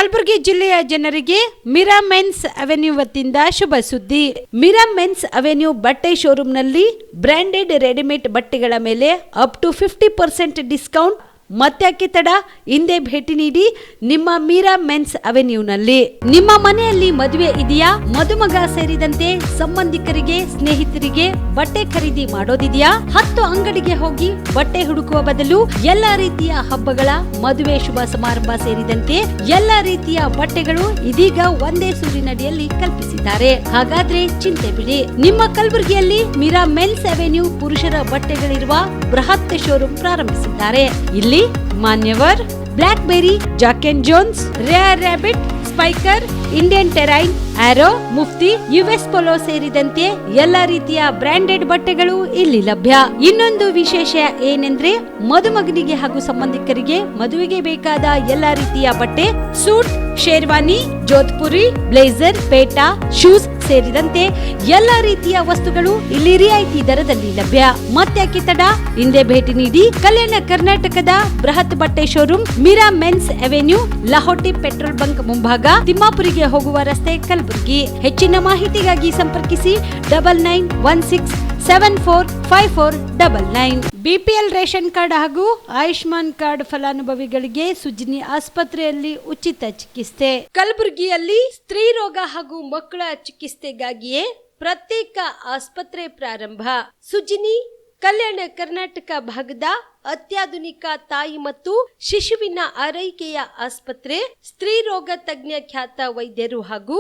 ಕಲಬುರಗಿ ಜಿಲ್ಲೆಯ ಜನರಿಗೆ Mira men's avenue ವತಿಯಿಂದ ಶುಭ ಸುದ್ದಿ. ಮಿರಾ ಮೆನ್ಸ್ ಅವೆನ್ಯೂ ಬಟ್ಟೆ ಶೋರೂಮ್ನಲ್ಲಿ ಬ್ರಾಂಡೆಡ್ ರೆಡಿಮೇಡ್ ಬಟ್ಟೆಗಳ ಮೇಲೆ ಅಪ್ ಟು 50% ಡಿಸ್ಕೌಂಟ್. ಮತ್ತ್ಯಾಕೆ ತಡ, ಹಿಂದೆ ಭೇಟಿ ನೀಡಿ ನಿಮ್ಮ ಮೀರಾ ಮೆನ್ಸ್ ಅವೆನ್ಯೂನಲ್ಲಿ. ನಿಮ್ಮ ಮನೆಯಲ್ಲಿ ಮದುವೆ ಇದೆಯಾ, ಮದುಮಗ ಸೇರಿದಂತೆ ಸಂಬಂಧಿಕರಿಗೆ ಸ್ನೇಹಿತರಿಗೆ ಬಟ್ಟೆ ಖರೀದಿ ಮಾಡೋದಿದೆಯಾ? 10 ಅಂಗಡಿಗೆ ಹೋಗಿ ಬಟ್ಟೆ ಹುಡುಕುವ ಬದಲು ಎಲ್ಲಾ ರೀತಿಯ ಹಬ್ಬಗಳ, ಮದುವೆ, ಶುಭ ಸಮಾರಂಭ ಸೇರಿದಂತೆ ಎಲ್ಲಾ ರೀತಿಯ ಬಟ್ಟೆಗಳು ಇದೀಗ ಒಂದೇ ಸೂರಿನಡಿಯಲ್ಲಿ ಕಲ್ಪಿಸಿದ್ದಾರೆ. ಹಾಗಾದ್ರೆ ಚಿಂತೆ ಬಿಡಿ, ನಿಮ್ಮ ಕಲಬುರಗಿಯಲ್ಲಿ ಮಿರಾ ಮೆನ್ಸ್ ಅವೆನ್ಯೂ ಪುರುಷರ ಬಟ್ಟೆಗಳಿರುವ ಬೃಹತ್ ಶೋರೂಮ್ ಪ್ರಾರಂಭಿಸಿದ್ದಾರೆ. ಇಲ್ಲಿ Manyavar, block berry, Jack and Jones, Rare Rabbit, Spykar, Indian Terrain, Arrow, Mufti, US Polo ಸೇರಿದಂತೆ ಎಲ್ಲಾ ರೀತಿಯ ಬ್ರಾಂಡೆಡ್ ಬಟ್ಟೆಗಳು ಇಲ್ಲಿ ಲಭ್ಯ. ಇನ್ನೊಂದು ವಿಶೇಷ ಏನೆಂದ್ರೆ, ಮದುಮಗನಿಗೆ ಹಾಗೂ ಸಂಬಂಧಿಕರಿಗೆ ಮದುವೆಗೆ ಬೇಕಾದ ಎಲ್ಲಾ ರೀತಿಯ ಬಟ್ಟೆ, ಸೂಟ್, ಶೇರ್ವಾನಿ, ಜೋಧ್ಪುರಿ, ಬ್ಲೇಸರ್, ಪೇಟಾ, ಶೂಸ್ ಸೇರಿದಂತೆ ಎಲ್ಲಾ ರೀತಿಯ ವಸ್ತುಗಳು ಇಲ್ಲಿ ರಿಯಾಯಿತಿ ದರದಲ್ಲಿ ಲಭ್ಯ. ಮತ್ತ್ಯಾಕೆ ತಡ, ಹಿಂದೆ ಭೇಟಿ ನೀಡಿ. ಕಲ್ಯಾಣ ಕರ್ನಾಟಕದ ಬೃಹತ್ ಬಟ್ಟೆ showroom Mira men's avenue, Lahoti petrol bunk ಮುಂಭಾಗ, ತಿಮ್ಮಾಪುರಿಗೆ ಹೋಗುವ ರಸ್ತೆ, ಕಲಬುರಗಿ. ಹೆಚ್ಚಿನ ಮಾಹಿತಿಗಾಗಿ ಸಂಪರ್ಕಿಸಿ 9916745499. ಬಿಪಿಎಲ್ ರೇಷನ್ ಕಾರ್ಡ್ ಹಾಗೂ ಆಯುಷ್ಮಾನ್ ಕಾರ್ಡ್ ಫಲಾನುಭವಿಗಳಿಗೆ ಸುಜಿನಿ ಆಸ್ಪತ್ರೆಯಲ್ಲಿ ಉಚಿತ ಚಿಕಿತ್ಸೆ. ಕಲಬುರಗಿಯಲ್ಲಿ ಸ್ತ್ರೀ ರೋಗ ಹಾಗೂ ಮಕ್ಕಳ ಚಿಕಿತ್ಸೆಗಾಗಿಯೇ ಪ್ರತ್ಯೇಕ ಆಸ್ಪತ್ರೆ ಪ್ರಾರಂಭ. ಸುಜಿನಿ ಕಲ್ಯಾಣ ಕರ್ನಾಟಕ ಭಾಗದ ಅತ್ಯಾಧುನಿಕ ತಾಯಿ ಮತ್ತು ಶಿಶುವಿನ ಆರೈಕೆಯ ಆಸ್ಪತ್ರೆ. ಸ್ತ್ರೀ ರೋಗ ತಜ್ಞ ಖ್ಯಾತ ವೈದ್ಯರು ಹಾಗೂ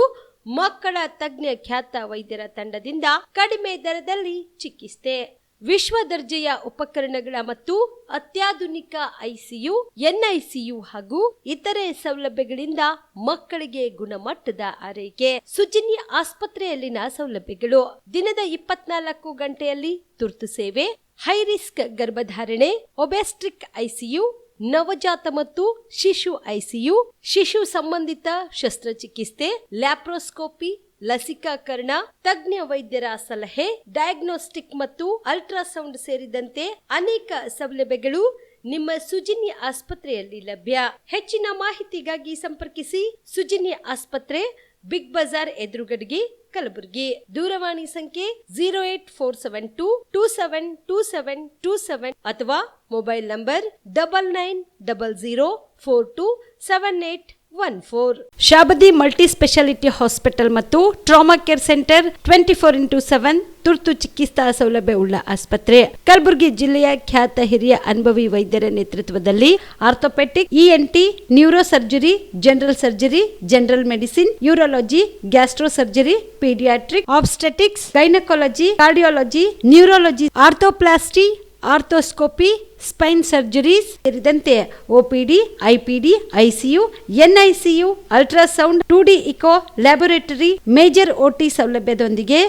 ಮಕ್ಕಳ ತಜ್ಞ ಖ್ಯಾತ ವೈದ್ಯರ ತಂಡದಿಂದ ಕಡಿಮೆ ದರದಲ್ಲಿ ಚಿಕಿತ್ಸೆ, ವಿಶ್ವ ದರ್ಜೆಯ ಉಪಕರಣಗಳ ಮತ್ತು ಅತ್ಯಾಧುನಿಕ ಐಸಿಯು, ಎನ್ಐಸಿಯು ಹಾಗೂ ಇತರೆ ಸೌಲಭ್ಯಗಳಿಂದ ಮಕ್ಕಳಿಗೆ ಗುಣಮಟ್ಟದ ಆರೈಕೆ. ಸುಜಿನಿ ಆಸ್ಪತ್ರೆಯಲ್ಲಿನ ಸೌಲಭ್ಯಗಳು: ದಿನದ 24 ಗಂಟೆಯಲ್ಲಿ ತುರ್ತು ಸೇವೆ, ಹೈ ರಿಸ್ಕ್ ಗರ್ಭಧಾರಣೆ, ಒಬೆಸ್ಟ್ರಿಕ್ ಐಸಿಯು, ನವಜಾತ ಮತ್ತು ಶಿಶು ಐಸಿಯು, ಶಿಶು ಸಂಬಂಧಿತ ಶಸ್ತ್ರಚಿಕಿತ್ಸೆ, ಲ್ಯಾಪ್ರೋಸ್ಕೋಪಿ, ಲಸಿಕಾಕರಣ, ತಜ್ಞ ವೈದ್ಯರ ಸಲಹೆ, ಡಯಾಗ್ನೋಸ್ಟಿಕ್ ಮತ್ತು ಅಲ್ಟ್ರಾಸೌಂಡ್ ಸೇರಿದಂತೆ ಅನೇಕ ಸೌಲಭ್ಯಗಳು ನಿಮ್ಮ ಸುಜಿನಿ ಆಸ್ಪತ್ರೆಯಲ್ಲಿ ಲಭ್ಯ. ಹೆಚ್ಚಿನ ಮಾಹಿತಿಗಾಗಿ ಸಂಪರ್ಕಿಸಿ ಸುಜಿನಿ ಆಸ್ಪತ್ರೆ, ಬಿಗ್ ಬಜಾರ್ ಎದುರುಗಡೆಗೆ, ಕಲಬುರಗಿ. ದೂರವಾಣಿ ಸಂಖ್ಯೆ 08472272727 ಅಥವಾ mobile number 9900427814. Shabadi multi speciality hospital ಮತ್ತು ಟ್ರಾಮಾ ಕೇರ್ ಸೆಂಟರ್ 24x7 ತುರ್ತು ಚಿಕಿತ್ಸಾ ಸೌಲಭ್ಯ ಉಳ್ಳ ಆಸ್ಪತ್ರೆ. ಕಲಬುರಗಿ ಜಿಲ್ಲೆಯ ಖ್ಯಾತ ಹಿರಿಯ ಅನುಭವಿ ವೈದ್ಯರ ನೇತೃತ್ವದಲ್ಲಿ orthopaedic, ENT, neuro surgery, general surgery, general medicine, urology, gastro surgery, paediatric, obstetrics, gynaecology, cardiology, neurology, arthroplasty, arthroscopy, spine surgeries ಸೇರಿದಂತೆ OPD, IPD, ICU, NICU, ultrasound, 2D echo, laboratory, major OT ಸೌಲಭ್ಯದೊಂದಿಗೆ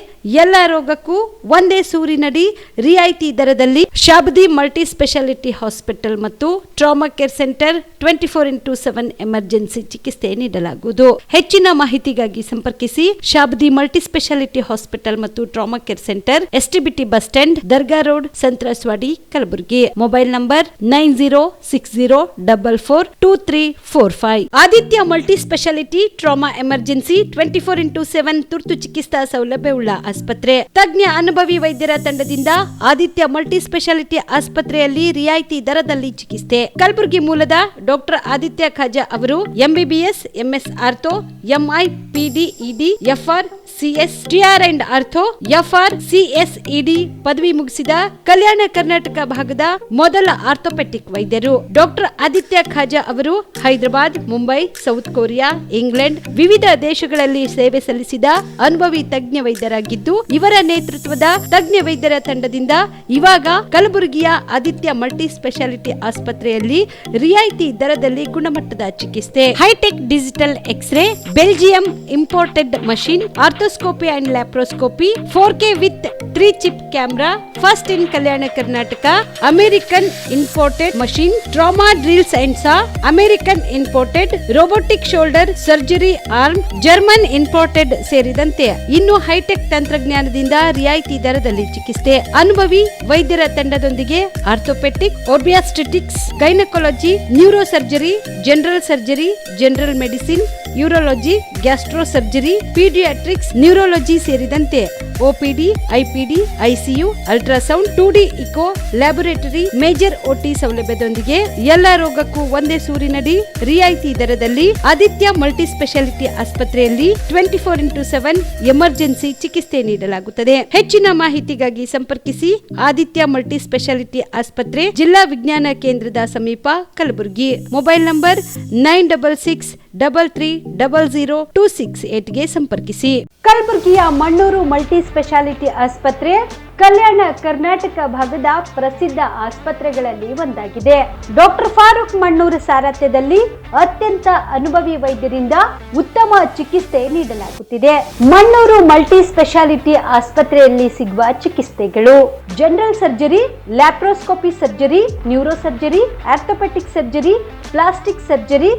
ಎಲ್ಲ ರೋಗಕ್ಕೂ ಒಂದೇ ಸೂರಿನಡಿ ರಿಯಾಯಿತಿ ದರದಲ್ಲಿ ಶಾಬದಿ ಮಲ್ಟಿ ಸ್ಪೆಷಾಲಿಟಿ ಹಾಸ್ಪಿಟಲ್ ಮತ್ತು trauma care centre 24x7 emergency ಚಿಕಿತ್ಸೆ ನೀಡಲಾಗುವುದು. ಹೆಚ್ಚಿನ ಮಾಹಿತಿಗಾಗಿ ಸಂಪರ್ಕಿಸಿ ಶಾಬದಿ ಮಲ್ಟಿ ಸ್ಪೆಷಾಲಿಟಿ ಹಾಸ್ಪಿಟಲ್ ಮತ್ತು trauma care centre, STBT bus stand, Dargah road, ಸಂತ್ರಸ್ವಾಡಿ, Kalaburagi. Mobile number 9060442345. Aditya multi speciality trauma emergency 24x7 ತುರ್ತು ಚಿಕಿತ್ಸಾ ಸೌಲಭ್ಯವುಳ್ಳ ಆಸ್ಪತ್ರೆ. ತಜ್ಞ ಅನುಭವಿ ವೈದ್ಯರ ತಂಡದಿಂದ ಆದಿತ್ಯ ಮಲ್ಟಿ ಸ್ಪೆಷಾಲಿಟಿ ಆಸ್ಪತ್ರೆಯಲ್ಲಿ ರಿಯಾಯಿತಿ ದರದಲ್ಲಿ ಚಿಕಿತ್ಸೆ. ಕಲಬುರಗಿ ಮೂಲದ ಡಾಕ್ಟರ್ ಆದಿತ್ಯ ಖಾಜಾ ಅವರು MBBS, MS ortho, MI, PD, ED, FR, CS, TR and ortho, FR, CSED ಪದವಿ ಮುಗಿಸಿದ ಕಲ್ಯಾಣ ಕರ್ನಾಟಕ ಭಾಗದ ಮೊದಲ ಆರ್ಥೋಪೆಟಿಕ್ ವೈದ್ಯರು. ಡಾಕ್ಟರ್ ಆದಿತ್ಯ ಖಾಜಾ ಅವರು Hyderabad, Mumbai, south Korea, England ವಿವಿಧ ದೇಶಗಳಲ್ಲಿ ಸೇವೆ ಸಲ್ಲಿಸಿದ ಅನುಭವಿ ತಜ್ಞ ವೈದ್ಯರಾಗಿದ್ದು, ಇವರ ನೇತೃತ್ವದ ತಜ್ಞ ವೈದ್ಯರ ತಂಡದಿಂದ ಇವಾಗ ಕಲಬುರಗಿಯ ಆದಿತ್ಯ ಮಲ್ಟಿ ಸ್ಪೆಷಾಲಿಟಿ ಆಸ್ಪತ್ರೆಯಲ್ಲಿ ರಿಯಾಯಿತಿ ದರದಲ್ಲಿ ಗುಣಮಟ್ಟದ ಚಿಕಿತ್ಸೆ, hi-tech digital X-ray, Belgium imported machine, arthroscopy and laparoscopy, 4K with 3 chip camera, first in Kalyana Karnataka, American American imported machine, trauma drills and saw, American imported robotic shoulder surgery arm, German imported ಸೇರಿದಂತೆ ಇನ್ನು high tech ತಂತ್ರಜ್ಞಾನದಿಂದ ರಿಯಾಯಿತಿ ದರದಲ್ಲಿ ಚಿಕಿತ್ಸೆ. ಅನುಭವಿ ವೈದ್ಯರ ತಂಡದೊಂದಿಗೆ orthopaedic, obstetrics, gynaecology, neuro surgery, general surgery, general medicine, urology, gastro surgery, paediatrics, neurology ಸೇರಿದಂತೆ OPD, IPD, ICU, ultrasound, 2D echo, laboratory, major OT ಸೌಲಭ್ಯದೊಂದಿಗೆ ಎಲ್ಲಾ ರೋಗಕ್ಕೂ ಒಂದೇ ಸೂರಿನಡಿ ರಿಯಾಯಿತಿ ದರದಲ್ಲಿ ಆದಿತ್ಯ ಮಲ್ಟಿ ಸ್ಪೆಷಾಲಿಟಿ ಆಸ್ಪತ್ರೆಯಲ್ಲಿ 24x7 ಎಮರ್ಜೆನ್ಸಿ ಚಿಕಿತ್ಸೆ ನೀಡಲಾಗುತ್ತದೆ. ಹೆಚ್ಚಿನ ಮಾಹಿತಿಗಾಗಿ ಸಂಪರ್ಕಿಸಿ ಆದಿತ್ಯ ಮಲ್ಟಿ ಸ್ಪೆಷಾಲಿಟಿ ಆಸ್ಪತ್ರೆ, ಜಿಲ್ಲಾ ವಿಜ್ಞಾನ ಕೇಂದ್ರದ ಸಮೀಪ, ಕಲಬುರಗಿ. ಮೊಬೈಲ್ ನಂಬರ್ 9663300268ಗೆ ಸಂಪರ್ಕಿಸಿ. ಕಲಬುರಗಿಯ ಮಣ್ಣೂರು ಮಲ್ಟಿ ಸ್ಪೆಷಾಲಿಟಿ ಆಸ್ಪತ್ರೆ ಕಲ್ಯಾಣ ಕರ್ನಾಟಕ ಭಾಗದ ಪ್ರಸಿದ್ಧ ಆಸ್ಪತ್ರೆಗಳಲ್ಲಿ ಒಂದಾಗಿದೆ. ಡಾಕ್ಟರ್ ಫಾರೂಕ್ ಮಣ್ಣೂರು ಸಾರಥ್ಯದಲ್ಲಿ ಅತ್ಯಂತ ಅನುಭವಿ ವೈದ್ಯರಿಂದ ಉತ್ತಮ ಚಿಕಿತ್ಸೆ ನೀಡಲಾಗುತ್ತಿದೆ. ಮಣ್ಣೂರು ಮಲ್ಟಿ ಸ್ಪೆಷಾಲಿಟಿ ಆಸ್ಪತ್ರೆಯಲ್ಲಿ ಸಿಗುವ ಚಿಕಿತ್ಸೆಗಳು: general surgery, laparoscopy surgery, neuro surgery, orthopaedic surgery, plastic surgery,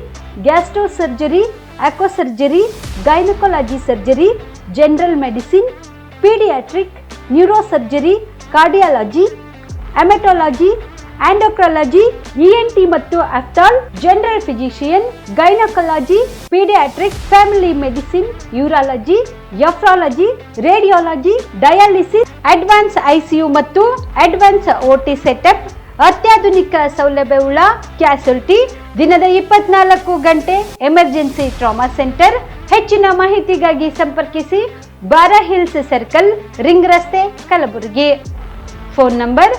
gastro surgery, onco surgery, gynaecology surgery, general medicine, paediatric, neuro surgery, cardiology, haematology, endocrinology, ENT ಮತ್ತು ophthal, general physician, gynaecology, paediatric, family medicine, urology, nephrology, radiology, dialysis, advance ICU ಮತ್ತು advance OT setup, ಅತ್ಯಾಧುನಿಕ ಸೌಲಭ್ಯವುಳ್ಳ ಕ್ಯಾಸುಲಿಟಿ, ದಿನದ 24 ಗಂಟೆ emergency trauma centre. ಹೆಚ್ಚಿನ ಮಾಹಿತಿಗಾಗಿ ಸಂಪರ್ಕಿಸಿ ಬಾರಾ hills circle, ring ರಸ್ತೆ, Kalaburagi. Phone number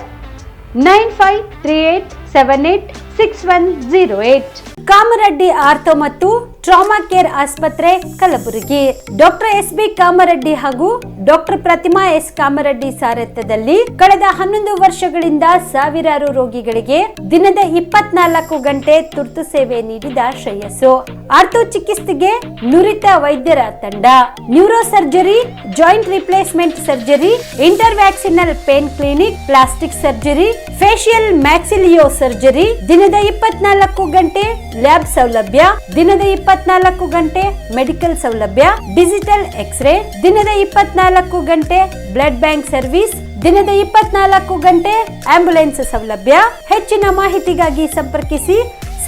9538786108. Kamareddy ortho ಮತ್ತು ಟ್ರಾಮಾ ಕೇರ್ ಆಸ್ಪತ್ರೆ, ಕಲಬುರಗಿ. Doctor S B. ಕಾಮರೆಡ್ಡಿ ಹಾಗೂ ಡಾಕ್ಟರ್ ಪ್ರತಿಮಾ ಎಸ್. ಕಾಮರೆಡ್ಡಿ ಸಾರಥ್ಯದಲ್ಲಿ ಕಳೆದ 11 ವರ್ಷಗಳಿಂದ ಸಾವಿರಾರು ರೋಗಿಗಳಿಗೆ ದಿನದ 24 ಗಂಟೆ ತುರ್ತು ಸೇವೆ ನೀಡಿದ ಶ್ರೇಯಸ್ಸು. ಆರ್ಥೋ ಚಿಕಿತ್ಸೆಗೆ ನುರಿತ ವೈದ್ಯರ ತಂಡ, neuro surgery, joint replacement surgery, interventional pain clinic, plastic surgery, facial maxillo surgery, ದಿನದ 24 ಗಂಟೆ ಲ್ಯಾಬ್ ಸೌಲಭ್ಯ, ದಿನದ 24 ಗಂಟೆ ಮೆಡಿಕಲ್ ಸೌಲಭ್ಯ, ಡಿಜಿಟಲ್ ಎಕ್ಸ್ರೇ, ದಿನದ 24 ಗಂಟೆ ಬ್ಲಡ್ ಬ್ಯಾಂಕ್ ಸರ್ವಿಸ್, ದಿನದ 24 ಗಂಟೆ ಆಂಬ್ಯುಲೆನ್ಸ್ ಸೌಲಭ್ಯ. ಹೆಚ್ಚಿನ ಮಾಹಿತಿಗಾಗಿ ಸಂಪರ್ಕಿಸಿ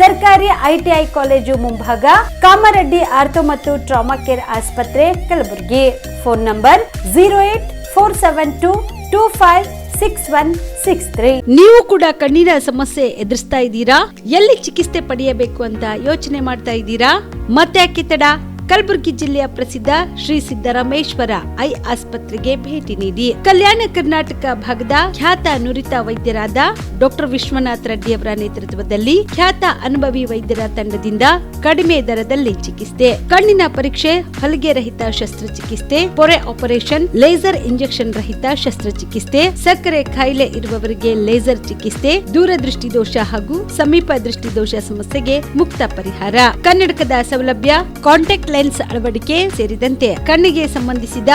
ಸರ್ಕಾರಿ ಐಟಿಐ ಕಾಲೇಜು ಮುಂಭಾಗ, ಕಾಮರೆಡ್ಡಿ ಆರ್ಥೋ ಮತ್ತು ಟ್ರಾಮಾ ಕೇರ್ ಆಸ್ಪತ್ರೆ, ಕಲಬುರಗಿ. Phone number 08472256163. ನೀವು ಕೂಡ ಕಣ್ಣಿನ ಸಮಸ್ಯೆ ಎದುರಿಸ್ತಾ ಇದ್ದೀರಾ? ಎಲ್ಲಿ ಚಿಕಿತ್ಸೆ ಪಡೆಯಬೇಕು ಅಂತ ಯೋಚನೆ ಮಾಡ್ತಾ ಇದ್ದೀರಾ? ಮತ್ತೆ ಯಾಕೆ ತಡ? ಕಲಬುರಗಿ ಜಿಲ್ಲೆಯ ಪ್ರಸಿದ್ಧ ಶ್ರೀ ಸಿದ್ದರಾಮೇಶ್ವರ ಐ ಆಸ್ಪತ್ರೆಗೆ ಭೇಟಿ ನೀಡಿ ಕಲ್ಯಾಣ ಕರ್ನಾಟಕ ಭಾಗದ ಖ್ಯಾತ ನುರಿತ ವೈದ್ಯರಾದ ಡಾಕ್ಟರ್ ವಿಶ್ವನಾಥ್ ರೆಡ್ಡಿ ಅವರ ನೇತೃತ್ವದಲ್ಲಿ ಖ್ಯಾತ ಅನುಭವಿ ವೈದ್ಯರ ತಂಡದಿಂದ ಕಡಿಮೆ ದರದಲ್ಲಿ ಚಿಕಿತ್ಸೆ, ಕಣ್ಣಿನ ಪರೀಕ್ಷೆ, ಹೊಲಿಗೆ ರಹಿತ ಶಸ್ತ್ರಚಿಕಿತ್ಸೆ, ಪೊರೆ ಆಪರೇಷನ್, ಲೇಸರ್ ಇಂಜೆಕ್ಷನ್ ರಹಿತ ಶಸ್ತ್ರಚಿಕಿತ್ಸೆ, ಸಕ್ಕರೆ ಕಾಯಿಲೆ ಇರುವವರಿಗೆ ಲೇಸರ್ ಚಿಕಿತ್ಸೆ, ದೂರದೃಷ್ಟಿ ದೋಷ ಹಾಗೂ ಸಮೀಪ ದೃಷ್ಟಿ ದೋಷ ಸಮಸ್ಯೆಗೆ ಮುಕ್ತ ಪರಿಹಾರ, ಕನ್ನಡಕದ ಸೌಲಭ್ಯ, ಕಾಂಟ್ಯಾಕ್ಟ್ ಲೆನ್ಸ್ ಅಳವಡಿಕೆ ಸೇರಿದಂತೆ ಕಣ್ಣಿಗೆ ಸಂಬಂಧಿಸಿದ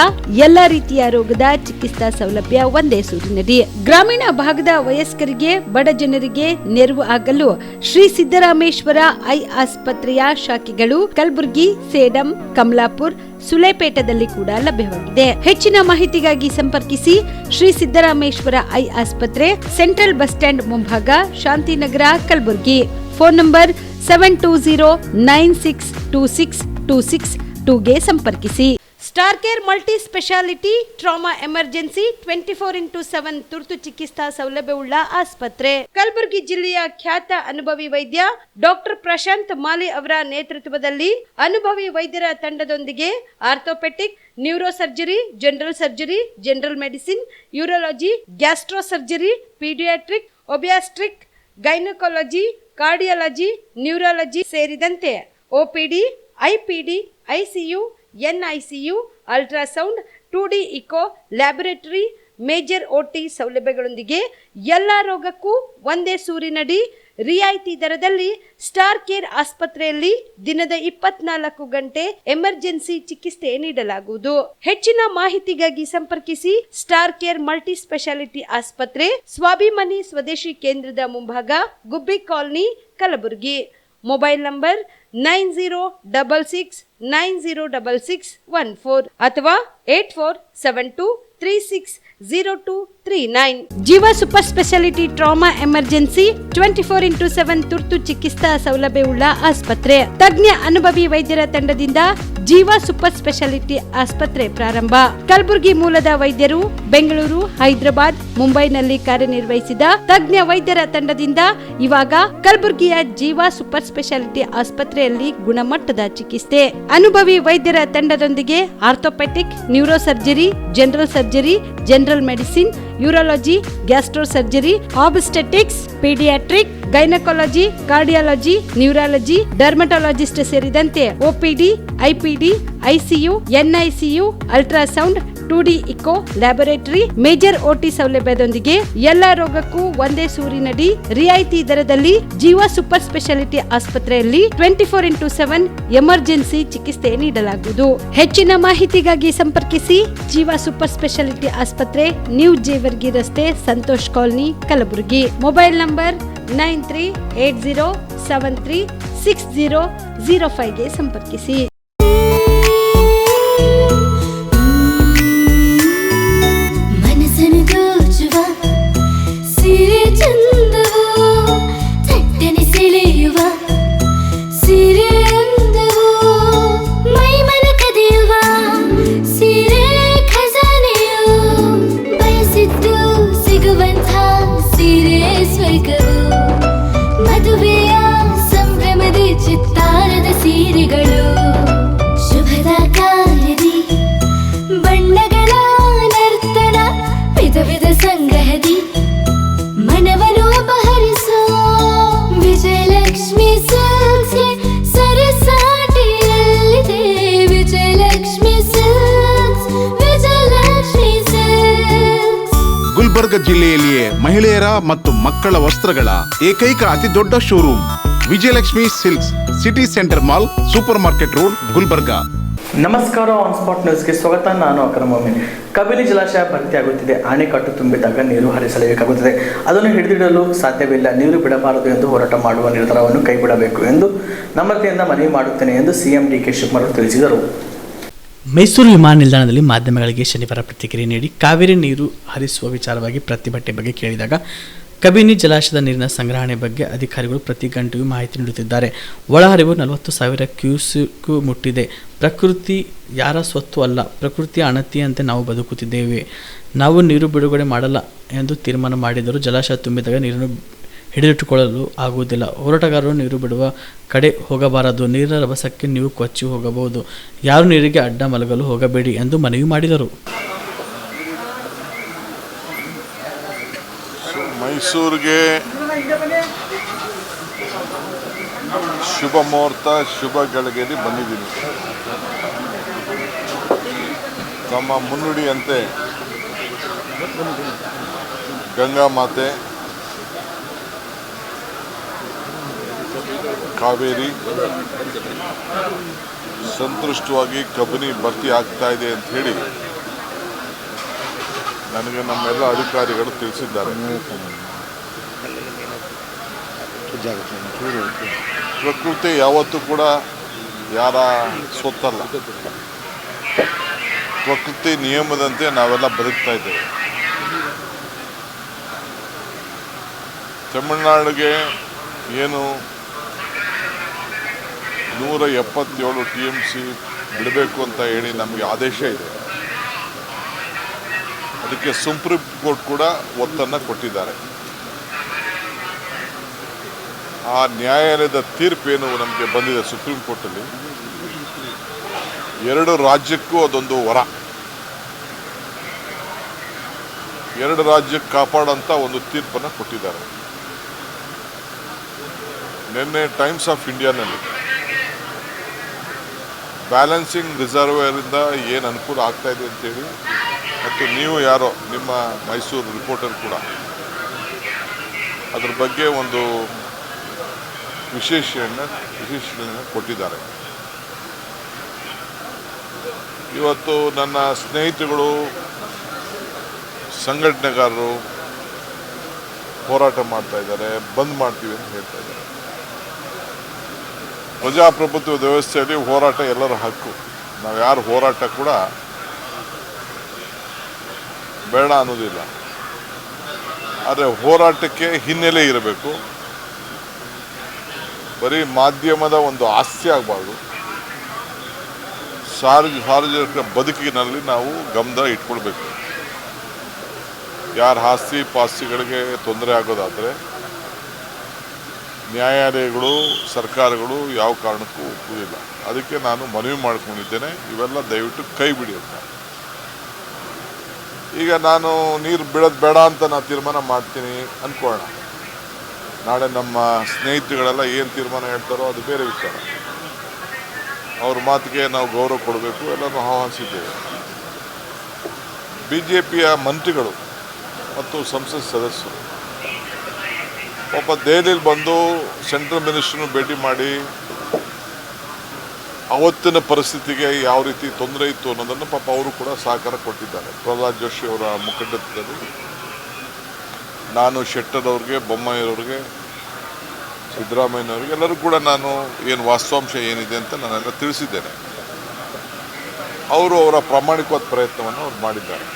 ಎಲ್ಲಾ ರೀತಿಯ ರೋಗದ ಚಿಕಿತ್ಸಾ ಸೌಲಭ್ಯ ಒಂದೇ ಸೂರಿನಡಿ. ಗ್ರಾಮೀಣ ಭಾಗದ ವಯಸ್ಕರಿಗೆ, ಬಡ ಜನರಿಗೆ ನೆರವು ಆಗಲು ಶ್ರೀ ಸಿದ್ದರಾಮೇಶ್ವರ ಐ ಆಸ್ಪತ್ರೆಯ ಶಾಖೆಗಳು ಕಲಬುರಗಿ, ಸೇಡಂ, ಕಮಲಾಪುರ್, ಸುಲೇಪೇಟದಲ್ಲಿ ಕೂಡ ಲಭ್ಯವಾಗಿದೆ. ಹೆಚ್ಚಿನ ಮಾಹಿತಿಗಾಗಿ ಸಂಪರ್ಕಿಸಿ ಶ್ರೀ ಸಿದ್ದರಾಮೇಶ್ವರ ಐ ಆಸ್ಪತ್ರೆ, ಸೆಂಟ್ರಲ್ ಬಸ್ ಸ್ಟ್ಯಾಂಡ್ ಮುಂಭಾಗ, ಶಾಂತಿನಗರ, ಕಲಬುರಗಿ. ಫೋನ್ ನಂಬರ್ 7209626262ಗೆ ಸಂಪರ್ಕಿಸಿ. Star care multi speciality trauma emergency 24x7 ತುರ್ತು ಚಿಕಿತ್ಸಾ ಸೌಲಭ್ಯವುಳ್ಳ ಆಸ್ಪತ್ರೆ. ಕಲಬುರಗಿ ಜಿಲ್ಲೆಯ ಖ್ಯಾತ ಅನುಭವಿ ವೈದ್ಯ ಡಾಕ್ಟರ್ ಪ್ರಶಾಂತ್ ಮಾಲಿ ಅವರ ನೇತೃತ್ವದಲ್ಲಿ ಅನುಭವಿ ವೈದ್ಯರ ತಂಡದೊಂದಿಗೆ orthopaedic, neuro surgery, general surgery, general medicine, urology, gastro surgery, paediatric, obstetric, gynaecology, cardiology, neurology ಸೇರಿದಂತೆ OPD, IPD, ICU, NICU, ultrasound, 2D echo, laboratory, major OT ಸೌಲಭ್ಯಗಳೊಂದಿಗೆ ಎಲ್ಲಾ ರೋಗಕ್ಕೂ ಒಂದೇ ಸೂರಿನಡಿ ರಿಯಾಯಿತಿ ದರದಲ್ಲಿ ಸ್ಟಾರ್ ಕೇರ್ ಆಸ್ಪತ್ರೆಯಲ್ಲಿ ದಿನದ 24 ಗಂಟೆ ಎಮರ್ಜೆನ್ಸಿ ಚಿಕಿತ್ಸೆ ನೀಡಲಾಗುವುದು. ಹೆಚ್ಚಿನ ಮಾಹಿತಿಗಾಗಿ ಸಂಪರ್ಕಿಸಿ ಸ್ಟಾರ್ ಕೇರ್ ಮಲ್ಟಿ ಸ್ಪೆಷಾಲಿಟಿ ಆಸ್ಪತ್ರೆ, ಸ್ವಾಭಿಮಾನಿ ಸ್ವದೇಶಿ ಕೇಂದ್ರದ ಮುಂಭಾಗ, ಗುಬ್ಬಿ ಕಾಲನಿ, ಕಲಬುರಗಿ. ಮೊಬೈಲ್ ನಂಬರ್ 9066906614 ಅಥವಾ 8472360239. ಜೀವ super speciality trauma emergency 24x7 ತುರ್ತು ಚಿಕಿತ್ಸಾ ಸೌಲಭ್ಯವುಳ್ಳ ಆಸ್ಪತ್ರೆ. ತಜ್ಞ ಅನುಭವಿ ವೈದ್ಯರ ತಂಡದಿಂದ ಜೀವ ಸೂಪರ್ ಸ್ಪೆಷಾಲಿಟಿ ಆಸ್ಪತ್ರೆ ಪ್ರಾರಂಭ. ಕಲಬುರಗಿ ಮೂಲದ ವೈದ್ಯರು ಬೆಂಗಳೂರು, ಹೈದರಾಬಾದ್, ಮುಂಬೈನಲ್ಲಿ ಕಾರ್ಯನಿರ್ವಹಿಸಿದ ತಜ್ಞ ವೈದ್ಯರ ತಂಡದಿಂದ ಇವಾಗ ಕಲಬುರಗಿಯ ಜೀವ ಸೂಪರ್ ಸ್ಪೆಷಾಲಿಟಿ ಆಸ್ಪತ್ರೆಯಲ್ಲಿ ಗುಣಮಟ್ಟದ ಚಿಕಿತ್ಸೆ. ಅನುಭವಿ ವೈದ್ಯರ ತಂಡದೊಂದಿಗೆ orthopaedic, neuro surgery, general surgery, general medicine, urology, gastro surgery, obstetrics, paediatric, gynaecology, cardiology, neurology, dermatologist ಸೇರಿದಂತೆ OPD, IPD, ICU, NICU, ultrasound, 2D echo, laboratory, major OT ಸೌಲಭ್ಯದೊಂದಿಗೆ ಎಲ್ಲ ರೋಗಕ್ಕೂ ಒಂದೇ ಸೂರಿನಡಿ ರಿಯಾಯಿತಿ ದರದಲ್ಲಿ ಜೀವ ಸೂಪರ್ ಸ್ಪೆಷಾಲಿಟಿ ಆಸ್ಪತ್ರೆಯಲ್ಲಿ 24x7 ಎಮರ್ಜೆನ್ಸಿ ಚಿಕಿತ್ಸೆ ನೀಡಲಾಗುವುದು. ಹೆಚ್ಚಿನ ಮಾಹಿತಿಗಾಗಿ ಸಂಪರ್ಕಿಸಿ ಜೀವ ಸೂಪರ್ ಸ್ಪೆಷಾಲಿಟಿ ಆಸ್ಪತ್ರೆ, ನ್ಯೂ ಜೇವರ್ಗಿ ರಸ್ತೆ, Santosh colony, Kalaburagi. Mobile number 9380736005 ಗೆ ಸಂಪರ್ಕಿಸಿ. ಮದುವೆಯ ಸಂಭ್ರಮದ ಚಿತ್ತಾರದ ಸೀರೆಗಳು, ಶುಭದ ಕಾರ್ಯದಿ ಬಣ್ಣಗಳ ನರ್ತನ, ವಿಧ ವಿಧ ಸಂಗ್ರಹದಿ ಮನವನ್ನು ಅಪಹರಿಸೋ ವಿಜಯಲಕ್ಷ್ಮಿ ಸಿಲ್ಕ್ಸ್ಗೆ ಸರಸಾಟಿಯಲ್ಲಿದೆ. Vijayalakshmi silks, Vijayalakshmi silks. ಗುಲ್ಬರ್ಗ ಜಿಲ್ಲೆಯಲ್ಲಿಯೇ ಮಹಿಳೆಯರ ಮತ್ತು ಮಕ್ಕಳ ವಸ್ತ್ರಗಳ ಏಕೈಕ ಅತಿ ದೊಡ್ಡ showroom Vijayalakshmi silks, city centre mall, super market road, Gulbarga. ನಮಸ್ಕಾರ, ಆನ್ ಸ್ಪಾಟ್ ನ್ಯೂಸ್ಗೆ ಸ್ವಾಗತ. ನಾನು ಅಕ್ರಮ್ ಮೊಮಿನ್. ಕಬಿನಿ ಜಲಾಶಯ ಭರ್ತಿಯಾಗುತ್ತಿದೆ. ಅಣೆಕಟ್ಟು ತುಂಬಿದಾಗ ನೀರು ಹರಿಸಲೇಬೇಕಾಗುತ್ತದೆ. ಅದನ್ನು ಹಿಡಿದಿಡಲು ಸಾಧ್ಯವಿಲ್ಲ. ನೀರು ಬಿಡಬಾರದು ಎಂದು ಹೋರಾಟ ಮಾಡುವ ನಿರ್ಧಾರವನ್ನು ಕೈಬಿಡಬೇಕು ಎಂದು ನಮ್ರತೆಯಿಂದ ಮನವಿ ಮಾಡುತ್ತೇನೆ ಎಂದು CM DK ಶಿವಕುಮಾರ್ ತಿಳಿಸಿದರು. ಮೈಸೂರು ವಿಮಾನ ನಿಲ್ದಾಣದಲ್ಲಿ ಮಾಧ್ಯಮಗಳಿಗೆ ಶನಿವಾರ ಪ್ರತಿಕ್ರಿಯೆ ನೀಡಿ ಕಾವೇರಿ ನೀರು ಹರಿಸುವ ವಿಚಾರವಾಗಿ ಪ್ರತಿಭಟನೆ ಬಗ್ಗೆ ಕೇಳಿದಾಗ ಕಬಿನಿ ಜಲಾಶಯದ ನೀರಿನ ಸಂಗ್ರಹಣೆ ಬಗ್ಗೆ ಅಧಿಕಾರಿಗಳು ಪ್ರತಿ ಗಂಟೆಯೂ ಮಾಹಿತಿ ನೀಡುತ್ತಿದ್ದಾರೆ. ಒಳಹರಿವು 40,000 ಕ್ಯೂಸೆಕ್ ಮುಟ್ಟಿದೆ. ಪ್ರಕೃತಿ ಯಾರ ಸ್ವತ್ತು ಅಲ್ಲ, ಪ್ರಕೃತಿಯ ಅಣತಿಯಂತೆ ನಾವು ಬದುಕುತ್ತಿದ್ದೇವೆ. ನಾವು ನೀರು ಬಿಡುಗಡೆ ಮಾಡಲ್ಲ ಎಂದು ತೀರ್ಮಾನ ಮಾಡಿದರೂ ಜಲಾಶಯ ತುಂಬಿದಾಗ ನೀರನ್ನು ಹಿಡಿದಿಟ್ಟುಕೊಳ್ಳಲು ಆಗುವುದಿಲ್ಲ. ಹೋರಾಟಗಾರರು ನೀರು ಬಿಡುವ ಕಡೆ ಹೋಗಬಾರದು, ನೀರಿನ ರಭಸಕ್ಕೆ ನೀವು ಕೊಚ್ಚಿ ಹೋಗಬಹುದು. ಯಾರು ನೀರಿಗೆ ಅಡ್ಡ ಮಲಗಲು ಹೋಗಬೇಡಿ ಎಂದು ಮನವಿ ಮಾಡಿದರು. ಮೈಸೂರಿಗೆ ಶುಭ ಮುಹೂರ್ತ, ಶುಭ ಗಳಿಗೆಯಲ್ಲಿ ಬಂದಿದ್ದೀನಿ. ತಮ್ಮ ಮುನ್ನುಡಿಯಂತೆ ಗಂಗಾ ಮಾತೆ ಕಾವೇರಿ ಸಂತೃಷ್ಟವಾಗಿ ಕಬಿನಿ ಭರ್ತಿ ಆಗ್ತಾ ಇದೆ ಅಂತ ಹೇಳಿ ನನಗೆ ನಮ್ಮೆಲ್ಲ ಅಧಿಕಾರಿಗಳು ತಿಳಿಸಿದ್ದಾರೆ. ಪ್ರಕೃತಿ ಯಾವತ್ತೂ ಕೂಡ ಯಾರ ಸ್ವತ್ತಲ್ಲ. ಪ್ರಕೃತಿ ನಿಯಮದಂತೆ ನಾವೆಲ್ಲ ಬದುಕ್ತಾ ಇದ್ದೇವೆ. ತಮಿಳುನಾಡಿಗೆ ಏನು 177 TMC ಬಿಡಬೇಕು ಅಂತ ಹೇಳಿ ನಮಗೆ ಆದೇಶ ಇದೆ. ಅದಕ್ಕೆ ಸುಪ್ರೀಂ ಕೋರ್ಟ್ ಕೂಡ ಒತ್ತನ್ನು ಕೊಟ್ಟಿದ್ದಾರೆ. ಆ ನ್ಯಾಯಾಲಯದ ತೀರ್ಪೇನು ನಮಗೆ ಬಂದಿದೆ ಸುಪ್ರೀಂ ಕೋರ್ಟಲ್ಲಿ, 2 ರಾಜ್ಯಕ್ಕೂ ಅದೊಂದು ವರ. 2 ರಾಜ್ಯಕ್ಕೆ ಕಾಪಾಡೋಂಥ ಒಂದು ತೀರ್ಪನ್ನು ಕೊಟ್ಟಿದ್ದಾರೆ. ನಿನ್ನೆ ಟೈಮ್ಸ್ ಆಫ್ ಇಂಡಿಯಾನಲ್ಲಿ ಬ್ಯಾಲೆನ್ಸಿಂಗ್ ರಿಸರ್ವೇರಿಂದ ಏನು ಅನುಕೂಲ ಆಗ್ತಾ ಇದೆ ಅಂತೇಳಿ, ಮತ್ತು ನೀವು ಯಾರೋ ನಿಮ್ಮ ಮೈಸೂರು ರಿಪೋರ್ಟರ್ ಕೂಡ ಅದ್ರ ಬಗ್ಗೆ ಒಂದು ವಿಶೇಷಣೆಯನ್ನು ಕೊಟ್ಟಿದ್ದಾರೆ. ಇವತ್ತು ನನ್ನ ಸ್ನೇಹಿತರುಗಳು ಸಂಘಟನೆಗಾರರು ಹೋರಾಟ ಮಾಡ್ತಾ ಇದ್ದಾರೆ, ಬಂದ್ ಮಾಡ್ತೀವಿ ಅಂತ ಹೇಳ್ತಾ ಇದ್ದಾರೆ. ಪ್ರಜಾಪ್ರಭುತ್ವ ವ್ಯವಸ್ಥೆಯಲ್ಲಿ ಹೋರಾಟ ಎಲ್ಲರ ಹಕ್ಕು. ನಾವು ಯಾರು ಹೋರಾಟ ಕೂಡ ಬೇಡ ಅನ್ನೋದಿಲ್ಲ. ಆದರೆ ಹೋರಾಟಕ್ಕೆ ಹಿನ್ನೆಲೆ ಇರಬೇಕು. ಬರೀ ಮಾಧ್ಯಮದ ಒಂದು ಆಸ್ತಿ ಆಗಬಾರ್ದು. ಸಾರ್ವಜನಿಕ ಬದುಕಿನಲ್ಲಿ ನಾವು ಗಮನ ಇಟ್ಕೊಳ್ಬೇಕು. ಯಾರ ಆಸ್ತಿ ಪಾಸ್ತಿಗಳಿಗೆ ತೊಂದರೆ ಆಗೋದಾದರೆ ನ್ಯಾಯಾಲಯಗಳು, ಸರ್ಕಾರಗಳು ಯಾವ ಕಾರಣಕ್ಕೂ ಒಪ್ಪುವುದಿಲ್ಲ. ಅದಕ್ಕೆ ನಾನು ಮನವಿ ಮಾಡ್ಕೊಂಡಿದ್ದೇನೆ, ಇವೆಲ್ಲ ದಯವಿಟ್ಟು ಕೈ ಬಿಡಿ ಅಂತ. ಈಗ ನಾನು ನೀರು ಬಿಡೋದು ಬೇಡ ಅಂತ ನಾನು ತೀರ್ಮಾನ ಮಾಡ್ತೀನಿ ಅಂದ್ಕೊಳ್ಳೋಣ. ನಾಳೆ ನಮ್ಮ ಸ್ನೇಹಿತರುಗಳೆಲ್ಲ ಏನು ತೀರ್ಮಾನ ಹೇಳ್ತಾರೋ ಅದು ಬೇರೆ ವಿಚಾರ. ಅವ್ರ ಮಾತಿಗೆ ನಾವು ಗೌರವ ಕೊಡಬೇಕು, ಎಲ್ಲನೂ ಆಹ್ವಾನಿಸಿದ್ದೇವೆ. BJPಯ ಮಂತ್ರಿಗಳು ಮತ್ತು ಸಂಸತ್ ಸದಸ್ಯರು ಪಾಪ ದೆಹಲಿಯಲ್ಲಿ ಬಂದು ಸೆಂಟ್ರಲ್ ಮಿನಿಸ್ಟ್ರನ್ನು ಭೇಟಿ ಮಾಡಿ ಅವತ್ತಿನ ಪರಿಸ್ಥಿತಿಗೆ ಯಾವ ರೀತಿ ತೊಂದರೆ ಇತ್ತು ಅನ್ನೋದನ್ನು ಪಾಪ ಅವರು ಕೂಡ ಸಹಕಾರ ಕೊಟ್ಟಿದ್ದಾರೆ. ಪ್ರಹ್ಲಾದ್ ಜೋಶಿ ಅವರ ಮುಖಂಡತ್ವದಲ್ಲಿ ನಾನು ಶೆಟ್ಟರ್ ಅವ್ರಿಗೆ, ಬೊಮ್ಮಾಯಿಯವ್ರಿಗೆ, ಸಿದ್ದರಾಮಯ್ಯನವ್ರಿಗೆ ಎಲ್ಲರೂ ಕೂಡ ನಾನು ಏನು ವಾಸ್ತವಾಂಶ ಏನಿದೆ ಅಂತ ನಾನೆಲ್ಲ ತಿಳಿಸಿದ್ದೇನೆ. ಅವರು ಅವರ ಪ್ರಾಮಾಣಿಕವಾದ ಪ್ರಯತ್ನವನ್ನು ಅವ್ರು ಮಾಡಿದ್ದಾರೆ.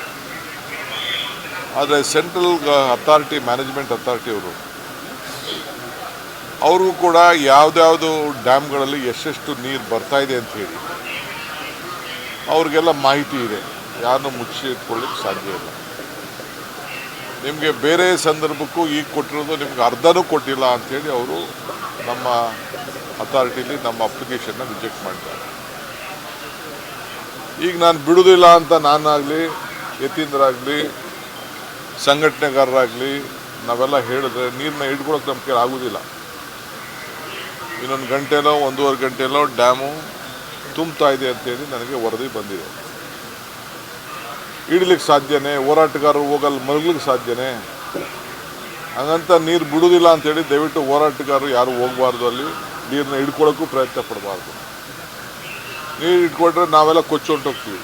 ಆದರೆ ಸೆಂಟ್ರಲ್ ಅಥಾರಿಟಿ, ಮ್ಯಾನೇಜ್ಮೆಂಟ್ ಅಥಾರಿಟಿ ಅವ್ರಿಗೂ ಕೂಡ ಯಾವುದ್ಯಾವುದು ಡ್ಯಾಮ್ಗಳಲ್ಲಿ ಎಷ್ಟೆಷ್ಟು ನೀರು ಬರ್ತಾ ಇದೆ ಅಂತ ಹೇಳಿ ಅವ್ರಿಗೆಲ್ಲ ಮಾಹಿತಿ ಇದೆ. ಯಾರನ್ನೂ ಮುಚ್ಚಿ ಇಟ್ಕೊಳ್ಳಿಕ್ಕೆ ಸಾಧ್ಯ ಇಲ್ಲ. ನಿಮಗೆ ಬೇರೆ ಸಂದರ್ಭಕ್ಕೂ ಈಗ ಕೊಟ್ಟಿರೋದು ನಿಮ್ಗೆ ಅರ್ಧನೂ ಕೊಟ್ಟಿಲ್ಲ ಅಂಥೇಳಿ ಅವರು ನಮ್ಮ ಅಥಾರಿಟಿಲಿ ನಮ್ಮ ಅಪ್ಲಿಕೇಶನ್ನ ರಿಜೆಕ್ಟ್ ಮಾಡಿದ್ದಾರೆ. ಈಗ ನಾನು ಬಿಡೋದಿಲ್ಲ ಅಂತ ನಾನಾಗಲಿ, ಯತೀಂದ್ರಾಗಲಿ, ಸಂಘಟನೆಗಾರರಾಗಲಿ ನಾವೆಲ್ಲ ಹೇಳಿದ್ರೆ ನೀರನ್ನ ಹಿಡ್ಕೊಳಕ್ಕೆ ನಮ್ಮ ಕೈಲಿ ಆಗೋದಿಲ್ಲ. ಇನ್ನೊಂದು ಗಂಟೆನೋ 1.5 ಗಂಟೆನೋ ಡ್ಯಾಮು ತುಂಬ್ತಾ ಇದೆ ಅಂತೇಳಿ ನನಗೆ ವರದಿ ಬಂದಿದೆ. ಇಡಲಿಕ್ಕೆ ಸಾಧ್ಯನೇ? ಹೋರಾಟಗಾರರು ಹೋಗಲ್ಲಿ ಮಲಗ್ಲಿಕ್ಕೆ ಸಾಧ್ಯನೇ? ಹಾಗಂತ ನೀರು ಬಿಡೋದಿಲ್ಲ ಅಂಥೇಳಿ ದಯವಿಟ್ಟು ಹೋರಾಟಗಾರರು ಯಾರು ಹೋಗಬಾರ್ದು, ಅಲ್ಲಿ ನೀರನ್ನ ಹಿಡ್ಕೊಳ್ಳೋಕ್ಕೂ ಪ್ರಯತ್ನ ಪಡಬಾರ್ದು. ನೀರು ಇಟ್ಕೊಂಡ್ರೆ ನಾವೆಲ್ಲ ಕೊಚ್ಚೊಂಟೋಗ್ತೀವಿ.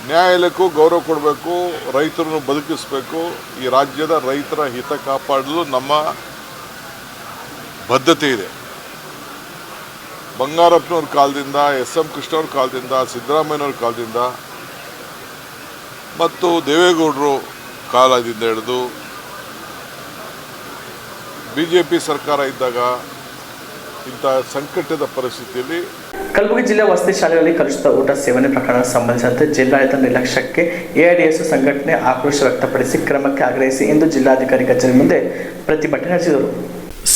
ನ್ಯಾಯಾಲಯಕ್ಕೂ ಗೌರವ ಕೊಡಬೇಕು, ರೈತರನ್ನು ಬದುಕಿಸಬೇಕು. ಈ ರಾಜ್ಯದ ರೈತರ ಹಿತ ಕಾಪಾಡಲು ನಮ್ಮ ಬದ್ಧತೆ ಇದೆ. ಬಂಗಾರಪ್ಪನವ್ರ ಕಾಲದಿಂದ, SM ಕೃಷ್ಣವ್ರ ಕಾಲದಿಂದ, ಸಿದ್ದರಾಮಯ್ಯನವ್ರ ಕಾಲದಿಂದ ಮತ್ತು ದೇವೇಗೌಡರು ಕಾಲದಿಂದ ಹಿಡಿದು BJP ಸರ್ಕಾರ ಇದ್ದಾಗ ಇಂಥ ಸಂಕಟದ ಪರಿಸ್ಥಿತಿಯಲ್ಲಿ ಕಲಬುರಗಿ ಜಿಲ್ಲೆ ವಸತಿ ಶಾಲೆಗಳಲ್ಲಿ ಕಲುಷಿತ ಊಟ ಸೇವನೆ ಪ್ರಕರಣ ಸಂಬಂಧಿಸಿದಂತೆ ಜಿಲ್ಲಾಡಳಿತ ನಿರ್ಲಕ್ಷ್ಯಕ್ಕೆ AIDS ಸಂಘಟನೆ ಆಕ್ರೋಶ ವ್ಯಕ್ತಪಡಿಸಿ ಕ್ರಮಕ್ಕೆ ಆಗ್ರಹಿಸಿ ಇಂದು ಜಿಲ್ಲಾಧಿಕಾರಿ ಕಚೇರಿ ಮುಂದೆ ಪ್ರತಿಭಟನೆ ನಡೆಸಿದರು.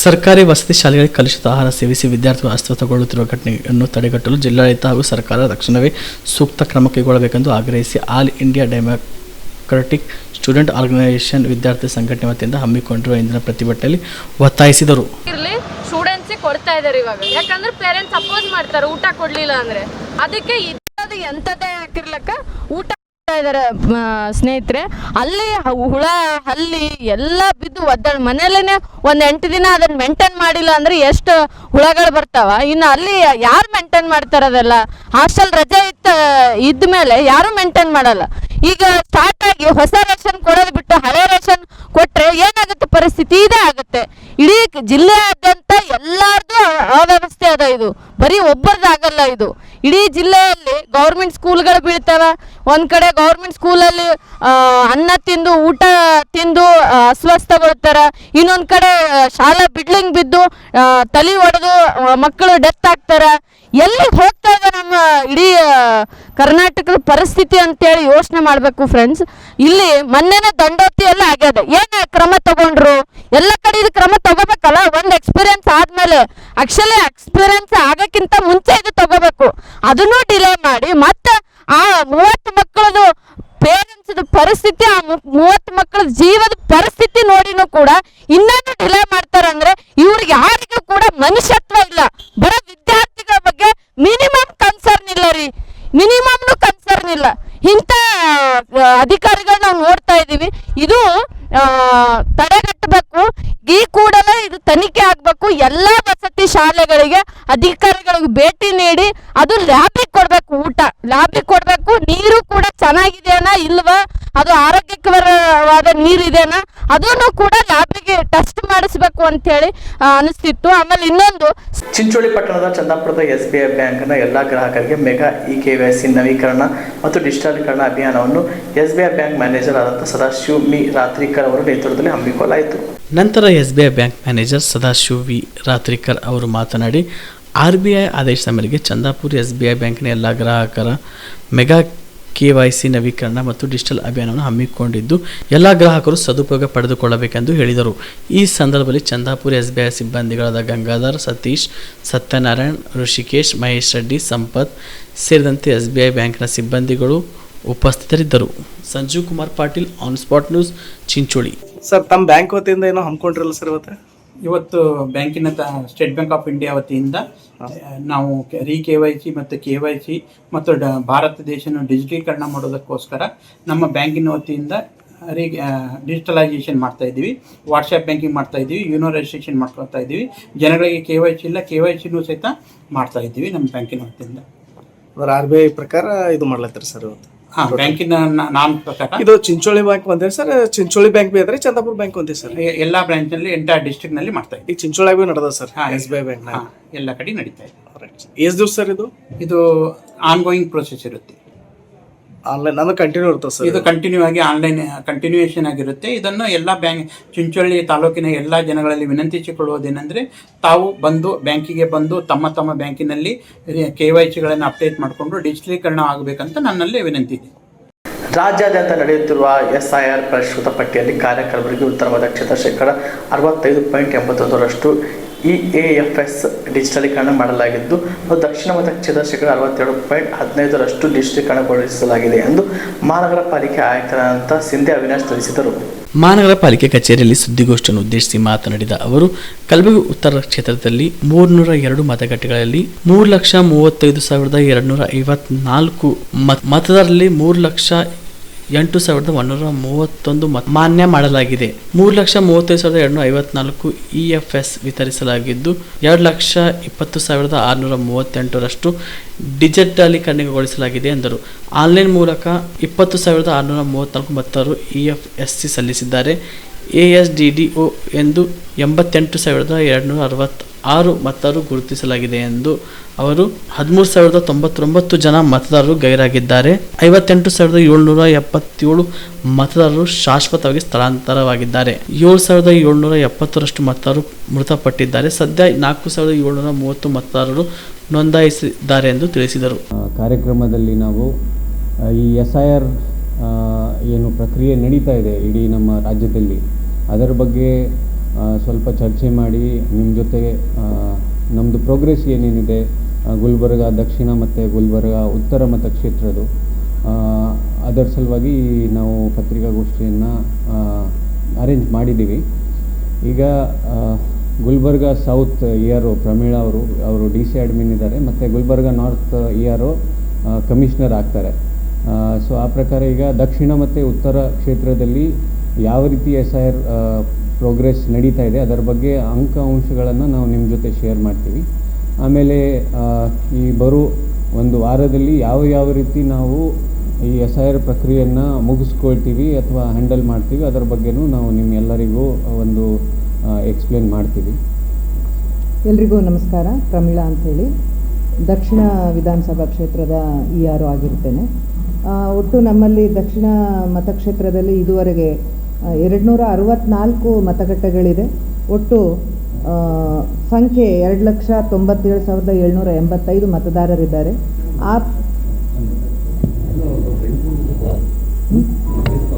ಸರ್ಕಾರಿ ವಸತಿ ಶಾಲೆಗಳಿಗೆ ಕಲುಷಿತ ಆಹಾರ ಸೇವಿಸಿ ವಿದ್ಯಾರ್ಥಿಗಳು ಅಸ್ವಸ್ಥಗೊಳ್ಳುತ್ತಿರುವ ಘಟನೆಯನ್ನು ತಡೆಗಟ್ಟಲು ಜಿಲ್ಲಾಡಳಿತ ಹಾಗೂ ಸರ್ಕಾರ ತಕ್ಷಣವೇ ಸೂಕ್ತ ಕ್ರಮ ಕೈಗೊಳ್ಳಬೇಕೆಂದು ಆಗ್ರಹಿಸಿ all India democratic student organisation ವಿದ್ಯಾರ್ಥಿ ಸಂಘಟನೆ ವತಿಯಿಂದ ಹಮ್ಮಿಕೊಂಡಿರುವ ಇಂದಿನ ಪ್ರತಿಭಟನೆಯಲ್ಲಿ ಒತ್ತಾಯಿಸಿದರು. ಸ್ಟೂಡೆಂಟ್ಸಿಗೆ ಕೊಡ್ತಾ ಇದ್ದಾರೆ ಇವಾಗ, ಯಾಕಂದ್ರೆ ಪೇರೆಂಟ್ಸ್ ಅಪೋಸ್ ಮಾಡ್ತಾರೆ ಊಟ ಕೊಡ್ಲಿಲ್ಲ ಅಂದ್ರೆ. ಅದಕ್ಕೆ ಇದು ಎಂಥದ್ದೇ ಹಾಕಿರ್ಲಕ್ಕ ಊಟ ಇದಾರೆ ಸ್ನೇಹಿತರೆ. ಅಲ್ಲಿ ಹುಳ ಹಲ್ಲಿ ಎಲ್ಲ ಬಿದ್ದು ಒದ್ದಾಳ ಮನೆಯಲ್ಲೇನೆ ಒಂದ್ 8 ದಿನ ಅದನ್ನ ಮೇಂಟೈನ್ ಮಾಡಿಲ್ಲ ಅಂದ್ರೆ ಎಷ್ಟು ಹುಳಗಳು ಬರ್ತಾವ. ಇನ್ನು ಅಲ್ಲಿ ಯಾರು ಮೇಂಟೈನ್ ಮಾಡ್ತಾರ? ಅದೆಲ್ಲ ಹಾಸ್ಟೆಲ್ ರಜೆ ಇದ್ಮೇಲೆ ಯಾರು ಮೇಂಟೈನ್ ಮಾಡಲ್ಲ. ಈಗ ಸ್ಟಾರ್ಟ್ ಆಗಿ ಹೊಸ ರೇಷನ್ ಕೊಡೋದು ಬಿಟ್ಟು ಹಳೆ ರೇಷನ್ ಕೊಟ್ರೆ ಏನಾಗುತ್ತೆ ಪರಿಸ್ಥಿತಿ? ಇದೇ ಆಗುತ್ತೆ. ಇಡೀ ಜಿಲ್ಲೆಯಾದ್ಯಂತ ಎಲ್ಲಾರ್ದು ಅವ್ಯವಸ್ಥೆ ಅದ. ಇದು ಬರೀ ಒಬ್ಬರದಾಗಲ್ಲ, ಇದು ಇಡೀ ಜಿಲ್ಲೆಯಲ್ಲಿ ಗೌರ್ಮೆಂಟ್ ಸ್ಕೂಲ್ಗಳು ಬೀಳ್ತವೆ. ಒಂದ್ ಕಡೆ ಗೌರ್ಮೆಂಟ್ ಸ್ಕೂಲಲ್ಲಿ ಅನ್ನ ತಿಂದು ಊಟ ತಿಂದು ಅಸ್ವಸ್ಥಗೊಳ್ತಾರ. ಇನ್ನೊಂದ್ ಕಡೆ ಶಾಲಾ ಬಿಲ್ಡಿಂಗ್ ಬಿದ್ದು ತಲೆ ಒಡೆದು ಮಕ್ಕಳು ಡೆತ್ ಆಗ್ತಾರ. ಎಲ್ಲಿ ಹೋಗ್ತಾ ಇದೆ ನಮ್ಮ ಇಡೀ ಕರ್ನಾಟಕದ ಪರಿಸ್ಥಿತಿ ಅಂತೇಳಿ ಯೋಚನೆ ಮಾಡಬೇಕು ಫ್ರೆಂಡ್ಸ್. ಇಲ್ಲಿ ಮೊನ್ನೆನೇ ದಂಡೋತಿಯಲ್ಲಿ ಆಗ್ಯದ. ಏನು ಕ್ರಮ ತಗೊಂಡ್ರು? ಎಲ್ಲ ಕಡೆ ಇದು ಕ್ರಮ ತಗೋಬೇಕಲ್ಲ. ಒಂದು ಎಕ್ಸ್ಪೀರಿಯನ್ಸ್ ಆದ್ಮೇಲೆ, ಆಕ್ಚುಲಿ ಎಕ್ಸ್ಪೀರಿಯನ್ಸ್ ಆಗಕ್ಕಿಂತ ಮುಂಚೆ ಇದು ತಗೋಬೇಕು. ಅದನ್ನು ಡಿಲೇ ಮಾಡಿ ಮತ್ತೆ ಆ 30 ಮಕ್ಕಳದು ಪೇರೆಂಟ್ಸ್ ಪರಿಸ್ಥಿತಿ, ಆ 30 ಮಕ್ಕಳ ಜೀವದ ಪರಿಸ್ಥಿತಿ ನೋಡಿನೂ ಕೂಡ ಇನ್ನೇನು ಡಿಲೇ ಮಾಡ್ತಾರಂದ್ರೆ ಇವ್ರಿಗೆ ಯಾರಿಗೂ ಕೂಡ ಮನುಷ್ಯತ್ವ ಇಲ್ಲ. ಬರೋ ವಿದ್ಯಾರ್ಥಿಗಳ ಬಗ್ಗೆ ಮಿನಿಮಮ್ ಕನ್ಸರ್ನ್ ಇಲ್ಲ ರೀ, ಮಿನಿಮಮ್ನು ಕನ್ಸರ್ನ್ ಇಲ್ಲ. ಇಂಥ ಅಧಿಕಾರಿಗಳು ನಾವು ನೋಡ್ತಾ ಇದ್ದೀವಿ. ಇದು ತಡೆಗಟ್ಟಬೇಕು. ಈ ಕೂಡಲೇ ಇದು ತನಿಖೆ ಆಗ್ಬೇಕು. ಭೇಟಿ ನೀಡಿ ಅದು ಲ್ಯಾಬಿಗೆ ಕೊಡಬೇಕು, ಊಟ ಲ್ಯಾಬಿಗೆ ಕೊಡಬೇಕು, ನೀರು ಕೂಡ ಚೆನ್ನಾಗಿದೆಯಾ ಇಲ್ವಾ, ಅದು ಆರೋಗ್ಯಕರವಾದ ನೀರಿದೆನಾ ಅದನ್ನು ಕೂಡ ಲ್ಯಾಬಿಗೆ ಟೆಸ್ಟ್ ಮಾಡಿಸ್ಬೇಕು ಅಂತೇಳಿ ಅನಿಸ್ತಿತ್ತು. ಆಮೇಲೆ ಇನ್ನೊಂದು ಚಿಂಚೋಳಿ ಪಟ್ಟಣದ ಚಂದಾಪುರದ SBI ಬ್ಯಾಂಕ್ನ ಎಲ್ಲ ಗ್ರಾಹಕರಿಗೆ ಮೆಗಾ KYC ನವೀಕರಣ ಮತ್ತು ಡಿಜಿಟಲೀಕರಣ ಅಭಿಯಾನವನ್ನು SBI ಬ್ಯಾಂಕ್ ಮ್ಯಾನೇಜರ್ ಆದಂಥ ಸದಾಶಿವ್ ಮಿ ರಾತ್ರಿಕರ್ ಅವರ ನೇತೃತ್ವದಲ್ಲಿ ಹಮ್ಮಿಕೊಳ್ಳಲಾಯಿತು. ನಂತರ SBI bank manager Sadashiv V Ratrikar ಅವರು ಮಾತನಾಡಿ RBI ಆದೇಶದ ಮೇರೆಗೆ ಚಂದಾಪುರ SBI ಬ್ಯಾಂಕ್ನ ಎಲ್ಲ ಗ್ರಾಹಕರ ಮೆಗಾ KYC ನವೀಕರಣ ಮತ್ತು ಡಿಜಿಟಲ್ ಅಭಿಯಾನವನ್ನು ಹಮ್ಮಿಕೊಂಡಿದ್ದು ಎಲ್ಲ ಗ್ರಾಹಕರು ಸದುಪಯೋಗ ಪಡೆದುಕೊಳ್ಳಬೇಕೆಂದು ಹೇಳಿದರು. ಈ ಸಂದರ್ಭದಲ್ಲಿ ಚಂದಾಪುರ SBI ಸಿಬ್ಬಂದಿಗಳಾದ ಗಂಗಾಧರ್, ಸತೀಶ್, ಸತ್ಯನಾರಾಯಣ್, ಋಷಿಕೇಶ್, ಮಹೇಶ್ ರೆಡ್ಡಿ, ಸಂಪತ್ ಸೇರಿದಂತೆ SBI ಬ್ಯಾಂಕ್ನ ಸಿಬ್ಬಂದಿಗಳು ಉಪಸ್ಥಿತರಿದ್ದರು. Sanjeev Kumar Patil, on spot news, Chincholi. Sir, ತಮ್ಮ ಬ್ಯಾಂಕ್ ವತಿಯಿಂದ ಏನೋ ಹಮ್ಮಿಕೊಂಡಿರಲ್ಲ ಸರ್ ಇವತ್ತು ಬ್ಯಾಂಕಿನ ಸ್ಟೇಟ್ ಬ್ಯಾಂಕ್ ಆಫ್ ಇಂಡಿಯಾ ವತಿಯಿಂದ ನಾವು KYC ಮತ್ತು KYC ಮತ್ತು ಭಾರತ ದೇಶನ ಡಿಜಿಟಲೀಕರಣ ಮಾಡೋದಕ್ಕೋಸ್ಕರ ನಮ್ಮ ಬ್ಯಾಂಕಿನ ವತಿಯಿಂದ ಡಿಜಿಟಲೈಸೇಷನ್ ಮಾಡ್ತಾ ಇದ್ದೀವಿ. ವಾಟ್ಸಪ್ ಬ್ಯಾಂಕಿಂಗ್ ಮಾಡ್ತಾ ಇದ್ದೀವಿ, ಯೂನೋ ರಿಜಿಸ್ಟ್ರೇಷನ್ ಮಾಡ್ಕೊಳ್ತಾ ಇದ್ದೀವಿ. ಜನಗಳಿಗೆ KYC ಇಲ್ಲ, KYCನೂ ಸಹಿತ ಮಾಡ್ತಾ ಇದ್ದೀವಿ ನಮ್ಮ ಬ್ಯಾಂಕಿನ ವತಿಯಿಂದ. RBI ಪ್ರಕಾರ ಇದು ಮಾಡ್ಲತ್ತಾರೆ ಸರ್ ಇವತ್ತು. ಬ್ಯಾಂಕಿನ ನಾನ್ ಪ್ರಕಾರ ಇದು ಚಿಂಚೋಳಿ ಬ್ಯಾಂಕ್ ಒಂದೇ sir, Chincholi bank Bedre Chandapura bank ಒಂದೇ ಸರ್. ಎಲ್ಲಾ ಬ್ರಾಂಚ್ ನಲ್ಲಿ ಎಂಟೈರ್ ಡಿಸ್ಟ್ರಿಕ್ಟ್ ನಲ್ಲಿ ಮಾಡ್ತಾ ಇದ್ದೀವಿ. ಈಗ ಚಿಂಚೋಳಿ ನಡೆದ ಸರ್ SBI ಬ್ಯಾಂಕ್ ಎಲ್ಲ ಕಡೆ ನಡೀತಾ ಇದೆ. ಎಷ್ಟು ದಿವಸ ಸರ್ ಇದು ಆನ್ಗೋಯಿಂಗ್ ಪ್ರೊಸೆಸ್ ಇರುತ್ತೆ. ಆನ್ಲೈನ್ ಅಂದ್ರೆ ಕಂಟಿನ್ಯೂ ಇರ್ತದೆ ಸರ್. ಇದು ಕಂಟಿನ್ಯೂ ಆಗಿ ಆನ್ಲೈನ್ ಕಂಟಿನ್ಯೂಯೇಷನ್ ಆಗಿರುತ್ತೆ. ಇದನ್ನು ಎಲ್ಲ ಬ್ಯಾಂಕ್ ಚಿಂಚೋಳಿ ತಾಲೂಕಿನ ಎಲ್ಲ ಜನಗಳಲ್ಲಿ ವಿನಂತಿಸಿಕೊಳ್ಳುವುದೇನೆಂದರೆ, ತಾವು ಬಂದು ಬ್ಯಾಂಕಿಗೆ ಬಂದು ತಮ್ಮ ಬ್ಯಾಂಕಿನಲ್ಲಿ KYCಗಳನ್ನು ಅಪ್ಡೇಟ್ ಮಾಡಿಕೊಂಡು ಡಿಜಿಟಲೀಕರಣ ಆಗಬೇಕಂತ ನನ್ನಲ್ಲಿ ವಿನಂತಿ ಇದೆ. ರಾಜ್ಯಾದ್ಯಂತ ನಡೆಯುತ್ತಿರುವ SIR ಪರಿಷ್ಕೃತ ಪಟ್ಟಿಯಲ್ಲಿ ಕಾರ್ಯಕರ್ತರಿಗೆ ಉತ್ತರ ಕ್ಷೇತ್ರ 65.81% EAFS ಡಿಜಿಟಲೀಕರಣ ಮಾಡಲಾಗಿದ್ದು ಮತ್ತು ದಕ್ಷಿಣ ಕ್ಷೇತ್ರ 62.15% ಡಿಜಿಟಲೀಕರಣಗೊಳಿಸಲಾಗಿದೆ ಎಂದು ಮಹಾನಗರ ಪಾಲಿಕೆ ಆಯುಕ್ತರಾದಂಥ ಸಿಂಧೆ ಅವಿನಾಶ್ ತಿಳಿಸಿದರು. ಮಹಾನಗರ ಪಾಲಿಕೆ ಕಚೇರಿಯಲ್ಲಿ ಸುದ್ದಿಗೋಷ್ಠಿಯನ್ನು ಉದ್ದೇಶಿಸಿ ಮಾತನಾಡಿದ ಅವರು, ಕಲಬುರಗಿ ಉತ್ತರ ಕ್ಷೇತ್ರದಲ್ಲಿ 302 ಮತಗಟ್ಟೆಗಳಲ್ಲಿ 3,35,254 ಮತದಾರರಲ್ಲಿ 3,08,131 ಮಾನ್ಯ ಮಾಡಲಾಗಿದೆ. 3,35,254 EFS ವಿತರಿಸಲಾಗಿದ್ದು 2,20,638 ಡಿಜಿಟಲೀಕರಣಗೊಳಿಸಲಾಗಿದೆ ಎಂದರು. ಆನ್ಲೈನ್ ಮೂಲಕ 20,634 ಮತದಾರರು EFSC ಸಲ್ಲಿಸಿದ್ದಾರೆ. ASDDO ಎಂದು 88,266 ಮತದಾರರು ಗುರುತಿಸಲಾಗಿದೆ ಎಂದು ಅವರು 13,099 ಜನ ಮತದಾರರು ಗೈರಾಗಿದ್ದಾರೆ. 58,777 ಮತದಾರರು ಶಾಶ್ವತವಾಗಿ ಸ್ಥಳಾಂತರವಾಗಿದ್ದಾರೆ. 7,770 ಮತದಾರರು ಮೃತಪಟ್ಟಿದ್ದಾರೆ. ಸದ್ಯ 4,730 ಮತದಾರರು ನೋಂದಾಯಿಸಿದ್ದಾರೆ ಎಂದು ತಿಳಿಸಿದರು. ಕಾರ್ಯಕ್ರಮದಲ್ಲಿ ನಾವು ಈ SIR ಏನು ಪ್ರಕ್ರಿಯೆ ನಡೀತಾ ಇದೆ ಇಡೀ ನಮ್ಮ ರಾಜ್ಯದಲ್ಲಿ, ಅದರ ಬಗ್ಗೆ ಸ್ವಲ್ಪ ಚರ್ಚೆ ಮಾಡಿ ನಿಮ್ಮ ಜೊತೆ ನಮ್ಮದು ಪ್ರೋಗ್ರೆಸ್ ಏನೇನಿದೆ ಗುಲ್ಬರ್ಗ ದಕ್ಷಿಣ ಮತ್ತು ಗುಲ್ಬರ್ಗ ಉತ್ತರ ಮತಕ್ಷೇತ್ರದ್ದು, ಅದರ ಸಲುವಾಗಿ ನಾವು ಪತ್ರಿಕಾಗೋಷ್ಠಿಯನ್ನು ಅರೇಂಜ್ ಮಾಡಿದ್ದೀವಿ. ಈಗ ಗುಲ್ಬರ್ಗ ಸೌತ್ ERO ಪ್ರಮೀಳಾ ಅವರು DC ಅಡ್ಮಿನ್ ಇದ್ದಾರೆ, ಮತ್ತು ಗುಲ್ಬರ್ಗ ನಾರ್ತ್ ERO ಕಮಿಷನರ್ ಆಗ್ತಾರೆ. ಸೊ ಆ ಪ್ರಕಾರ ಈಗ ದಕ್ಷಿಣ ಮತ್ತು ಉತ್ತರ ಕ್ಷೇತ್ರದಲ್ಲಿ ಯಾವ ರೀತಿ SIR ಪ್ರೋಗ್ರೆಸ್ ನಡೀತಾ ಇದೆ ಅದರ ಬಗ್ಗೆ ಅಂಕಿಅಂಶಗಳನ್ನು ನಾವು ನಿಮ್ಮ ಜೊತೆ ಶೇರ್ ಮಾಡ್ತೀವಿ. ಆಮೇಲೆ ಈ ಬರೋ ಒಂದು ವಾರದಲ್ಲಿ ಯಾವ ರೀತಿ ನಾವು ಈ SIR ಪ್ರಕ್ರಿಯೆಯನ್ನು ಮುಗಿಸ್ಕೊಳ್ತೀವಿ ಅಥವಾ ಹ್ಯಾಂಡಲ್ ಮಾಡ್ತೀವಿ ಅದರ ಬಗ್ಗೆನೂ ನಾವು ನಿಮ್ಮೆಲ್ಲರಿಗೂ ಒಂದು ಎಕ್ಸ್ಪ್ಲೇನ್ ಮಾಡ್ತೀವಿ. ಎಲ್ರಿಗೂ ನಮಸ್ಕಾರ. ಪ್ರಮೀಳಾ ಅಂಥೇಳಿ ದಕ್ಷಿಣ ವಿಧಾನಸಭಾ ಕ್ಷೇತ್ರದ ERO ಆಗಿರ್ತೇನೆ. ಒಟ್ಟು ನಮ್ಮಲ್ಲಿ ದಕ್ಷಿಣ ಮತಕ್ಷೇತ್ರದಲ್ಲಿ ಇದುವರೆಗೆ 264 ಮತಗಟ್ಟೆಗಳಿದೆ. ಒಟ್ಟು ಸಂಖ್ಯೆ 2,97,785 ಮತದಾರರಿದ್ದಾರೆ.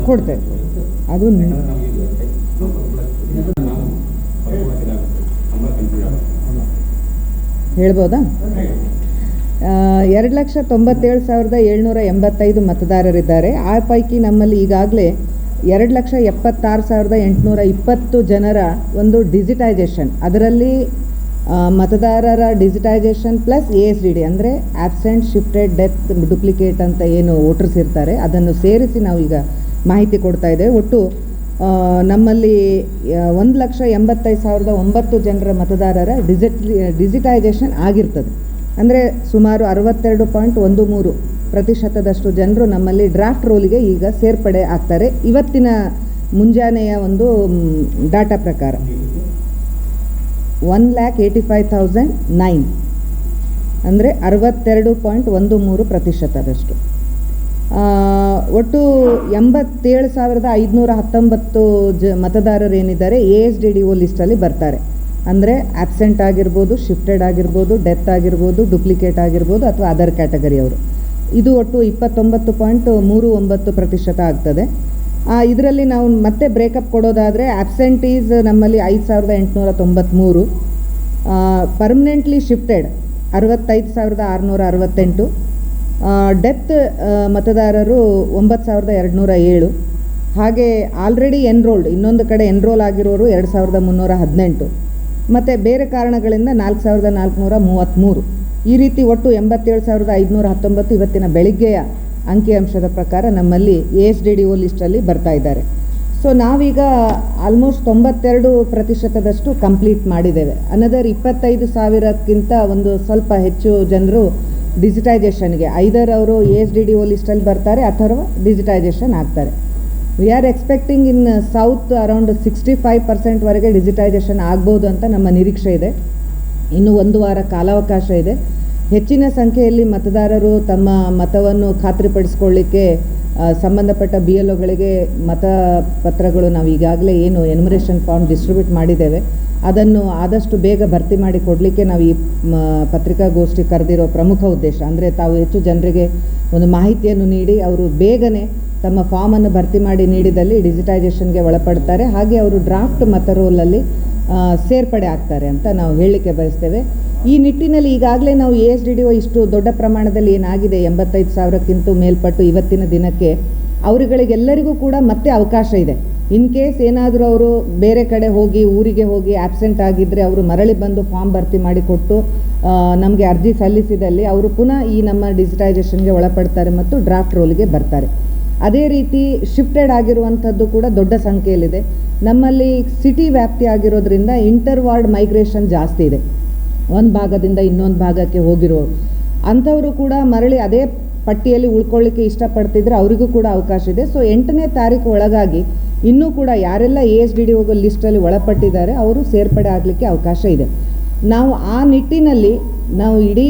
ಕೊಡ್ತೇವೆ ಅದು ಹೇಳ್ಬೋದಾ? 2,97,785 ಮತದಾರರಿದ್ದಾರೆ. ಆ ಪೈಕಿ ನಮ್ಮಲ್ಲಿ ಈಗಾಗಲೇ 2,76,820 ಜನರ ಒಂದು ಡಿಜಿಟೈಸೇಷನ್, ಅದರಲ್ಲಿ ಮತದಾರರ ಡಿಜಿಟೈಸೇಷನ್ ಪ್ಲಸ್ ASDD ಅಂದರೆ ಆಬ್ಸೆಂಟ್, ಶಿಫ್ಟೆಡ್, ಡೆತ್, ಡುಪ್ಲಿಕೇಟ್ ಅಂತ ಏನು ವೋಟರ್ಸ್ ಇರ್ತಾರೆ ಅದನ್ನು ಸೇರಿಸಿ ನಾವು ಈಗ ಮಾಹಿತಿ ಕೊಡ್ತಾ ಇದ್ದೇವೆ. ಒಟ್ಟು ನಮ್ಮಲ್ಲಿ 1,85,900 ಜನರ ಮತದಾರರ ಡಿಜಿಟೈಸೇಷನ್ ಆಗಿರ್ತದೆ. ಅಂದರೆ ಸುಮಾರು 62.13% ಜನರು ನಮ್ಮಲ್ಲಿ ಡ್ರಾಫ್ಟ್ ರೋಲಿಗೆ ಈಗ ಸೇರ್ಪಡೆ ಆಗ್ತಾರೆ. ಇವತ್ತಿನ ಮುಂಜಾನೆಯ ಒಂದು ಡಾಟಾ ಪ್ರಕಾರ 1,85,009 ಅಂದರೆ 62.13%. ಒಟ್ಟು 87,519 ಮತದಾರರು ಏನಿದ್ದಾರೆ ASDDO ಲಿಸ್ಟಲ್ಲಿ ಬರ್ತಾರೆ. ಅಂದರೆ ಆಬ್ಸೆಂಟ್ ಆಗಿರ್ಬೋದು, ಶಿಫ್ಟೆಡ್ ಆಗಿರ್ಬೋದು, ಡೆತ್ ಆಗಿರ್ಬೋದು, ಡುಪ್ಲಿಕೇಟ್ ಆಗಿರ್ಬೋದು ಅಥವಾ ಅದರ್ ಕ್ಯಾಟಗರಿಯವರು. ಇದು ಒಟ್ಟು 29.39% ಆಗ್ತದೆ. ಇದರಲ್ಲಿ ನಾವು ಮತ್ತೆ ಬ್ರೇಕಪ್ ಕೊಡೋದಾದರೆ ಆಬ್ಸೆಂಟೀಸ್ ನಮ್ಮಲ್ಲಿ 5,893, ಪರ್ಮನೆಂಟ್ಲಿ ಶಿಫ್ಟೆಡ್ 65,668, ಡೆತ್ ಮತದಾರರು 9,207, ಹಾಗೆ ಆಲ್ರೆಡಿ ಎನ್ರೋಲ್ಡ್ ಇನ್ನೊಂದು ಕಡೆ ಎನ್ರೋಲ್ ಆಗಿರೋರು 2,318 ಮತ್ತು ಬೇರೆ ಕಾರಣಗಳಿಂದ 4,433. ಈ ರೀತಿ ಒಟ್ಟು 87,519 ಇವತ್ತಿನ ಬೆಳಿಗ್ಗೆಯ ಅಂಕಿಅಂಶದ ಪ್ರಕಾರ ನಮ್ಮಲ್ಲಿ ASDDO ಲಿಸ್ಟಲ್ಲಿ ಬರ್ತಾ ಇದ್ದಾರೆ. ಸೊ ನಾವೀಗ ಆಲ್ಮೋಸ್ಟ್ 92% ಕಂಪ್ಲೀಟ್ ಮಾಡಿದ್ದೇವೆ. ಅನದರ್ 25,000ಕ್ಕಿಂತ ಒಂದು ಸ್ವಲ್ಪ ಹೆಚ್ಚು ಜನರು ಡಿಜಿಟೈಸೇಷನ್ಗೆ ಐದರ್ ಅವರು ASDDO ಲಿಸ್ಟಲ್ಲಿ ಬರ್ತಾರೆ ಅಥವಾ ಡಿಜಿಟೈಸೇಷನ್ ಆಗ್ತಾರೆ. We are expecting in south around 65% digitisation ಆಗ್ಬೋದು ಅಂತ ನಮ್ಮ ನಿರೀಕ್ಷೆ ಇದೆ. ಇನ್ನು ಒಂದು ವಾರ ಕಾಲಾವಕಾಶ ಇದೆ. ಹೆಚ್ಚಿನ ಸಂಖ್ಯೆಯಲ್ಲಿ ಮತದಾರರು ತಮ್ಮ ಮತವನ್ನು ಖಾತ್ರಿಪಡಿಸ್ಕೊಳ್ಳಿಕ್ಕೆ ಸಂಬಂಧಪಟ್ಟ BLOಗಳಿಗೆ ಮತಪತ್ರಗಳು ನಾವು ಈಗಾಗಲೇ ಏನು ಎನ್ಯುಮರೇಷನ್ ಫಾರ್ಮ್ ಡಿಸ್ಟ್ರಿಬ್ಯೂಟ್ ಮಾಡಿದ್ದೇವೆ ಅದನ್ನು ಆದಷ್ಟು ಬೇಗ ಭರ್ತಿ ಮಾಡಿ ಕೊಡಲಿಕ್ಕೆ ನಾವು ಈ ಪತ್ರಿಕಾಗೋಷ್ಠಿ ಕರೆದಿರೋ ಪ್ರಮುಖ ಉದ್ದೇಶ. ಅಂದರೆ ತಾವು ಹೆಚ್ಚು ಜನರಿಗೆ ಒಂದು ಮಾಹಿತಿಯನ್ನು ನೀಡಿ ಅವರು ಬೇಗನೆ ತಮ್ಮ ಫಾರ್ಮನ್ನು ಭರ್ತಿ ಮಾಡಿ ನೀಡಿದಲ್ಲಿ ಡಿಜಿಟೈಸೇಷನ್ಗೆ ಒಳಪಡ್ತಾರೆ, ಹಾಗೆ ಅವರು ಡ್ರಾಫ್ಟ್ ಮತ ರೋಲಲ್ಲಿ ಸೇರ್ಪಡೆ ಆಗ್ತಾರೆ ಅಂತ ನಾವು ಹೇಳಲಿಕ್ಕೆ ಬಯಸ್ತೇವೆ. ಈ ನಿಟ್ಟಿನಲ್ಲಿ ಈಗಾಗಲೇ ನಾವು ASDDO ಇಷ್ಟು ದೊಡ್ಡ ಪ್ರಮಾಣದಲ್ಲಿ ಏನಾಗಿದೆ 85,000ಕ್ಕಿಂತ ಮೇಲ್ಪಟ್ಟು ಇವತ್ತಿನ ದಿನಕ್ಕೆ ಅವರುಗಳಿಗೆಲ್ಲರಿಗೂ ಕೂಡ ಮತ್ತೆ ಅವಕಾಶ ಇದೆ. ಇನ್ ಕೇಸ್ ಏನಾದರೂ ಅವರು ಬೇರೆ ಕಡೆ ಹೋಗಿ ಊರಿಗೆ ಹೋಗಿ ಆಬ್ಸೆಂಟ್ ಆಗಿದ್ದರೆ ಅವರು ಮರಳಿ ಬಂದು ಫಾರ್ಮ್ ಭರ್ತಿ ಮಾಡಿಕೊಟ್ಟು ನಮಗೆ ಅರ್ಜಿ ಸಲ್ಲಿಸಿದಲ್ಲಿ ಅವರು ಪುನಃ ಈ ನಮ್ಮ ಡಿಜಿಟೈಸೇಷನ್ಗೆ ಒಳಪಡ್ತಾರೆ ಮತ್ತು ಡ್ರಾಫ್ಟ್ ರೋಲ್ಗೆ ಬರ್ತಾರೆ. ಅದೇ ರೀತಿ ಶಿಫ್ಟೆಡ್ ಆಗಿರುವಂಥದ್ದು ಕೂಡ ದೊಡ್ಡ ಸಂಖ್ಯೆಯಲ್ಲಿದೆ. ನಮ್ಮಲ್ಲಿ ಸಿಟಿ ವ್ಯಾಪ್ತಿ ಆಗಿರೋದ್ರಿಂದ ಇಂಟರ್ ವಾರ್ಡ್ ಮೈಗ್ರೇಷನ್ ಜಾಸ್ತಿ ಇದೆ. ಒಂದು ಭಾಗದಿಂದ ಇನ್ನೊಂದು ಭಾಗಕ್ಕೆ ಹೋಗಿರೋರು ಅಂಥವರು ಕೂಡ ಮರಳಿ ಅದೇ ಪಟ್ಟಿಯಲ್ಲಿ ಉಳ್ಕೊಳ್ಳಿಕ್ಕೆ ಇಷ್ಟಪಡ್ತಿದ್ರೆ ಅವರಿಗೂ ಕೂಡ ಅವಕಾಶ ಇದೆ. ಸೊ 8ನೇ ತಾರೀಕು ಒಳಗಾಗಿ ಇನ್ನೂ ಕೂಡ ಯಾರೆಲ್ಲ ASDDO ಲಿಸ್ಟಲ್ಲಿ ಒಳಪಟ್ಟಿದ್ದಾರೆ ಅವರು ಸೇರ್ಪಡೆ ಆಗಲಿಕ್ಕೆ ಅವಕಾಶ ಇದೆ. ನಾವು ಆ ನಿಟ್ಟಿನಲ್ಲಿ ನಾವು ಇಡೀ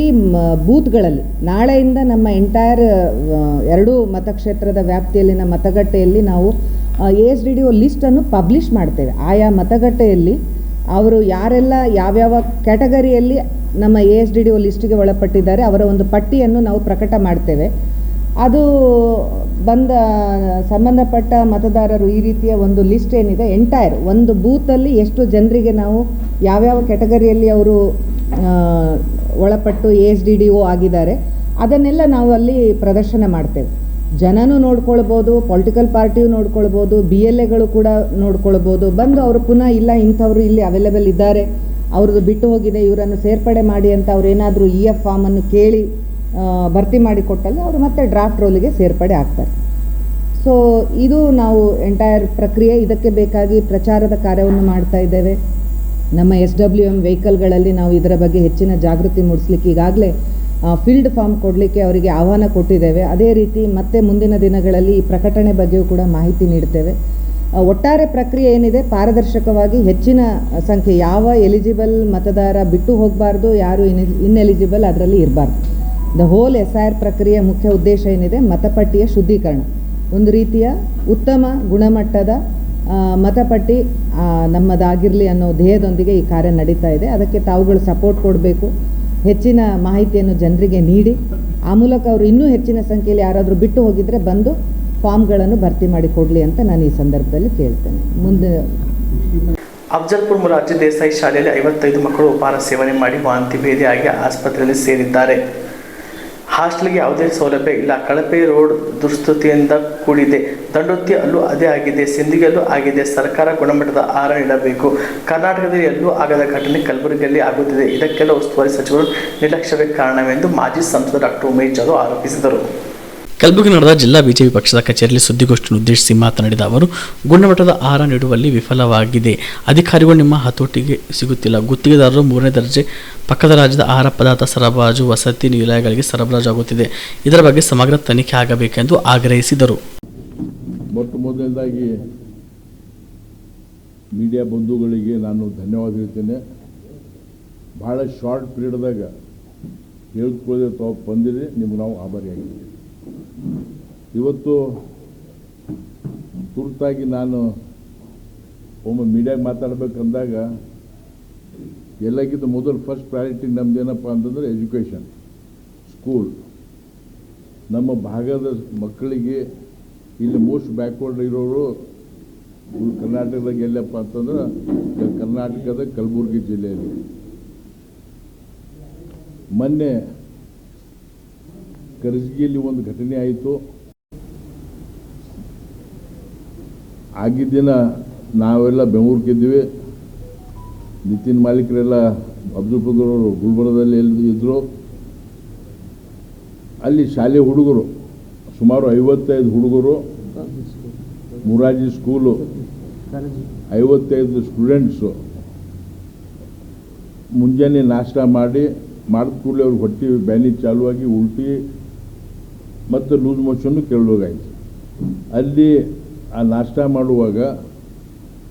ಬೂತ್ಗಳಲ್ಲಿ ನಾಳೆಯಿಂದ ನಮ್ಮ ಎಂಟೈರ್ 2 ಮತಕ್ಷೇತ್ರದ ವ್ಯಾಪ್ತಿಯಲ್ಲಿನ ಮತಗಟ್ಟೆಯಲ್ಲಿ ನಾವು ASDDO ಲಿಸ್ಟನ್ನು ಪಬ್ಲಿಷ್ ಮಾಡ್ತೇವೆ. ಆಯಾ ಮತಗಟ್ಟೆಯಲ್ಲಿ ಅವರು ಯಾರೆಲ್ಲ ಯಾವ್ಯಾವ ಕ್ಯಾಟಗರಿಯಲ್ಲಿ ನಮ್ಮ ASDDO ಲಿಸ್ಟಿಗೆ ಒಳಪಟ್ಟಿದ್ದಾರೆ ಅವರ ಒಂದು ಪಟ್ಟಿಯನ್ನು ನಾವು ಪ್ರಕಟ ಮಾಡ್ತೇವೆ. ಅದು ಬಂದ ಸಂಬಂಧಪಟ್ಟ ಮತದಾರರು ಈ ರೀತಿಯ ಒಂದು ಲಿಸ್ಟ್ ಏನಿದೆ ಎಂಟೈರ್ ಒಂದು ಬೂತಲ್ಲಿ ಎಷ್ಟು ಜನರಿಗೆ ನಾವು ಯಾವ್ಯಾವ ಕ್ಯಾಟಗರಿಯಲ್ಲಿ ಅವರು ಒಳಪಟ್ಟು ASDDO ಆಗಿದ್ದಾರೆ ಅದನ್ನೆಲ್ಲ ನಾವು ಅಲ್ಲಿ ಪ್ರದರ್ಶನ ಮಾಡ್ತೇವೆ. ಜನನೂ ನೋಡ್ಕೊಳ್ಬೋದು, ಪೊಲಿಟಿಕಲ್ ಪಾರ್ಟಿಯೂ ನೋಡ್ಕೊಳ್ಬೋದು, BLAಗಳು ಕೂಡ ನೋಡ್ಕೊಳ್ಬೋದು. ಬಂದು ಅವರು ಪುನಃ ಇಲ್ಲ ಇಂಥವ್ರು ಇಲ್ಲಿ ಅವೈಲೇಬಲ್ ಇದ್ದಾರೆ, ಅವ್ರದ್ದು ಬಿಟ್ಟು ಹೋಗಿದೆ, ಇವರನ್ನು ಸೇರ್ಪಡೆ ಮಾಡಿ ಅಂತ ಅವ್ರು ಏನಾದರೂ EF ಫಾರ್ಮನ್ನು ಕೇಳಿ ಭರ್ತಿ ಮಾಡಿ ಕೊಟ್ಟಲ್ಲಿ ಅವರು ಮತ್ತೆ ಡ್ರಾಫ್ಟ್ ರೋಲಿಗೆ ಸೇರ್ಪಡೆ ಆಗ್ತಾರೆ. ಸೊ ಇದು ನಾವು ಎಂಟೈರ್ ಪ್ರಕ್ರಿಯೆ. ಇದಕ್ಕೆ ಬೇಕಾಗಿ ಪ್ರಚಾರದ ಕಾರ್ಯವನ್ನು ಮಾಡ್ತಾ ಇದ್ದೇವೆ. ನಮ್ಮ SWM ವೆಹಿಕಲ್ಗಳಲ್ಲಿ ನಾವು ಇದರ ಬಗ್ಗೆ ಹೆಚ್ಚಿನ ಜಾಗೃತಿ ಮೂಡಿಸ್ಲಿಕ್ಕೆ ಈಗಾಗಲೇ ಫೀಲ್ಡ್ ಫಾರ್ಮ್ ಕೊಡಲಿಕ್ಕೆ ಅವರಿಗೆ ಆಹ್ವಾನ ಕೊಟ್ಟಿದ್ದೇವೆ. ಅದೇ ರೀತಿ ಮತ್ತೆ ಮುಂದಿನ ದಿನಗಳಲ್ಲಿ ಈ ಪ್ರಕಟಣೆ ಬಗ್ಗೆಯೂ ಕೂಡ ಮಾಹಿತಿ ನೀಡ್ತೇವೆ. ಒಟ್ಟಾರೆ ಪ್ರಕ್ರಿಯೆ ಏನಿದೆ ಪಾರದರ್ಶಕವಾಗಿ ಹೆಚ್ಚಿನ ಸಂಖ್ಯೆ ಯಾವ ಎಲಿಜಿಬಲ್ ಮತದಾರ ಬಿಟ್ಟು ಹೋಗಬಾರ್ದು, ಯಾರು ಇನ್ಎಲಿಜಿಬಲ್ ಅದರಲ್ಲಿ ಇರಬಾರ್ದು. ದ ಹೋಲ್ SIR ಪ್ರಕ್ರಿಯೆ ಮುಖ್ಯ ಉದ್ದೇಶ ಏನಿದೆ ಮತಪಟ್ಟಿಯ ಶುದ್ಧೀಕರಣ, ಒಂದು ರೀತಿಯ ಉತ್ತಮ ಗುಣಮಟ್ಟದ ಮತಪಟ್ಟಿ ನಮ್ಮದಾಗಿರಲಿ ಅನ್ನೋ ಧ್ಯೇಯದೊಂದಿಗೆ ಈ ಕಾರ್ಯ ನಡೀತಾ ಇದೆ. ಅದಕ್ಕೆ ತಾವುಗಳು ಸಪೋರ್ಟ್ ಕೊಡಬೇಕು, ಹೆಚ್ಚಿನ ಮಾಹಿತಿಯನ್ನು ಜನರಿಗೆ ನೀಡಿ ಆ ಮೂಲಕ ಅವರು ಇನ್ನೂ ಹೆಚ್ಚಿನ ಸಂಖ್ಯೆಯಲ್ಲಿ ಯಾರಾದರೂ ಬಿಟ್ಟು ಹೋಗಿದ್ರೆ ಬಂದು ಫಾರ್ಮ್ಗಳನ್ನು ಭರ್ತಿ ಮಾಡಿ ಕೊಡಲಿ ಅಂತ ನಾನು ಈ ಸಂದರ್ಭದಲ್ಲಿ ಕೇಳ್ತೇನೆ. ಮುಂದೆ ಅಫ್ಜಲ್ಪುರ್ ಮೊರಾರ್ಜಿ ದೇಸಾಯಿ ಶಾಲೆಯಲ್ಲಿ 55 ಮಕ್ಕಳು ಉಪಹಾರ ಸೇವನೆ ಮಾಡಿ ವಾಂತಿ ಭೇದಿಯಾಗಿ ಆಸ್ಪತ್ರೆಯಲ್ಲಿ ಸೇರಿದ್ದಾರೆ. ಹಾಸ್ಟೆಲ್ಗೆ ಯಾವುದೇ ಸೌಲಭ್ಯ ಇಲ್ಲ. ಕಳಪೆ ರೋಡ್ ದುಸ್ಥಿತಿಯಿಂದ ಕೂಡಿದೆ. ದಂಡೋತಿ ಅಲ್ಲೂ ಅದೇ ಆಗಿದೆ, ಸಿಂಧಿಗಲ್ಲೂ ಆಗಿದೆ. ಸರ್ಕಾರ ಗುಣಮಟ್ಟದ ಆಹಾರ ನೀಡಬೇಕು. ಕರ್ನಾಟಕದಲ್ಲಿ ಎಲ್ಲೂ ಆಗದ ಘಟನೆ ಕಲಬುರಗಿಯಲ್ಲಿ ಆಗುತ್ತಿದೆ. ಇದಕ್ಕೆಲ್ಲ ಉಸ್ತುವಾರಿ ಸಚಿವರು ನಿರ್ಲಕ್ಷ್ಯವೇ ಕಾರಣವೆಂದು ಮಾಜಿ ಸಂಸದ ಡಾಕ್ಟರ್ ಉಮೇಶ್ ಜಾಧವ್ ಆರೋಪಿಸಿದರು. ಕಲಬುರಗಿ ನಡೆದ ಜಿಲ್ಲಾ ಬಿಜೆಪಿ ಪಕ್ಷದ ಕಚೇರಿಯಲ್ಲಿ ಸುದ್ದಿಗೋಷ್ಠಿಯನ್ನು ಉದ್ದೇಶಿಸಿ ಮಾತನಾಡಿದ ಅವರು, ಗುಣಮಟ್ಟದ ಆಹಾರ ನೀಡುವಲ್ಲಿ ವಿಫಲವಾಗಿದೆ. ಅಧಿಕಾರಿಗಳು ನಿಮ್ಮ ಹತೋಟಿಗೆ ಸಿಗುತ್ತಿಲ್ಲ. ಗುತ್ತಿಗೆದಾರರು 3ನೇ ದರ್ಜೆ ಪಕ್ಕದ ರಾಜ್ಯದ ಆಹಾರ ಪದಾರ್ಥ ಸರಬರಾಜು ವಸತಿ ನಿಲಯಗಳಿಗೆ ಸರಬರಾಜು ಆಗುತ್ತಿದೆ. ಇದರ ಬಗ್ಗೆ ಸಮಗ್ರ ತನಿಖೆ ಆಗಬೇಕೆಂದು ಆಗ್ರಹಿಸಿದರು. ಮೊದಲನೇದಾಗಿ ಮೀಡಿಯಾ ಬಂಧುಗಳಿಗೆ ನಾನು ಧನ್ಯವಾದ ಹೇಳ್ತೇನೆ. ಭಾಳ ಶಾರ್ಟ್ ಪೀರಿಯಡ್ದಾಗ ಹೇಳ್ಕೊಳ್ಳದೆ ತಾವು ಬಂದಿರಿ, ನಿಮ್ಗೆ ನಾವು ಆಭಾರಿಯಾಗಿದ್ದೀವಿ. ಇವತ್ತು ತುರ್ತಾಗಿ ನಾನು ಒಮ್ಮೆ ಮೀಡಿಯಾಗೆ ಮಾತಾಡಬೇಕಂದಾಗ ಎಲ್ಲಕ್ಕಿಂತ ಮೊದಲು ಫಸ್ಟ್ ಪ್ರಯಾರಿಟಿ ನಮ್ದೇನಪ್ಪ ಅಂತಂದರೆ ಎಜುಕೇಷನ್, ಸ್ಕೂಲ್. ನಮ್ಮ ಭಾಗದ ಮಕ್ಕಳಿಗೆ ಇಲ್ಲಿ ಮೋಸ್ಟ್ ಬ್ಯಾಕ್ವರ್ಡ್ ಇರೋರು ಕರ್ನಾಟಕದಾಗ ಎಲ್ಲಪ್ಪ ಅಂತಂದ್ರೆ ಕರ್ನಾಟಕದ ಕಲಬುರಗಿ ಜಿಲ್ಲೆಯಲ್ಲಿ. ಮೊನ್ನೆ ಕರಜಗಿಯಲ್ಲಿ ಒಂದು ಘಟನೆ ಆಯಿತು. ಆಗಿದ್ದ ದಿನ ನಾವೆಲ್ಲ ಬೆಂಗಳೂರಿಗಿದ್ದೀವಿ. ನಿತಿನ್ ಮಾಲೀಕರೆಲ್ಲ ಅಬ್ದುಲ್ಪುರದವರು ಗುಲ್ಬರ್ಗದಲ್ಲಿ ಇದ್ದರು. ಅಲ್ಲಿ ಶಾಲೆ ಹುಡುಗರು ಸುಮಾರು 55 ಹುಡುಗರು, ಮುರಾರ್ಜಿ ಸ್ಕೂಲು 55 ಸ್ಟೂಡೆಂಟ್ಸು ಮುಂಜಾನೆ ನಾಷ್ಟ ಮಾಡಿದ ಕೂಡಲೇ ಅವ್ರಿಗೆ ಹೊಟ್ಟೆ ಬ್ಯಾನಿ ಚಾಲುವಾಗಿ ಉಲ್ಟಿ ಮತ್ತು ಲೂಸ್ ಮೋಷನ್ನು ಕೇಳೋಗಾಯ್ತು. ಅಲ್ಲಿ ಆ ನಾಷ್ಟ ಮಾಡುವಾಗ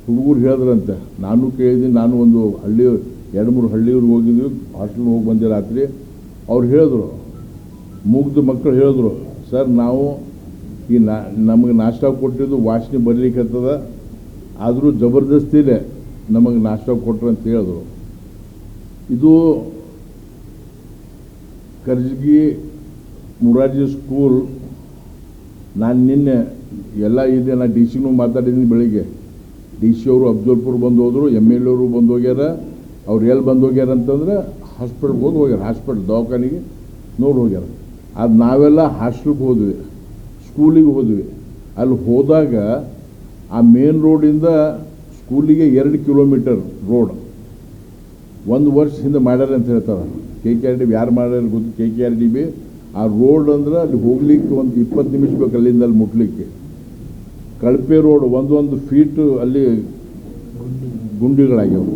ಹುಡುಗರು ಹೇಳಿದ್ರಂತೆ, ನಾನು ಕೇಳಿದ್ದೀನಿ. ನಾನು ಒಂದು 2-3 ಹಳ್ಳಿಯವ್ರಿಗೆ ಹೋಗಿದ್ವಿ, ಹಾಸ್ಟೆಲ್ಗೆ ಹೋಗಿ ಬಂದೆ ರಾತ್ರಿ. ಅವ್ರು ಹೇಳಿದ್ರು, ಮುಗ್ಧ ಮಕ್ಕಳು ಹೇಳಿದ್ರು, ಸರ್ ನಾವು ಈ ನಮಗೆ ನಾಷ್ಟ ಕೊಟ್ಟಿದ್ದು ವಾಸನೆ ಬರಲಿಕ್ಕತ್ತದ, ಆದರೂ ಜಬರ್ದಸ್ತಿಲೇ ನಮಗೆ ನಾಷ್ಟ ಕೊಟ್ರು ಅಂತ ಹೇಳಿದ್ರು. ಇದು ಕರ್ಜಗಿ ಮುರಾರ್ಜಿ ಸ್ಕೂಲ್. ನಾನು ನಿನ್ನೆ ಎಲ್ಲ ಇದೆ, ನಾನು ಡಿ ಸಿನೂ ಮಾತಾಡಿದ್ದೀನಿ. ಬೆಳಿಗ್ಗೆ ಡಿ ಸಿ ಅವರು ಅಫ್ಜಲ್ಪುರ್ ಬಂದು ಹೋದರು, MLA ಅವರು ಬಂದು ಹೋಗ್ಯಾರ. ಅವ್ರು ಎಲ್ಲಿ ಬಂದು ಹೋಗ್ಯಾರ ಅಂತಂದ್ರೆ ಹಾಸ್ಪಿಟ್ಲ್ಗೆ ಹೋಗ್ಯಾರ, ಹಾಸ್ಪಿಟ್ಲ್ ದವಾಖಾನೆಗೆ ನೋಡಿ ಹೋಗ್ಯಾರ. ಅದು ನಾವೆಲ್ಲ ಹಾಸ್ಟೆಲ್ಗೆ ಹೋದ್ವಿ, ಸ್ಕೂಲಿಗೆ ಹೋದ್ವಿ. ಅಲ್ಲಿ ಹೋದಾಗ ಆ ಮೇನ್ ರೋಡಿಂದ ಸ್ಕೂಲಿಗೆ 2 ಕಿಲೋಮೀಟರ್ ರೋಡ್ 1 ವರ್ಷ ಹಿಂದೆ ಮಾಡ್ಯಾರ ಅಂತ ಹೇಳ್ತಾರೆ. KKRDB ಯಾರು ಮಾಡ್ಯಾರ ಗೊತ್ತು, KKRDB. ಆ ರೋಡ್ ಅಂದ್ರೆ ಅಲ್ಲಿ ಹೋಗ್ಲಿಕ್ಕೆ ಒಂದು 20 ನಿಮಿಷ ಬೇಕು ಅಲ್ಲಿಂದ ಅಲ್ಲಿ ಮುಟ್ಲಿಕ್ಕೆ. ಕಳಪೆ ರೋಡ್, 1 ಫೀಟ್ ಅಲ್ಲಿ ಗುಂಡಿಗಳಾಗ್ಯಾವ.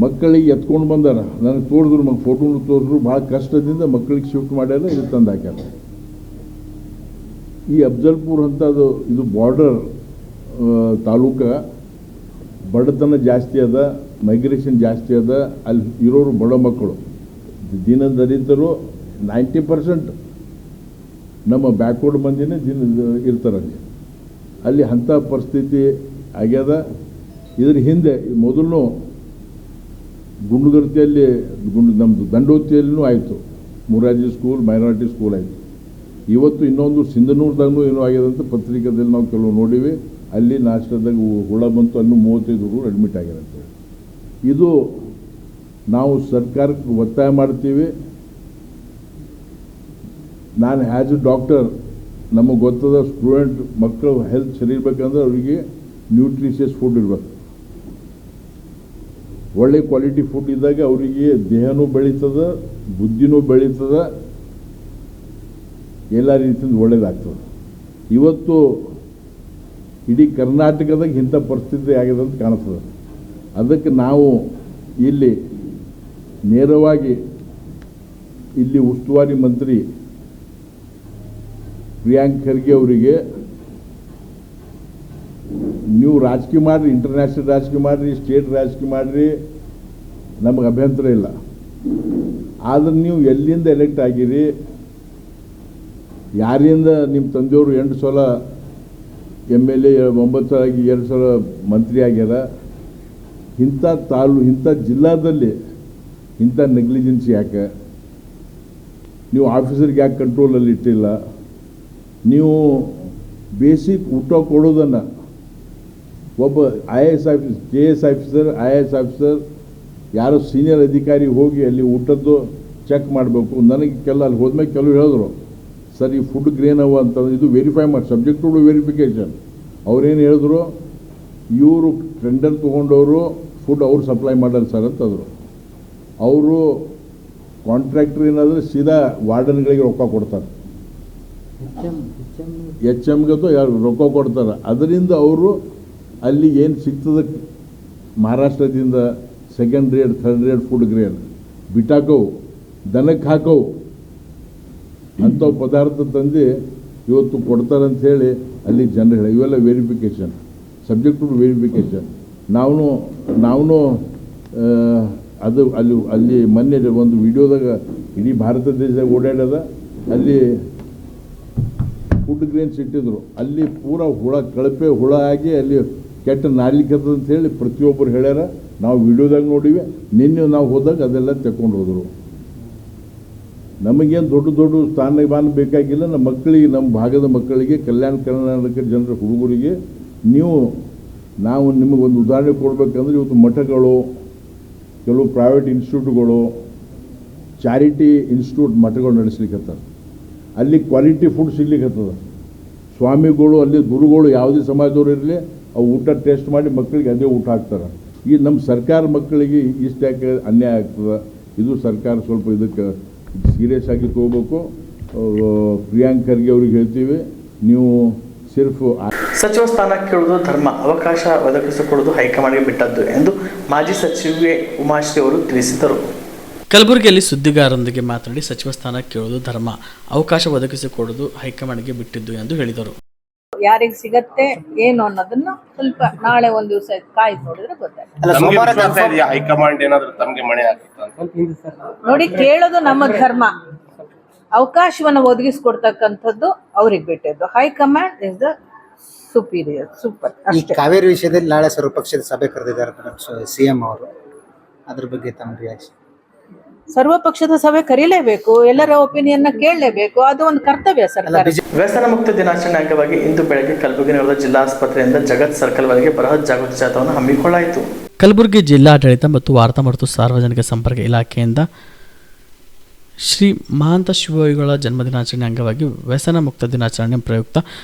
ಮಕ್ಕಳಿಗೆ ಎತ್ಕೊಂಡು ಬಂದಾರ, ನನಗೆ ತೋರಿದ್ರು, ಮಗ ಫೋಟೋನು ತೋರಿದ್ರು. ಭಾಳ ಕಷ್ಟದಿಂದ ಮಕ್ಕಳಿಗೆ ಶಿಫ್ಟ್ ಮಾಡ್ಯಾರ, ಇದು ತಂದು ಹಾಕ್ಯಾರ. ಈ ಅಫ್ಜಲ್ಪುರ್ ಅಂತ ಇದು ಬಾರ್ಡರ್ ತಾಲೂಕ, ಬಡತನ ಜಾಸ್ತಿ ಅದ, ಮೈಗ್ರೇಷನ್ ಜಾಸ್ತಿ ಅದ. ಅಲ್ಲಿ ಇರೋರು ಬಡ ಮಕ್ಕಳು, ದಿನ ದಲಿತರು 90% ನಮ್ಮ ಬ್ಯಾಕ್ವರ್ಡ್ ಮಂದಿನೇ ಇರ್ತಾರೆ ಅಲ್ಲಿ. ಅಂಥ ಪರಿಸ್ಥಿತಿ ಆಗ್ಯದ. ಇದ್ರ ಹಿಂದೆ ಮೊದಲು ಗುಂಡುಗರ್ತಿಯಲ್ಲಿ ನಮ್ಮದು ದಂಡೋತಿಯಲ್ಲೂ ಆಯಿತು, ಮುರಾರ್ಜಿ ಸ್ಕೂಲ್ ಮೈನಾರಿಟಿ ಸ್ಕೂಲ್ ಆಯಿತು. ಇವತ್ತು ಇನ್ನೊಂದು ಸಿಂಧನೂರ್ದಾಗೂ ಏನೋ ಆಗ್ಯದಂತ ಪತ್ರಿಕೆದಲ್ಲಿ ನಾವು ಕೆಲವು ನೋಡಿವಿ. ಅಲ್ಲಿ ನಾಷ್ಟದಾಗ ಹುಳ ಬಂತು, ಅನ್ನೋ 35 ಹುಡುಗರು ಅಡ್ಮಿಟ್ ಆಗ್ಯಾರಂತೆ. ಇದು ನಾವು ಸರ್ಕಾರಕ್ಕೆ ಒತ್ತಾಯ ಮಾಡ್ತೀವಿ. ನಾನು ಆ್ಯಸ್ ಎ ಡಾಕ್ಟರ್, ನಮಗೆ ಗೊತ್ತದ ಸ್ಟೂಡೆಂಟ್ ಮಕ್ಕಳು ಹೆಲ್ತ್ ಸರಿ ಇರಬೇಕಂದ್ರೆ ಅವರಿಗೆ ನ್ಯೂಟ್ರಿಷಿಯಸ್ ಫುಡ್ ಇರಬೇಕು. ಒಳ್ಳೆ ಕ್ವಾಲಿಟಿ ಫುಡ್ ಇದ್ದಾಗ ಅವರಿಗೆ ದೇಹನೂ ಬೆಳೀತದ, ಬುದ್ಧಿನೂ ಬೆಳೀತದ, ಎಲ್ಲ ರೀತಿಯಿಂದ ಒಳ್ಳೇದಾಗ್ತದೆ. ಇವತ್ತು ಇಡೀ ಕರ್ನಾಟಕದಾಗ ಇಂಥ ಪರಿಸ್ಥಿತಿ ಆಗಿದೆ ಅಂತ ಕಾಣಿಸ್ತದೆ. ಅದಕ್ಕೆ ನಾವು ಇಲ್ಲಿ ನೇರವಾಗಿ ಇಲ್ಲಿ ಉಸ್ತುವಾರಿ ಮಂತ್ರಿ ಪ್ರಿಯಾಂಕ್ ಖರ್ಗೆ ಅವರಿಗೆ, ನೀವು ರಾಜಕೀಯ ಮಾಡಿರಿ, ಇಂಟರ್ನ್ಯಾಷನಲ್ ರಾಜಕೀಯ ಮಾಡಿರಿ, ಸ್ಟೇಟ್ ರಾಜಕೀಯ ಮಾಡಿರಿ, ನಮಗೆ ಅಭ್ಯಂತರ ಇಲ್ಲ. ಆದರೆ ನೀವು ಎಲ್ಲಿಂದ ಎಲೆಕ್ಟ್ ಆಗಿರಿ, ಯಾರಿಂದ ನಿಮ್ಮ ತಂದೆಯವರು 8 ಸಲ MLA, 9 ಸಲ ಆಗಿ 2 ಸಲ ಮಂತ್ರಿ ಆಗ್ಯಾರ. ಇಂಥ ಜಿಲ್ಲಾದಲ್ಲಿ ಇಂಥ ನೆಗ್ಲಿಜೆನ್ಸಿ ಯಾಕೆ? ನೀವು ಆಫೀಸರ್ಗೆ ಯಾಕೆ ಕಂಟ್ರೋಲಲ್ಲಿ ಇಟ್ಟಿಲ್ಲ? ನೀವು ಬೇಸಿಕ್ ಊಟ ಕೊಡೋದನ್ನು ಒಬ್ಬ IAS officer, KS officer, IAS officer, ಯಾರೋ ಸೀನಿಯರ್ ಅಧಿಕಾರಿ ಹೋಗಿ ಅಲ್ಲಿ ಊಟದ್ದು ಚೆಕ್ ಮಾಡಬೇಕು. ನನಗೆ ಅಲ್ಲಿ ಹೋದ್ಮೇಲೆ ಕೆಲವು ಹೇಳಿದ್ರು, ಸರ್ ಈ ಫುಡ್ ಗ್ರೇನ್ ಅವ ಅಂತಂದ್ರೆ ಇದು ವೆರಿಫೈ ಮಾಡಿ, ಸಬ್ಜೆಕ್ಟ್ ಟು ವೆರಿಫಿಕೇಷನ್. ಅವ್ರೇನು ಹೇಳಿದ್ರು, ಇವರು ಟೆಂಡರ್ ತೊಗೊಂಡವರು ಫುಡ್ ಅವ್ರು ಸಪ್ಲೈ ಮಾಡಲ್ಲ ಸರ್ ಅಂತಂದರು. ಅವರು ಕಾಂಟ್ರಾಕ್ಟ್ರ್ ಏನಾದರೂ ಸೀದಾ ವಾರ್ಡನ್ಗಳಿಗೆ ರೊಕ್ಕ ಕೊಡ್ತಾರೆ. HMಗಂತೂ ಯಾರು ರೊಕ್ಕ ಕೊಡ್ತಾರೆ. ಅದರಿಂದ ಅವರು ಅಲ್ಲಿ ಏನು ಸಿಗ್ತದೆ ಮಹಾರಾಷ್ಟ್ರದಿಂದ second grade, third grade, food grade ಬಿಟ್ಟಾಕವು, ದನಕ್ಕೆ ಹಾಕವು ಅಂಥವು ಪದಾರ್ಥ ತಂದು ಇವತ್ತು ಕೊಡ್ತಾರಂತ ಹೇಳಿ ಅಲ್ಲಿ ಜನರು ಹೇಳಿ. ಇವೆಲ್ಲ ವೆರಿಫಿಕೇಷನ್, ಸಬ್ಜೆಕ್ಟ್ ಟು ವೆರಿಫಿಕೇಷನ್. ನಾವು ಅದು ಅಲ್ಲಿ ಮೊನ್ನೆ ಒಂದು ವಿಡಿಯೋದಾಗ ಇಡೀ ಭಾರತ ದೇಶದಾಗ ಓಡಾಡ್ಯದ. ಅಲ್ಲಿ ಫುಡ್ ಗ್ರೇನ್ಸ್ ಇಟ್ಟಿದ್ರು, ಅಲ್ಲಿ ಪೂರ ಕಳಪೆ ಹುಳ ಆಗಿ ಅಲ್ಲಿ ಕೆಟ್ಟ ನಾಲಿಕತ್ತದ ಅಂತ ಹೇಳಿ ಪ್ರತಿಯೊಬ್ಬರು ಹೇಳ್ಯಾರ. ನಾವು ವಿಡಿಯೋದಾಗ ನೋಡಿವಿ. ನಿನ್ನೆ ನಾವು ಹೋದಾಗ ಅದೆಲ್ಲ ತೆಕ್ಕೊಂಡು ಹೋದರು. ನಮಗೇನು ದೊಡ್ಡ ಸ್ಥಾನಮಾನ ಬೇಕಾಗಿಲ್ಲ. ನಮ್ಮ ಮಕ್ಕಳಿಗೆ, ನಮ್ಮ ಭಾಗದ ಮಕ್ಕಳಿಗೆ, ಕಲ್ಯಾಣ ಕರ್ನಾಟಕ ಜನರ ಹುಡುಗರಿಗೆ ನಾವು ನಿಮಗೊಂದು ಉದಾಹರಣೆ ಕೊಡಬೇಕಂದ್ರೆ, ಇವತ್ತು ಮಠಗಳು, ಕೆಲವು ಪ್ರೈವೇಟ್ ಇನ್ಸ್ಟಿಟ್ಯೂಟ್ಗಳು, ಚಾರಿಟಿ ಇನ್ಸ್ಟಿಟ್ಯೂಟ್ ಮಠಗಳು ನಡೆಸ್ಲಿಕ್ಕತ್ತದ. ಅಲ್ಲಿ ಕ್ವಾಲಿಟಿ ಫುಡ್ ಸಿಗ್ಲಿಕ್ಕತ್ತದ. ಸ್ವಾಮಿಗಳು, ಅಲ್ಲಿ ಗುರುಗಳು ಯಾವುದೇ ಸಮಾಜದವ್ರು ಇರಲಿ, ಅವು ಊಟ ಟೇಸ್ಟ್ ಮಾಡಿ ಮಕ್ಕಳಿಗೆ ಅದೇ ಊಟ ಹಾಕ್ತಾರೆ. ಈ ನಮ್ಮ ಸರ್ಕಾರ ಮಕ್ಕಳಿಗೆ ಇಷ್ಟು ಯಾಕೆ ಅನ್ಯಾಯ ಆಗ್ತದೆ? ಇದು ಸರ್ಕಾರ ಸ್ವಲ್ಪ ಇದಕ್ಕೆ ಸೀರಿಯಸ್ ಆಗಿ ತಗೋಬೇಕು. ಪ್ರಿಯಾಂಕ್ ಖರ್ಗೆ ಅವ್ರಿಗೆ ಹೇಳ್ತೀವಿ, ನೀವು ಸಚಿವ ಸ್ಥಾನ ಕೇಳುವುದು ಧರ್ಮ, ಅವಕಾಶ ಒದಗಿಸಿಕೊಡುವುದು ಹೈಕಮಾಂಡ್ಗೆ ಬಿಟ್ಟದ್ದು ಎಂದು ಮಾಜಿ ಸಚಿವೆ ಉಮಾಶ್ರೀ ಅವರು ತಿಳಿಸಿದರು. ಕಲಬುರಗಿಯಲ್ಲಿ ಸುದ್ದಿಗಾರರೊಂದಿಗೆ ಮಾತನಾಡಿ, ಸಚಿವ ಸ್ಥಾನ ಕೇಳುವುದು ಧರ್ಮ, ಅವಕಾಶ ಒದಗಿಸಿಕೊಡುವುದು ಹೈಕಮಾಂಡ್ಗೆ ಬಿಟ್ಟಿದ್ದು ಎಂದು ಹೇಳಿದರು. ಯಾರಿಗೆ ಸಿಗತ್ತೆ ಏನು ಅನ್ನೋದನ್ನ ಸ್ವಲ್ಪ ನಾಳೆ ಒಂದು ದಿವಸ ಕಾಯ್ದು ನೋಡಿದ್ರೆ ಗೊತ್ತಾಗ್ತದೆ. ನೋಡಿ, ಕೇಳೋದು ನಮ್ಮ ಧರ್ಮ, ಅವಕಾಶವನ್ನು ಒದಗಿಸ್ಕೊಡ್ತಕ್ಕಂಥದ್ದು ಅವ್ರಿಗೆ ಬಿಟ್ಟಿದ್ದು. High command is the superior, super. ಈ ಕಾವೇರಿ ವಿಷಯದಲ್ಲಿ ನಾಳೆ ಸರ್ವಪಕ್ಷದ ಸಭೆ ಕರೆದಿದ್ದಾರೆ ಸಿಎಂ ಅವರು, ಅದ್ರ ಬಗ್ಗೆ ತಮ್ಮ ರಿಯಾಕ್ಷನ್? ಸರ್ವಪಕ್ಷದ ಸಭೆ ಕರೀಲೇಬೇಕು, ಎಲ್ಲರ ಒಪಿನಿಯನ್ ಕೇಳಲೇಬೇಕು, ಅದು ಒಂದು ಕರ್ತವ್ಯ ಸರ್ಕಾರ. ವ್ಯಸನ ಮುಕ್ತ ದಿನಾಚರಣೆ ಅಂಗವಾಗಿ ಇಂದು ಬೆಳಗ್ಗೆ ಕಲಬುರಗಿ ನಗರದ ಜಿಲ್ಲಾ ಆಸ್ಪತ್ರೆಯಿಂದ ಜಗತ್ ಸರ್ಕಲ್ ವರೆಗೆ ಬೃಹತ್ ಜಾಗೃತಿ ಜಾಥಾವನ್ನು ಹಮ್ಮಿಕೊಳ್ಳಲಾಯಿತು. ಕಲಬುರಗಿ ಜಿಲ್ಲಾಡಳಿತ ಮತ್ತು ವಾರ್ತಾ ಮತ್ತು ಸಾರ್ವಜನಿಕ ಸಂಪರ್ಕ ಇಲಾಖೆಯಿಂದ ಶ್ರೀ ಮಹಾಂತ ಶಿವಯೋಗಿಗಳ ಜನ್ಮದಿನಾಚರಣೆ ಅಂಗವಾಗಿ ವ್ಯಸನ ಮುಕ್ತ ದಿನಾಚರಣೆ ಪ್ರಯುಕ್ತ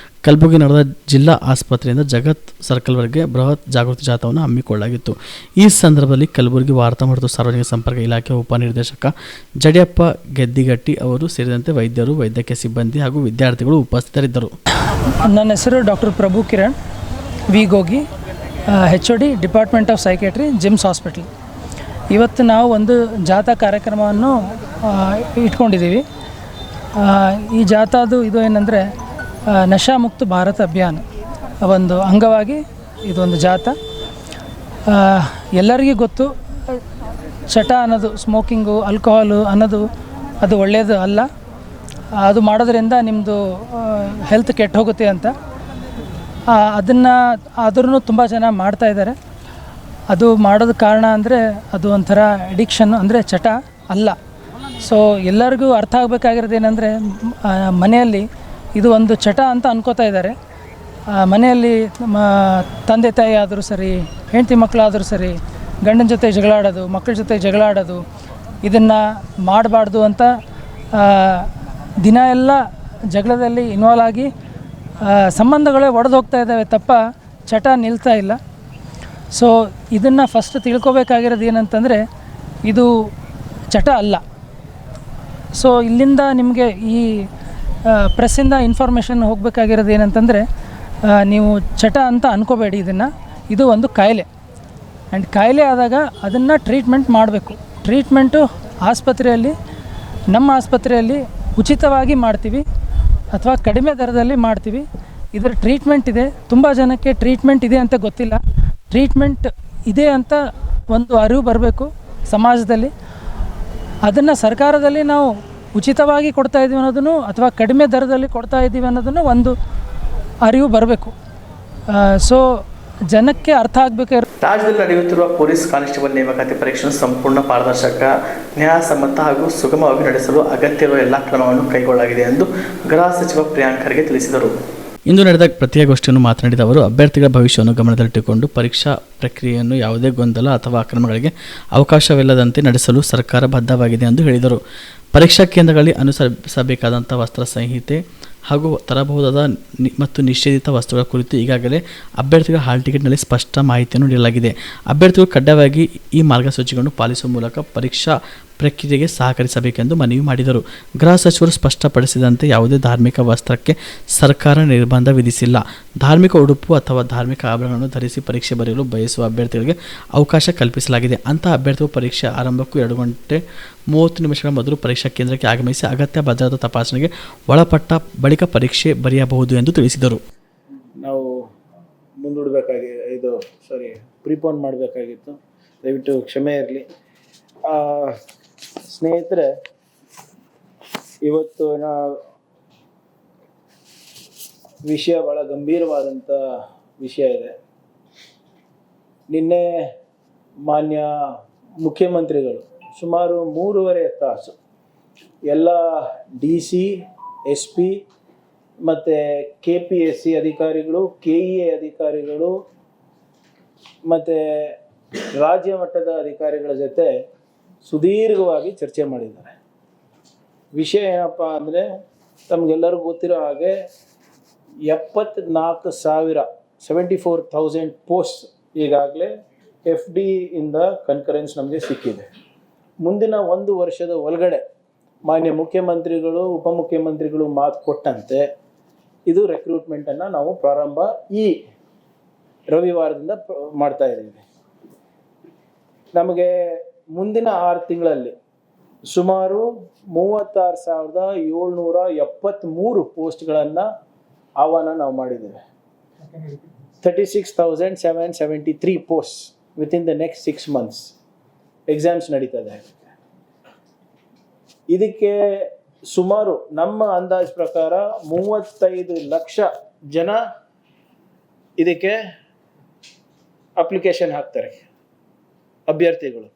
ಕಲಬುರಗಿ ನಡೆದ ಜಿಲ್ಲಾ ಆಸ್ಪತ್ರೆಯಿಂದ ಜಗತ್ ಸರ್ಕಲ್ವರೆಗೆ ಬೃಹತ್ ಜಾಗೃತಿ ಜಾಥಾವನ್ನು ಹಮ್ಮಿಕೊಳ್ಳಲಾಗಿತ್ತು. ಈ ಸಂದರ್ಭದಲ್ಲಿ ಕಲಬುರಗಿ ವಾರ್ತಾ ಮತ್ತು ಸಾರ್ವಜನಿಕ ಸಂಪರ್ಕ ಇಲಾಖೆ ಉಪನಿರ್ದೇಶಕ ಜಡಿಯಪ್ಪ ಗೆದ್ದಿಗಟ್ಟಿ ಅವರು ಸೇರಿದಂತೆ ವೈದ್ಯರು, ವೈದ್ಯಕೀಯ ಸಿಬ್ಬಂದಿ ಹಾಗೂ ವಿದ್ಯಾರ್ಥಿಗಳು ಉಪಸ್ಥಿತರಿದ್ದರು. ನನ್ನ ಹೆಸರು doctor Prabhu Kiran V Gogi, HOD department of psychiatry, GIMS hospital. ಇವತ್ತು ನಾವು ಒಂದು ಜಾಥಾ ಕಾರ್ಯಕ್ರಮವನ್ನು ಇಟ್ಕೊಂಡಿದ್ದೀವಿ. ಈ ಜಾಥಾದು ಇದು ಏನಂದರೆ ನಶಾಮುಕ್ತ ಭಾರತ ಅಭಿಯಾನ ಒಂದು ಅಂಗವಾಗಿ ಇದೊಂದು ಜಾಥಾ. ಎಲ್ಲರಿಗೂ ಗೊತ್ತು, ಚಟ ಅನ್ನೋದು, ಸ್ಮೋಕಿಂಗು, ಆಲ್ಕೋಹಾಲು ಅನ್ನೋದು ಅದು ಒಳ್ಳೆಯದು ಅಲ್ಲ. ಅದು ಮಾಡೋದ್ರಿಂದ ನಿಮ್ಮದು ಹೆಲ್ತ್ ಕೆಟ್ಟು ಹೋಗುತ್ತೆ ಅಂತ. ಅದನ್ನು ಆದ್ರೂ ತುಂಬ ಜನ ಮಾಡ್ತಾಯಿದ್ದಾರೆ. ಅದು ಮಾಡೋದು ಕಾರಣ ಅಂದರೆ ಅದು ಒಂಥರ ಅಡಿಕ್ಷನ್, ಅಂದರೆ ಚಟ ಅಲ್ಲ. ಸೊ ಎಲ್ಲರಿಗೂ ಅರ್ಥ ಆಗಬೇಕಾಗಿರೋದು ಏನಂದರೆ, ಮನೆಯಲ್ಲಿ ಇದು ಒಂದು ಚಟ ಅಂತ ಅನ್ಕೋತಾ ಇದ್ದಾರೆ. ಮನೆಯಲ್ಲಿ ತಂದೆ ತಾಯಿ ಆದರೂ ಸರಿ, ಹೆಂಡತಿ ಮಕ್ಕಳಾದರೂ ಸರಿ, ಗಂಡನ ಜೊತೆ ಜಗಳಾಡೋದು, ಮಕ್ಕಳ ಜೊತೆ ಜಗಳಾಡೋದು, ಇದನ್ನು ಮಾಡಬಾರ್ದು ಅಂತ ದಿನ ಎಲ್ಲ ಜಗಳದಲ್ಲಿ ಇನ್ವಾಲ್ವ್ ಆಗಿ ಸಂಬಂಧಗಳೇ ಒಡೆದು ಹೋಗ್ತಾ ಇದ್ದಾವೆ ತಪ್ಪ ಚಟ ನಿಲ್ತಾ ಇಲ್ಲ. ಸೊ ಇದನ್ನು ಫಸ್ಟ್ ತಿಳ್ಕೊಬೇಕಾಗಿರೋದು ಏನಂತಂದರೆ, ಇದು ಚಟ ಅಲ್ಲ. ಸೊ ಇಲ್ಲಿಂದ ನಿಮಗೆ ಈ ಪ್ರೆಸ್ಸಿಂದ ಇನ್ಫಾರ್ಮೇಷನ್ ಹೋಗಬೇಕಾಗಿರೋದು ಏನಂತಂದರೆ, ನೀವು ಚಟ ಅಂತ ಅನ್ಕೋಬೇಡಿ ಇದನ್ನು. ಇದು ಒಂದು ಕಾಯಿಲೆ. ಆ್ಯಂಡ್ ಕಾಯಿಲೆ ಆದಾಗ ಅದನ್ನು ಟ್ರೀಟ್ಮೆಂಟ್ ಮಾಡಬೇಕು. ಟ್ರೀಟ್ಮೆಂಟು ಆಸ್ಪತ್ರೆಯಲ್ಲಿ, ನಮ್ಮ ಆಸ್ಪತ್ರೆಯಲ್ಲಿ ಉಚಿತವಾಗಿ ಮಾಡ್ತೀವಿ ಅಥವಾ ಕಡಿಮೆ ದರದಲ್ಲಿ ಮಾಡ್ತೀವಿ. ಇದರ ಟ್ರೀಟ್ಮೆಂಟ್ ಇದೆ. ತುಂಬ ಜನಕ್ಕೆ ಟ್ರೀಟ್ಮೆಂಟ್ ಇದೆ ಅಂತ ಗೊತ್ತಿಲ್ಲ. ಟ್ರೀಟ್ಮೆಂಟ್ ಇದೆ ಅಂತ ಒಂದು ಅರಿವು ಬರಬೇಕು ಸಮಾಜದಲ್ಲಿ. ಅದನ್ನು ಸರ್ಕಾರದಲ್ಲಿ ನಾವು ಉಚಿತವಾಗಿ ಕೊಡ್ತಾ ಇದ್ದೀವಿ ಅನ್ನೋದನ್ನು ಅಥವಾ ಕಡಿಮೆ ದರದಲ್ಲಿ ಕೊಡ್ತಾ ಇದ್ದೀವಿ ಅನ್ನೋದನ್ನು ಒಂದು ಅರಿವು ಬರಬೇಕು. ಸೊ ಜನಕ್ಕೆ ಅರ್ಥ ಆಗಬೇಕು. ರಾಜ್ಯದಲ್ಲಿ ನಡೆಯುತ್ತಿರುವ ಪೊಲೀಸ್ ಕಾನ್ಸ್ಟೇಬಲ್ ನೇಮಕಾತಿ ಪರೀಕ್ಷೆಯನ್ನು ಸಂಪೂರ್ಣ ಪಾರದರ್ಶಕ, ನ್ಯಾಯಸಮ್ಮತ ಹಾಗೂ ಸುಗಮವಾಗಿ ನಡೆಸಲು ಅಗತ್ಯ ಇರುವ ಎಲ್ಲ ಕ್ರಮವನ್ನು ಕೈಗೊಳ್ಳಲಾಗಿದೆ ಎಂದು ಗೃಹ ಸಚಿವ ಪ್ರಿಯಾಂಕ್ ಖರ್ಗೆ ತಿಳಿಸಿದರು. ಇಂದು ನಡೆದ ಪತ್ರಿಕಾಗೋಷ್ಠಿಯನ್ನು ಮಾತನಾಡಿದ ಅವರು, ಅಭ್ಯರ್ಥಿಗಳ ಭವಿಷ್ಯವನ್ನು ಗಮನದಲ್ಲಿಟ್ಟುಕೊಂಡು ಪರೀಕ್ಷಾ ಪ್ರಕ್ರಿಯೆಯನ್ನು ಯಾವುದೇ ಗೊಂದಲ ಅಥವಾ ಅಕ್ರಮಗಳಿಗೆ ಅವಕಾಶವಿಲ್ಲದಂತೆ ನಡೆಸಲು ಸರ್ಕಾರ ಬದ್ಧವಾಗಿದೆ ಎಂದು ಹೇಳಿದರು. ಪರೀಕ್ಷಾ ಕೇಂದ್ರಗಳಲ್ಲಿ ಅನುಸರಿಸಬೇಕಾದಂಥ ವಸ್ತ್ರ ಸಂಹಿತೆ ಹಾಗೂ ತರಬಹುದಾದ ಮತ್ತು ನಿಷೇಧಿತ ವಸ್ತುಗಳ ಕುರಿತು ಈಗಾಗಲೇ ಅಭ್ಯರ್ಥಿಗಳ ಹಾಲ್ ಟಿಕೆಟ್ನಲ್ಲಿ ಸ್ಪಷ್ಟ ಮಾಹಿತಿಯನ್ನು ನೀಡಲಾಗಿದೆ. ಅಭ್ಯರ್ಥಿಗಳು ಕಡ್ಡಾಯವಾಗಿ ಈ ಮಾರ್ಗಸೂಚಿಗಳನ್ನು ಪಾಲಿಸುವ ಮೂಲಕ ಪರೀಕ್ಷಾ ಪ್ರಕ್ರಿಯೆಗೆ ಸಹಕರಿಸಬೇಕೆಂದು ಮನವಿ ಮಾಡಿದರು. ಗೃಹ ಸಚಿವರು ಸ್ಪಷ್ಟಪಡಿಸಿದಂತೆ ಯಾವುದೇ ಧಾರ್ಮಿಕ ವಸ್ತ್ರಕ್ಕೆ ಸರ್ಕಾರ ನಿರ್ಬಂಧ ವಿಧಿಸಿಲ್ಲ. ಧಾರ್ಮಿಕ ಉಡುಪು ಅಥವಾ ಧಾರ್ಮಿಕ ಆಭರಣಗಳನ್ನು ಧರಿಸಿ ಪರೀಕ್ಷೆ ಬರೆಯಲು ಬಯಸುವ ಅಭ್ಯರ್ಥಿಗಳಿಗೆ ಅವಕಾಶ ಕಲ್ಪಿಸಲಾಗಿದೆ. ಅಂತಹ ಅಭ್ಯರ್ಥಿಗಳು ಪರೀಕ್ಷೆ ಆರಂಭಕ್ಕೂ 2 ಗಂಟೆ 30 ನಿಮಿಷಗಳ ಮೊದಲು ಪರೀಕ್ಷಾ ಕೇಂದ್ರಕ್ಕೆ ಆಗಮಿಸಿ ಅಗತ್ಯ ಭದ್ರತಾ ತಪಾಸಣೆಗೆ ಒಳಪಟ್ಟ ಬಳಿಕ ಪರೀಕ್ಷೆ ಬರೆಯಬಹುದು ಎಂದು ತಿಳಿಸಿದರು. ನಾವು ಪ್ರಿಪೋನ್ ಮಾಡಬೇಕಾಗಿತ್ತು, ದಯವಿಟ್ಟು ಕ್ಷಮೆ ಇರಲಿ. ಸ್ನೇಹಿತರೆ, ಇವತ್ತು ವಿಷಯ ಭಾಳ ಗಂಭೀರವಾದಂಥ ವಿಷಯ ಇದೆ. ನಿನ್ನೆ ಮಾನ್ಯ ಮುಖ್ಯಮಂತ್ರಿಗಳು ಸುಮಾರು 3.5 ತಾಸು ಎಲ್ಲ DC, SP ಮತ್ತು KPSC ಅಧಿಕಾರಿಗಳು, KEA ಅಧಿಕಾರಿಗಳು ಮತ್ತು ರಾಜ್ಯ ಮಟ್ಟದ ಅಧಿಕಾರಿಗಳ ಜೊತೆ ಸುದೀರ್ಘವಾಗಿ ಚರ್ಚೆ ಮಾಡಿದ್ದಾರೆ. ವಿಷಯ ಏನಪ್ಪ ಅಂದರೆ, ತಮಗೆಲ್ಲರಿಗೂ ಗೊತ್ತಿರೋ ಹಾಗೆ 74,000 ಪೋಸ್ಟ್ ಈಗಾಗಲೇ FD ಇಂದ ಕನ್ಕರೆನ್ಸ್ ನಮಗೆ ಸಿಕ್ಕಿದೆ. ಮುಂದಿನ 1 ವರ್ಷದ ಒಳಗಡೆ ಮಾನ್ಯ ಮುಖ್ಯಮಂತ್ರಿಗಳು, ಉಪಮುಖ್ಯಮಂತ್ರಿಗಳು ಮಾತು ಕೊಟ್ಟಂತೆ ಇದು ರೆಕ್ರೂಟ್ಮೆಂಟನ್ನು ನಾವು ಪ್ರಾರಂಭ ಈ ರವಿವಾರದಿಂದ ಮಾಡ್ತಾ ಇದ್ದೀವಿ. ನಮಗೆ ಮುಂದಿನ 6 ತಿಂಗಳಲ್ಲಿ ಸುಮಾರು 36,773 ಪೋಸ್ಟ್ಗಳನ್ನು ಆಹ್ವಾನ ನಾವು ಮಾಡಿದ್ದೇವೆ. 36,773 post within the next 6 months exams ನಡೀತದೆ. ಇದಕ್ಕೆ ಸುಮಾರು ನಮ್ಮ ಅಂದಾಜು ಪ್ರಕಾರ 35 ಲಕ್ಷ ಜನ ಇದಕ್ಕೆ ಅಪ್ಲಿಕೇಶನ್ ಹಾಕ್ತಾರೆ, ಅಭ್ಯರ್ಥಿಗಳು.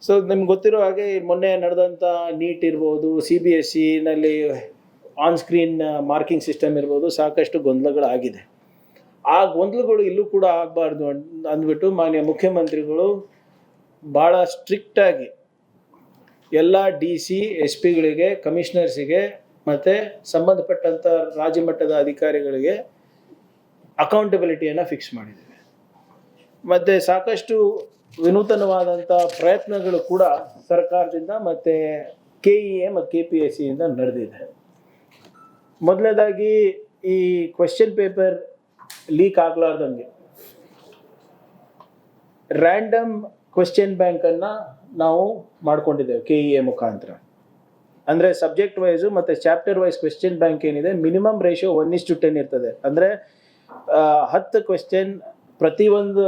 ಸೊ ನಿಮ್ಗೆ ಗೊತ್ತಿರೋ ಹಾಗೆ ಮೊನ್ನೆ ನಡೆದಂಥ ನೀಟ್ ಇರ್ಬೋದು, CBSEನಲ್ಲಿ ಆನ್ ಸ್ಕ್ರೀನ್ ಮಾರ್ಕಿಂಗ್ ಸಿಸ್ಟಮ್ ಇರ್ಬೋದು, ಸಾಕಷ್ಟು ಗೊಂದಲಗಳಾಗಿದೆ. ಆ ಗೊಂದಲಗಳು ಇಲ್ಲೂ ಕೂಡ ಆಗಬಾರ್ದು ಅಂದ್ಬಿಟ್ಟು ಮಾನ್ಯ ಮುಖ್ಯಮಂತ್ರಿಗಳು ಭಾಳ ಸ್ಟ್ರಿಕ್ಟಾಗಿ ಎಲ್ಲ DC, SPಗಳಿಗೆ, ಕಮಿಷನರ್ಸಿಗೆ ಮತ್ತು ಸಂಬಂಧಪಟ್ಟಂಥ ರಾಜ್ಯ ಮಟ್ಟದ ಅಧಿಕಾರಿಗಳಿಗೆ ಅಕೌಂಟಬಿಲಿಟಿಯನ್ನು ಫಿಕ್ಸ್ ಮಾಡಿದ್ದೇವೆ. ಮತ್ತು ಸಾಕಷ್ಟು ವಿನೂತನವಾದಂಥ ಪ್ರಯತ್ನಗಳು ಕೂಡ ಸರ್ಕಾರದಿಂದ ಮತ್ತು KEA ಮತ್ತು KPSCಯಿಂದ ನಡೆದಿದೆ. ಮೊದಲನೇದಾಗಿ ಈ ಕ್ವೆಶ್ಚನ್ ಪೇಪರ್ ಲೀಕ್ ಆಗಲಾರ್ದಂಗೆ ರ್ಯಾಂಡಮ್ ಕ್ವೆಶ್ಚನ್ ಬ್ಯಾಂಕನ್ನು ನಾವು ಮಾಡ್ಕೊಂಡಿದ್ದೇವೆ KEA ಮುಖಾಂತರ. ಅಂದರೆ ಸಬ್ಜೆಕ್ಟ್ ವೈಸು ಮತ್ತು ಚಾಪ್ಟರ್ ವೈಸ್ ಕ್ವೆಶ್ಚನ್ ಬ್ಯಾಂಕ್ ಏನಿದೆ, ಮಿನಿಮಮ್ ರೇಷಿಯೋ 1:10 ಇರ್ತದೆ. ಅಂದರೆ 10 ಕ್ವೆಶ್ಚನ್ ಪ್ರತಿಯೊಂದು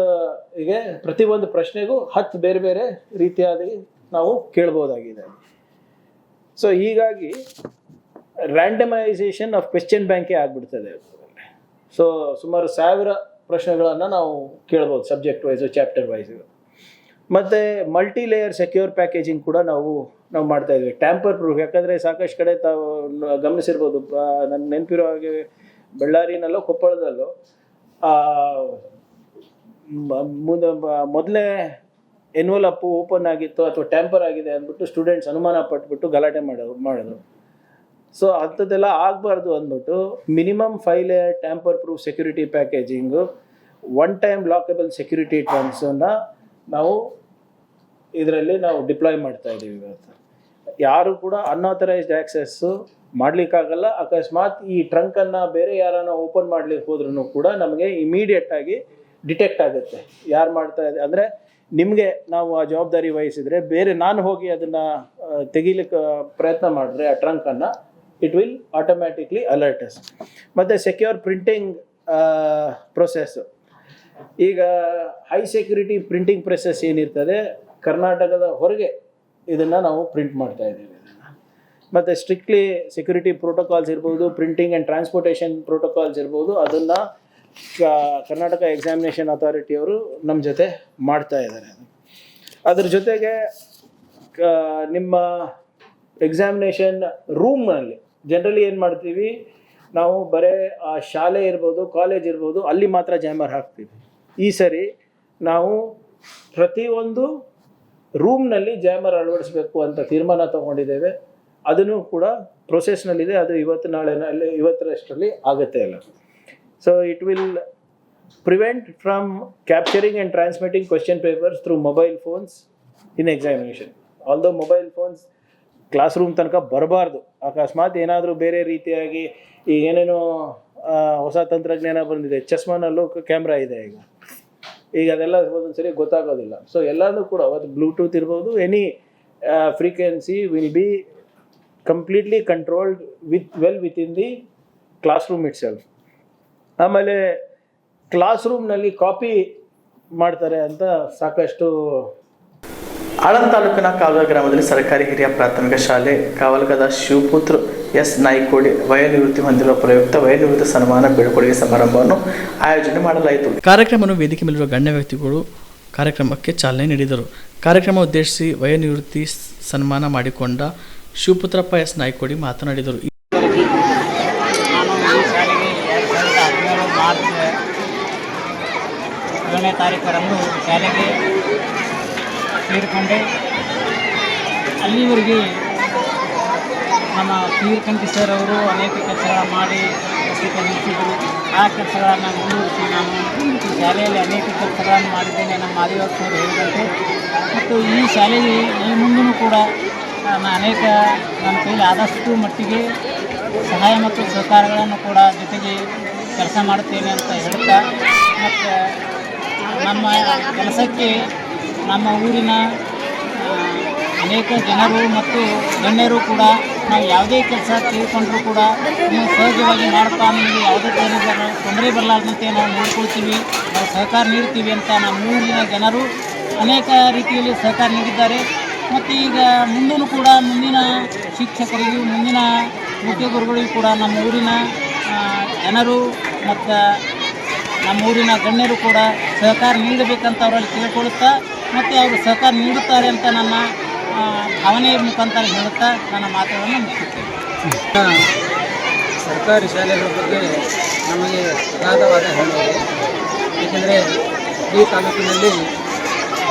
ಪ್ರಶ್ನೆಗೂ 10 ಬೇರೆ ಬೇರೆ ರೀತಿಯಾದ ನಾವು ಕೇಳ್ಬೋದಾಗಿದೆ. ಸೊ ಹೀಗಾಗಿ ರ್ಯಾಂಡಮೈಸೇಷನ್ ಆಫ್ ಕ್ವೆಶ್ಚನ್ ಬ್ಯಾಂಕೇ ಆಗಿಬಿಡ್ತದೆ. ಸೊ ಸುಮಾರು 1000 ಪ್ರಶ್ನೆಗಳನ್ನು ನಾವು ಕೇಳ್ಬೋದು, ಸಬ್ಜೆಕ್ಟ್ ವೈಸು, ಚಾಪ್ಟರ್ ವೈಸು. ಮತ್ತು ಮಲ್ಟಿ ಲೇಯರ್ ಸೆಕ್ಯೂರ್ ಪ್ಯಾಕೇಜಿಂಗ್ ಕೂಡ ನಾವು ಮಾಡ್ತಾ ಇದ್ವಿ. ಟ್ಯಾಂಪರ್ ಪ್ರೂಫ್, ಯಾಕಂದರೆ ಸಾಕಷ್ಟು ಕಡೆ ತಾವು ಗಮನಿಸಿರ್ಬೋದು, ನನ್ನ ನೆನಪಿರೋ ಹಾಗೆ ಬಳ್ಳಾರಿನಲ್ಲೋ ಕೊಪ್ಪಳದಲ್ಲೋ ಮೊದಲೇ ಎನ್ವಲಪ್ಪು ಓಪನ್ ಆಗಿತ್ತು ಅಥವಾ ಟ್ಯಾಂಪರ್ ಆಗಿದೆ ಅಂದ್ಬಿಟ್ಟು ಸ್ಟೂಡೆಂಟ್ಸ್ ಅನುಮಾನ ಪಟ್ಬಿಟ್ಟು ಗಲಾಟೆ ಮಾಡಿದ್ರು. ಸೊ ಅಂಥದ್ದೆಲ್ಲ ಆಗಬಾರ್ದು ಅಂದ್ಬಿಟ್ಟು minimum 5 layer tamper proof security packaging, 1 time lockable security ಟ್ರಂಕ್ಸನ್ನು ನಾವು ಇದರಲ್ಲಿ ಡಿಪ್ಲಾಯ್ ಮಾಡ್ತಾ ಇದ್ದೀವಿ. ಇವತ್ತು ಯಾರು ಕೂಡ ಅನ್ಆಥರೈಸ್ಡ್ ಆ್ಯಕ್ಸೆಸ್ಸು ಮಾಡಲಿಕ್ಕಾಗಲ್ಲ. ಅಕಸ್ಮಾತ್ ಈ ಟ್ರಂಕನ್ನು ಬೇರೆ ಯಾರನ್ನ ಓಪನ್ ಮಾಡ್ಲಿಕ್ಕೆ ಹೋದ್ರೂ ಕೂಡ ನಮಗೆ ಇಮಿಡಿಯೇಟಾಗಿ ಡಿಟೆಕ್ಟ್ ಆಗುತ್ತೆ ಯಾರು ಮಾಡ್ತಾ ಇದೆ. ಅಂದರೆ ನಿಮಗೆ ನಾವು ಆ ಜವಾಬ್ದಾರಿ ವಹಿಸಿದರೆ, ಬೇರೆ ನಾನು ಹೋಗಿ ಅದನ್ನು ತೆಗಿಲಿಕ್ಕೆ ಪ್ರಯತ್ನ ಮಾಡಿದ್ರೆ ಆ ಟ್ರಂಕನ್ನು, it will automatically alert us. ಮತ್ತು ಸೆಕ್ಯೂರ್ ಪ್ರಿಂಟಿಂಗ್ ಪ್ರೊಸೆಸ್ಸು, ಈಗ ಹೈ ಸೆಕ್ಯೂರಿಟಿ ಪ್ರಿಂಟಿಂಗ್ ಪ್ರೆಸಸ್ ಏನಿರ್ತದೆ ಕರ್ನಾಟಕದ ಹೊರಗೆ ಇದನ್ನು ನಾವು ಪ್ರಿಂಟ್ ಮಾಡ್ತಾ ಇದ್ದೀವಿ. ಮತ್ತು ಸ್ಟ್ರಿಕ್ಟ್ಲಿ ಸೆಕ್ಯೂರಿಟಿ ಪ್ರೋಟೋಕಾಲ್ಸ್ ಇರ್ಬೋದು, ಪ್ರಿಂಟಿಂಗ್ ಆ್ಯಂಡ್ ಟ್ರಾನ್ಸ್ಪೋರ್ಟೇಷನ್ ಪ್ರೋಟೋಕಾಲ್ಸ್ ಇರ್ಬೋದು, ಅದನ್ನು ಕರ್ನಾಟಕ ಎಕ್ಸಾಮಿನೇಷನ್ ಅಥಾರಿಟಿಯವರು ನಮ್ಮ ಜೊತೆ ಮಾಡ್ತಾ ಇದ್ದಾರೆ. ಅದ್ರ ಜೊತೆಗೆ ನಿಮ್ಮ ಎಕ್ಸಾಮಿನೇಷನ್ ರೂಮ್ನಲ್ಲಿ ಜನರಲಿ ಏನು ಮಾಡ್ತೀವಿ ನಾವು, ಬರೀ ಆ ಶಾಲೆ ಇರ್ಬೋದು, ಕಾಲೇಜ್ ಇರ್ಬೋದು, ಅಲ್ಲಿ ಮಾತ್ರ ಜಾಮರ್ ಹಾಕ್ತೀವಿ. ಈ ಸರಿ ನಾವು ಪ್ರತಿಯೊಂದು ರೂಮ್ನಲ್ಲಿ ಜಾಮರ್ ಅಳವಡಿಸಬೇಕು ಅಂತ ತೀರ್ಮಾನ ತಗೊಂಡಿದ್ದೇವೆ. ಅದನ್ನು ಕೂಡ ಪ್ರೊಸೆಸ್ನಲ್ಲಿದೆ. ಅದು ಇವತ್ತರಷ್ಟರಲ್ಲಿ ಆಗುತ್ತೆ ಅಲ್ಲ. So it will prevent from capturing and transmitting question papers through mobile phones in examination. Although mobile phones class room ತನಕ ಬರಬಾರ್ದು. ಅಕಸ್ಮಾತ್ ಏನಾದರೂ ಬೇರೆ ರೀತಿಯಾಗಿ ಈಗ ಏನೇನೋ ಹೊಸ ತಂತ್ರಜ್ಞಾನ ಬಂದಿದೆ, ಚಸ್ಮಾನಲ್ಲೂ ಕ್ಯಾಮ್ರಾ ಇದೆ ಈಗ ಅದೆಲ್ಲ ಒಂದೊಂದ್ಸರಿ ಗೊತ್ತಾಗೋದಿಲ್ಲ. ಸೊ ಎಲ್ಲನೂ ಕೂಡ ಅವತ್ತು ಬ್ಲೂಟೂತ್ ಇರ್ಬೋದು, any frequency will be completely controlled within the class room it self. ಆಮೇಲೆ ಕ್ಲಾಸ್ ರೂಮ್ನಲ್ಲಿ ಕಾಪಿ ಮಾಡ್ತಾರೆ ಅಂತ ಸಾಕಷ್ಟು. ಆಳಂದ ತಾಲೂಕಿನ ಕಾವಲ್ಗ ಗ್ರಾಮದಲ್ಲಿ ಸರ್ಕಾರಿ ಹಿರಿಯ ಪ್ರಾಥಮಿಕ ಶಾಲೆ ಕಾವಲ್ಗದ ಶಿವಪುತ್ರ ಎಸ್ ನಾಯ್ಕೋಡಿ ವಯೋನಿವೃತ್ತಿ ಹೊಂದಿರುವ ಪ್ರಯುಕ್ತ ವಯೋನಿವೃತ್ತಿ ಸನ್ಮಾನ ಬೀಳ್ಕೊಡುಗೆ ಸಮಾರಂಭವನ್ನು ಆಯೋಜನೆ ಮಾಡಲಾಯಿತು. ಕಾರ್ಯಕ್ರಮವನ್ನು ವೇದಿಕೆ ಮೇಲಿರುವ ಗಣ್ಯ ವ್ಯಕ್ತಿಗಳು ಕಾರ್ಯಕ್ರಮಕ್ಕೆ ಚಾಲನೆ ನೀಡಿದರು. ಕಾರ್ಯಕ್ರಮ ಉದ್ದೇಶಿಸಿ ವಯೋನಿವೃತ್ತಿ ಸನ್ಮಾನ ಮಾಡಿಕೊಂಡ ಶಿವಪುತ್ರಪ್ಪ ಎಸ್ ನಾಯ್ಕೋಡಿ ಮಾತನಾಡಿದರು. ಮಾರ್ಚ್ 7ನೇ ತಾರೀಕರಂದು ಶಾಲೆಗೆ ಸೇರಿಕೊಂಡೆ. ಅಲ್ಲಿವರೆಗೆ ನಮ್ಮ ತೀರ್ಕಂಠಿ ಸರ್ ಅವರು ಅನೇಕ ಕೆಲಸಗಳನ್ನು ಮಾಡಿ ನಿಲ್ಲಿಸಿದರು. ಆ ಕೆಲಸಗಳನ್ನು ಮುಂದುವರಿಸಿ ನಾನು ಈ ಶಾಲೆಯಲ್ಲಿ ಅನೇಕ ಕೆಲಸಗಳನ್ನು ಮಾಡಿದ್ದೇನೆ ನಮ್ಮ ಆದಿವಾಸಿ ಅವರು ಹೇಳಿದಂತೆ. ಮತ್ತು ಈ ಶಾಲೆಗೆ ಈ ಮುಂದೂ ಕೂಡ ನಾನು ಅನೇಕ ನನ್ನ ಕೈಲಿ ಆದಷ್ಟು ಮಟ್ಟಿಗೆ ಸಹಾಯ ಮತ್ತು ಸಹಕಾರಗಳನ್ನು ಕೂಡ ಜೊತೆಗೆ ಕೆಲಸ ಮಾಡುತ್ತೇನೆ ಅಂತ ಹೇಳ್ತಾ, ಮತ್ತು ನಮ್ಮ ಕೆಲಸಕ್ಕೆ ನಮ್ಮ ಊರಿನ ಅನೇಕ ಜನರು ಮತ್ತು ಗಣ್ಯರು ಕೂಡ ನಾವು ಯಾವುದೇ ಕೆಲಸ ತಿಳ್ಕೊಂಡ್ರೂ ಕೂಡ ನೀವು ಸಹಜವಾಗಿ ಮಾಡಪ್ಪ, ನಿಮಗೆ ಯಾವುದೇ ತೊಂದರೆ ಬರಲಾರ್ದಂತೆ ನಾವು ನೋಡ್ಕೊಳ್ತೀವಿ, ನಾವು ಸಹಕಾರ ನೀಡ್ತೀವಿ ಅಂತ ನಮ್ಮ ಊರಿನ ಜನರು ಅನೇಕ ರೀತಿಯಲ್ಲಿ ಸಹಕಾರ ನೀಡಿದ್ದಾರೆ. ಮತ್ತು ಈಗ ಮುಂದೂ ಕೂಡ ಮುಂದಿನ ಶಿಕ್ಷಕರಿಗೂ ಮುಂದಿನ ಮುಖ್ಯ ಗುರುಗಳಿಗೂ ಕೂಡ ನಮ್ಮ ಊರಿನ ಜನರು ಮತ್ತು ನಮ್ಮ ಊರಿನ ಗಣ್ಯರು ಕೂಡ ಸಹಕಾರ ನೀಡಬೇಕಂತ ಅವರಲ್ಲಿ ತಿಳ್ಕೊಳ್ಳುತ್ತಾ ಮತ್ತು ಅವರು ಸಹಕಾರ ನೀಡುತ್ತಾರೆ ಅಂತ ನನ್ನ ಭಾವನೆಯ ಮುಖಾಂತರ ಹೇಳುತ್ತಾ ನನ್ನ ಮಾತುಗಳನ್ನು ಮುಗಿಸುತ್ತೇನೆ. ಸರ್ಕಾರಿ ಶಾಲೆಗಳ ಬಗ್ಗೆ ನಮಗೆ ಅಗಾಧವಾದ ಹೆಮ್ಮೆ ಇದೆ. ಏಕೆಂದರೆ ಈ ತಾಲೂಕಿನಲ್ಲಿ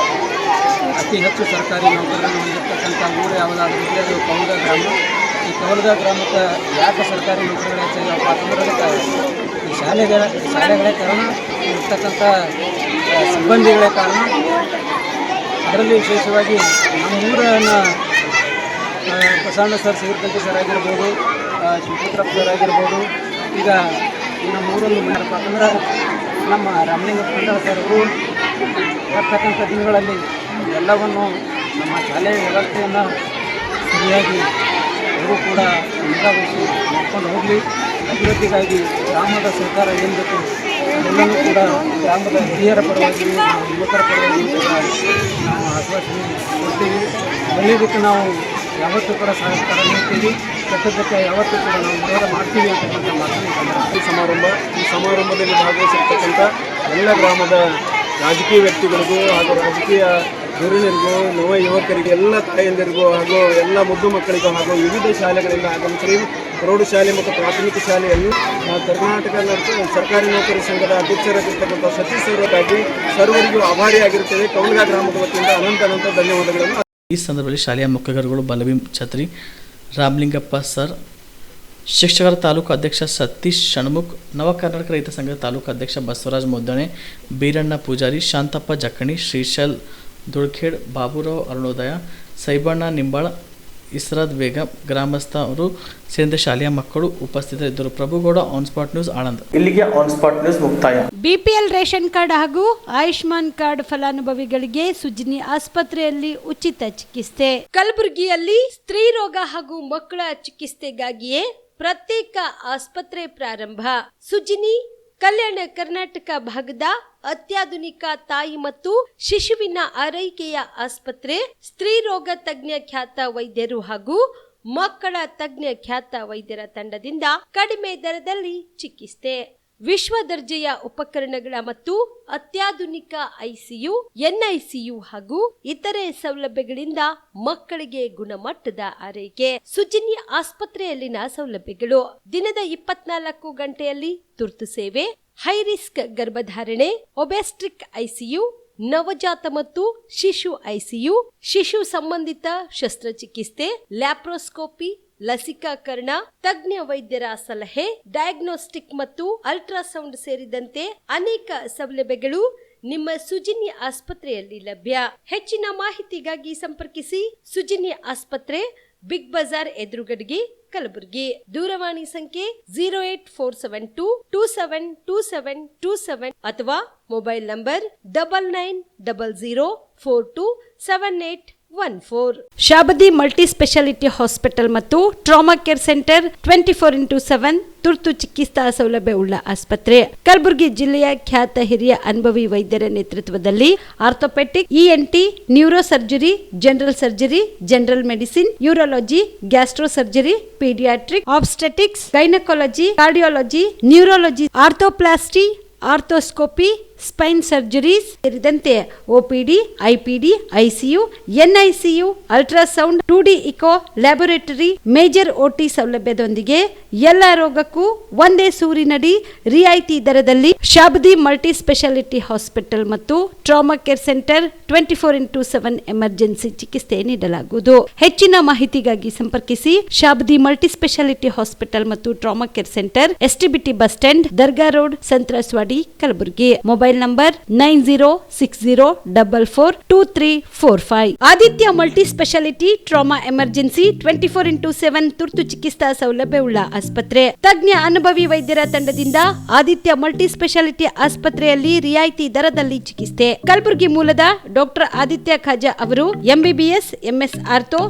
ಅತಿ ಹೆಚ್ಚು ಸರ್ಕಾರಿ ನೌಕರರನ್ನು ಹೊಂದಿರತಕ್ಕಂಥ ಊರು ಯಾವುದಾದ್ರೂ ಇದ್ದರೆ ಅದು ಕೌಲ್ಗ ಗ್ರಾಮ. ಈ ಕೌಲ್ಗ ಗ್ರಾಮಕ್ಕೆ ಯಾಕೆ ಸರ್ಕಾರಿ ನೌಕರರು ಹೆಚ್ಚಾಗಪ್ಪ ಅಂತಂದ್ರೆ ಈ ಶಾಲೆಗಳೇ ಕಾರಣ, ಇರ್ತಕ್ಕಂಥ ಸಿಬ್ಬಂದಿಗಳೇ ಕಾರಣ. ಅದರಲ್ಲಿ ವಿಶೇಷವಾಗಿ ನಮ್ಮ ಊರನ್ನು ಬಸವಣ್ಣ ಸರ್, ಸಿಗುರ್ಕಂಠಿ ಸರ್ ಆಗಿರ್ಬೋದು, ಶಿವಪುತ್ರಪ್ಪ ಸರ್ ಆಗಿರ್ಬೋದು, ಈಗ ನಮ್ಮ ಊರಲ್ಲಿ ಏನಪ್ಪ ಅಂತಂದ್ರೆ ನಮ್ಮ ರಾಮಲಿಂಗಪ್ಪ ಸರ್ ಅವರು ಬರ್ತಕ್ಕಂಥ ದಿನಗಳಲ್ಲಿ ಎಲ್ಲವನ್ನು ನಮ್ಮ ಶಾಲೆಯ ವ್ಯವಸ್ಥೆಯನ್ನು ಸರಿಯಾಗಿ ಅವರು ಕೂಡ ನಿಗಾವಹಿಸಿ ನೋಡ್ಕೊಂಡು ಹೋಗಲಿ. ಅಭಿವೃದ್ಧಿಗಾಗಿ ಗ್ರಾಮದ ಸರ್ಕಾರ ಏನು ಬೇಕು ಎಲ್ಲನೂ ಕೂಡ ಗ್ರಾಮದ ಹಿರಿಯರ ಪರವಾಗಿ ಯುವಕರ ಪರವಾಗಿ ನಾವು ಆಶ್ವಾಸನೆ ಕೊಡ್ತೀವಿ. ಒಳ್ಳೆಯದಕ್ಕೆ ನಾವು ಯಾವತ್ತೂ ಕೂಡ ಸಹಕಾರ ನೀಡ್ತೀವಿ, ಕೆಟ್ಟದ್ದಕ್ಕೆ ಯಾವತ್ತೂ ಕೂಡ ನಾವು ವಿರೋಧ ಮಾಡ್ತೀವಿ ಅಂತಕ್ಕಂಥ ಮಾತನ್ನು ಈ ಸಮಾರಂಭದಲ್ಲಿ ಭಾಗವಹಿಸಿರ್ತಕ್ಕಂಥ ಎಲ್ಲ ಗ್ರಾಮದ ರಾಜಕೀಯ ವ್ಯಕ್ತಿಗಳಿಗೂ ಹಾಗೂ ರಾಜಕೀಯ ಧುರೀಣರಿಗೂ, ನವ ಯುವಕರಿಗೆ, ಎಲ್ಲ ತಾಯಂದಿರಿಗೂ ಹಾಗೂ ಎಲ್ಲ ಮುದ್ದು ಮಕ್ಕಳಿಗೂ ಹಾಗೂ ವಿವಿಧ ಶಾಲೆಗಳಿಂದ ಆಗಮಿಸಿ ಪ್ರೌಢಶಾಲೆ ಮತ್ತು ಪ್ರಾಥಮಿಕ ಶಾಲೆಯಲ್ಲಿ ಕರ್ನಾಟಕ ಸರ್ಕಾರಿ ನೌಕರಿ ಸಂಘದ ಅಧ್ಯಕ್ಷರಾಗಿರ್ತಕ್ಕಂಥ ಸತೀಶ್ ಅವರಿಗಾಗಿ ಸರ್ವರಿಗೂ ಆಭಾರಿಯಾಗಿರುತ್ತೇವೆ. ಕೌಲ್ಗ ಗ್ರಾಮದ ವತಿಯಿಂದ ಅನಂತ ಧನ್ಯವಾದಗಳನ್ನು. ಈ ಸಂದರ್ಭದಲ್ಲಿ ಶಾಲೆಯ ಮುಖ್ಯಗುರುಗಳು ಬಲಭೀಮ್ ಛತ್ರಿ, ರಾಮಲಿಂಗಪ್ಪ ಸರ್, ಶಿಕ್ಷಕರ ತಾಲೂಕು ಅಧ್ಯಕ್ಷ ಸತೀಶ್ ಷಣ್ಮುಖ್, ನವ ಕರ್ನಾಟಕ ರೈತ ಸಂಘದ ತಾಲೂಕು ಅಧ್ಯಕ್ಷ ಬಸವರಾಜ್ ಮುದ್ದಣೆ, ಬೀರಣ್ಣ ಪೂಜಾರಿ, ಶಾಂತಪ್ಪ ಜಕ್ಕಣಿ, ಶ್ರೀಶೈಲ್ ದುಳ್ಖೇಡ್, ಬಾಬುರಾವ್ ಅರುಣೋದಯ, ಸೈಬಣ್ಣ ನಿಂಬಾಳ, ಇಸ್ರಾದ್ ಬೇಗಂ ಗ್ರಾಮಸ್ಥರು ಸೇರಿದ ಶಾಲೆಯ ಮಕ್ಕಳು ಉಪಸ್ಥಿತರಿದ್ದರು. Prabhugouda, on spot news, Anand. ಇಲ್ಲಿಗೆ ಆನ್ ಸ್ಪಾಟ್ ನ್ಯೂಸ್ ಮುಕ್ತಾಯ. ಬಿಪಿಎಲ್ ರೇಷನ್ ಕಾರ್ಡ್ ಹಾಗೂ ಆಯುಷ್ಮಾನ್ ಕಾರ್ಡ್ ಫಲಾನುಭವಿಗಳಿಗೆ ಸುಜ್ನಿ ಆಸ್ಪತ್ರೆಯಲ್ಲಿ ಉಚಿತ ಚಿಕಿತ್ಸೆ. ಕಲಬುರಗಿಯಲ್ಲಿ ಸ್ತ್ರೀ ರೋಗ ಹಾಗೂ ಮಕ್ಕಳ ಚಿಕಿತ್ಸೆಗಾಗಿಯೇ ಪ್ರತ್ಯೇಕ ಆಸ್ಪತ್ರೆ ಪ್ರಾರಂಭ. ಸುಜ್ನಿ ಕಲ್ಯಾಣ ಕರ್ನಾಟಕ ಭಾಗದ ಅತ್ಯಾಧುನಿಕ ತಾಯಿ ಮತ್ತು ಶಿಶುವಿನ ಆರೈಕೆಯ ಆಸ್ಪತ್ರೆ. ಸ್ತ್ರೀ ರೋಗ ತಜ್ಞ ಖ್ಯಾತ ವೈದ್ಯರು ಹಾಗೂ ಮಕ್ಕಳ ತಜ್ಞ ಖ್ಯಾತ ವೈದ್ಯರ ತಂಡದಿಂದ ಕಡಿಮೆ ದರದಲ್ಲಿ ಚಿಕಿತ್ಸೆ, ವಿಶ್ವ ದರ್ಜೆಯ ಉಪಕರಣಗಳ ಮತ್ತು ಅತ್ಯಾಧುನಿಕ ಐಸಿಯು, ಎನ್ಐಸಿಯು ಹಾಗೂ ಇತರೆ ಸೌಲಭ್ಯಗಳಿಂದ ಮಕ್ಕಳಿಗೆ ಗುಣಮಟ್ಟದ ಆರೈಕೆ. ಸುಜನ್ಯ ಆಸ್ಪತ್ರೆಯಲ್ಲಿನ ಸೌಲಭ್ಯಗಳು: ದಿನದ 24 ಗಂಟೆಯಲ್ಲಿ ತುರ್ತು ಸೇವೆ, ಹೈ ರಿಸ್ಕ್ ಗರ್ಭಧಾರಣೆ, ಒಬೆಸ್ಟ್ರಿಕ್ ಐಸಿಯು, ನವಜಾತ ಮತ್ತು ಶಿಶು ಐಸಿಯು, ಶಿಶು ಸಂಬಂಧಿತ ಶಸ್ತ್ರಚಿಕಿತ್ಸೆ, ಲ್ಯಾಪ್ರೋಸ್ಕೋಪಿ, ಲಸಿಕಾಕರಣ, ತಜ್ಞ ವೈದ್ಯರ ಸಲಹೆ, ಡಯಾಗ್ನೋಸ್ಟಿಕ್ ಮತ್ತು ಅಲ್ಟ್ರಾಸೌಂಡ್ ಸೇರಿದಂತೆ ಅನೇಕ ಸೌಲಭ್ಯಗಳು ನಿಮ್ಮ ಸುಜಿನಿ ಆಸ್ಪತ್ರೆಯಲ್ಲಿ ಲಭ್ಯ. ಹೆಚ್ಚಿನ ಮಾಹಿತಿಗಾಗಿ ಸಂಪರ್ಕಿಸಿ ಸುಜಿನಿ ಆಸ್ಪತ್ರೆ, ಬಿಗ್ ಬಜಾರ್ ಎದುರುಗಡೆಗೆ, ಕಲಬುರಗಿ. ದೂರವಾಣಿ ಸಂಖ್ಯೆ 08472272727 ಅಥವಾ mobile number 9900427814. Shabadi multi speciality hospital ಮತ್ತು ಟ್ರಾಮಾ ಕೇರ್ ಸೆಂಟರ್ 24x7 ತುರ್ತು ಚಿಕಿತ್ಸಾ ಸೌಲಭ್ಯ ಉಳ್ಳ ಆಸ್ಪತ್ರೆ. ಕಲಬುರಗಿ ಜಿಲ್ಲೆಯ ಖ್ಯಾತ ಹಿರಿಯ ಅನುಭವಿ ವೈದ್ಯರ ನೇತೃತ್ವದಲ್ಲಿ orthopaedic, ENT, neuro surgery, general surgery, general medicine, urology, gastro surgery, paediatric, obstetrics, gynaecology, cardiology, neurology, arthroplasty, arthroscopy, spine surgeries ಸೇರಿದಂತೆ OPD, IPD, ICU, NICU, ultrasound, 2D echo, laboratory, major OT ಸೌಲಭ್ಯದೊಂದಿಗೆ ಎಲ್ಲ ರೋಗಕ್ಕೂ ಒಂದೇ ಸೂರಿನಡಿ ರಿಯಾಯಿತಿ ದರದಲ್ಲಿ ಶಾಬದಿ ಮಲ್ಟಿ ಸ್ಪೆಷಾಲಿಟಿ ಹಾಸ್ಪಿಟಲ್ ಮತ್ತು trauma care centre 24x7 emergency ಚಿಕಿತ್ಸೆ ನೀಡಲಾಗುವುದು. ಹೆಚ್ಚಿನ ಮಾಹಿತಿಗಾಗಿ ಸಂಪರ್ಕಿಸಿ ಶಾಬದಿ ಮಲ್ಟಿ ಸ್ಪೆಷಾಲಿಟಿ ಹಾಸ್ಪಿಟಲ್ ಮತ್ತು trauma care centre, STBT bus stand, Dargah road, ಸಂತ್ರಸ್ವಾಡಿ, Kalaburagi. Mobile number 9060442345. Aditya multi speciality trauma emergency 24x7 ತುರ್ತು ಚಿಕಿತ್ಸಾ ಸೌಲಭ್ಯವುಳ್ಳ ಆಸ್ಪತ್ರೆ. ತಜ್ಞ ಅನುಭವಿ ವೈದ್ಯರ ತಂಡದಿಂದ ಆದಿತ್ಯ ಮಲ್ಟಿ ಸ್ಪೆಷಾಲಿಟಿ ಆಸ್ಪತ್ರೆಯಲ್ಲಿ ರಿಯಾಯಿತಿ ದರದಲ್ಲಿ ಚಿಕಿತ್ಸೆ. ಕಲಬುರಗಿ ಮೂಲದ ಡಾಕ್ಟರ್ ಆದಿತ್ಯ ಖಾಜಾ ಅವರು MBBS, MS ortho,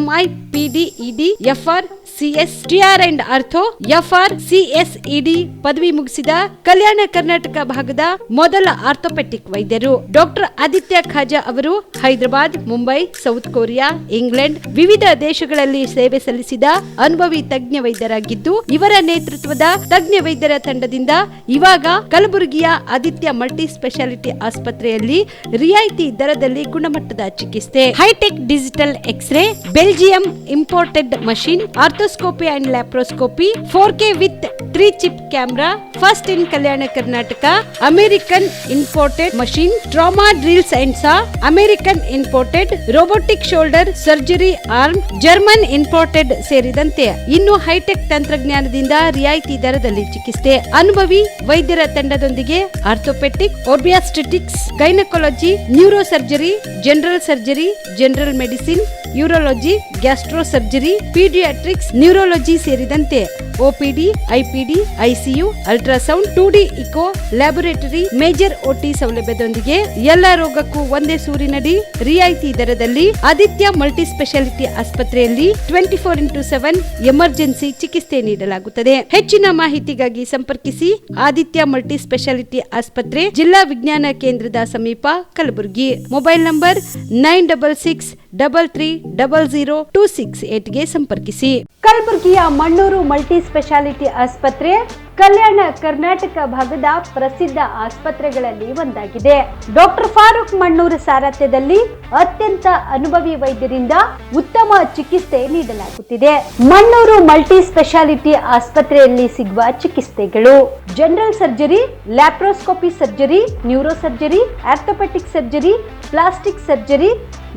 MI, PD, ED, FR, CS, TR and ortho, FR, CS, ED ಪದವಿ ಮುಗಿಸಿದ ಕಲ್ಯಾಣ ಕರ್ನಾಟಕ ಭಾಗದ ಮೊದಲ ಆರ್ಥೋಪೆಟಿಕ್ ವೈದ್ಯರು. ಡಾಕ್ಟರ್ ಆದಿತ್ಯ ಖಾಜಾ ಅವರು Hyderabad, Mumbai, south Korea, England ವಿವಿಧ ದೇಶಗಳಲ್ಲಿ ಸೇವೆ ಸಲ್ಲಿಸಿದ ಅನುಭವಿ ತಜ್ಞ ವೈದ್ಯರಾಗಿದ್ದು, ಇವರ ನೇತೃತ್ವದ ತಜ್ಞ ವೈದ್ಯರ ತಂಡದಿಂದ ಇವಾಗ ಕಲಬುರಗಿಯ ಆದಿತ್ಯ ಮಲ್ಟಿ ಸ್ಪೆಷಾಲಿಟಿ ಆಸ್ಪತ್ರೆಯಲ್ಲಿ ರಿಯಾಯಿತಿ ದರದಲ್ಲಿ ಗುಣಮಟ್ಟದ ಚಿಕಿತ್ಸೆ. Hi-tech digital X-ray, Belgium imported machine, arthroscopy and laparoscopy, 4K with 3 chip camera, first in Kalyana Karnataka. American imported machine, trauma drills and saw, American imported robotic shoulder surgery arm, German imported ಸೇರಿದಂತೆ ಇನ್ನು high tech ತಂತ್ರಜ್ಞಾನದಿಂದ ರಿಯಾಯಿತಿ ದರದಲ್ಲಿ ಚಿಕಿತ್ಸೆ. ಅನುಭವಿ ವೈದ್ಯರ ತಂಡದೊಂದಿಗೆ orthopaedic, obstetrics, gynaecology, neuro surgery, general surgery, general medicine, urology, gastro surgery, paediatrics, neurology ಸೇರಿದಂತೆ OPD, IPD, ICU, ultrasound, 2D echo, laboratory, major OT ಸೌಲಭ್ಯದೊಂದಿಗೆ ಎಲ್ಲ ರೋಗಕ್ಕೂ ಒಂದೇ ಸೂರಿನಡಿ ರಿಯಾಯಿತಿ ದರದಲ್ಲಿ ಆದಿತ್ಯ ಮಲ್ಟಿ ಸ್ಪೆಷಾಲಿಟಿ ಆಸ್ಪತ್ರೆಯಲ್ಲಿ 24x7 ಎಮರ್ಜೆನ್ಸಿ ಚಿಕಿತ್ಸೆ ನೀಡಲಾಗುತ್ತದೆ. ಹೆಚ್ಚಿನ ಮಾಹಿತಿಗಾಗಿ ಸಂಪರ್ಕಿಸಿ ಆದಿತ್ಯ ಮಲ್ಟಿ ಸ್ಪೆಷಾಲಿಟಿ ಆಸ್ಪತ್ರೆ, ಜಿಲ್ಲಾ ವಿಜ್ಞಾನ ಕೇಂದ್ರದ ಸಮೀಪ, ಕಲಬುರಗಿ. ಮೊಬೈಲ್ ನಂಬರ್ 9663300268 ಸಂಪರ್ಕಿಸಿ. ಕಲಬುರಗಿಯ ಮಣ್ಣೂರು ಮಲ್ಟಿ ಸ್ಪೆಷಾಲಿಟಿ ಆಸ್ಪತ್ರೆ ಕಲ್ಯಾಣ ಕರ್ನಾಟಕ ಭಾಗದ ಪ್ರಸಿದ್ಧ ಆಸ್ಪತ್ರೆಗಳಲ್ಲಿ ಒಂದಾಗಿದೆ. ಡಾಕ್ಟರ್ ಫಾರೂಕ್ ಮಣ್ಣೂರು ಸಾರಥ್ಯದಲ್ಲಿ ಅತ್ಯಂತ ಅನುಭವಿ ವೈದ್ಯರಿಂದ ಉತ್ತಮ ಚಿಕಿತ್ಸೆ ನೀಡಲಾಗುತ್ತಿದೆ. ಮಣ್ಣೂರು ಮಲ್ಟಿ ಸ್ಪೆಷಾಲಿಟಿ ಆಸ್ಪತ್ರೆಯಲ್ಲಿ ಸಿಗುವ ಚಿಕಿತ್ಸೆಗಳು: general surgery, laparoscopy surgery, neuro surgery, orthopaedic surgery, plastic surgery,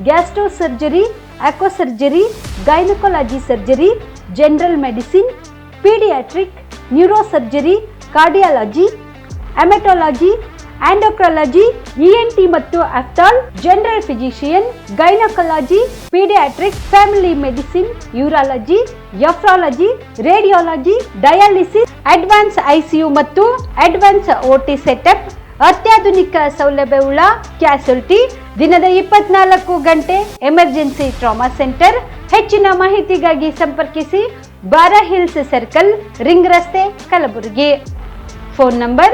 gastro surgery, aqua surgery, gynaecology surgery, general medicine, paediatric, neuro surgery, cardiology, haematology, endocrinology, ENT ಮತ್ತು ophthal, general physician, gynaecology, paediatric, family medicine, urology, nephrology, radiology, dialysis, advance ICU ಮತ್ತು advance OT setup, ಅತ್ಯಾಧುನಿಕ ಸೌಲಭ್ಯವುಳ್ಳ ಕ್ಯಾಸುಲಿಟಿ, ದಿನದ 24 ಗಂಟೆ emergency trauma centre. ಹೆಚ್ಚಿನ ಮಾಹಿತಿಗಾಗಿ ಸಂಪರ್ಕಿಸಿ ಬಾರಾ hills circle, ring ರಸ್ತೆ, Kalaburagi. Phone number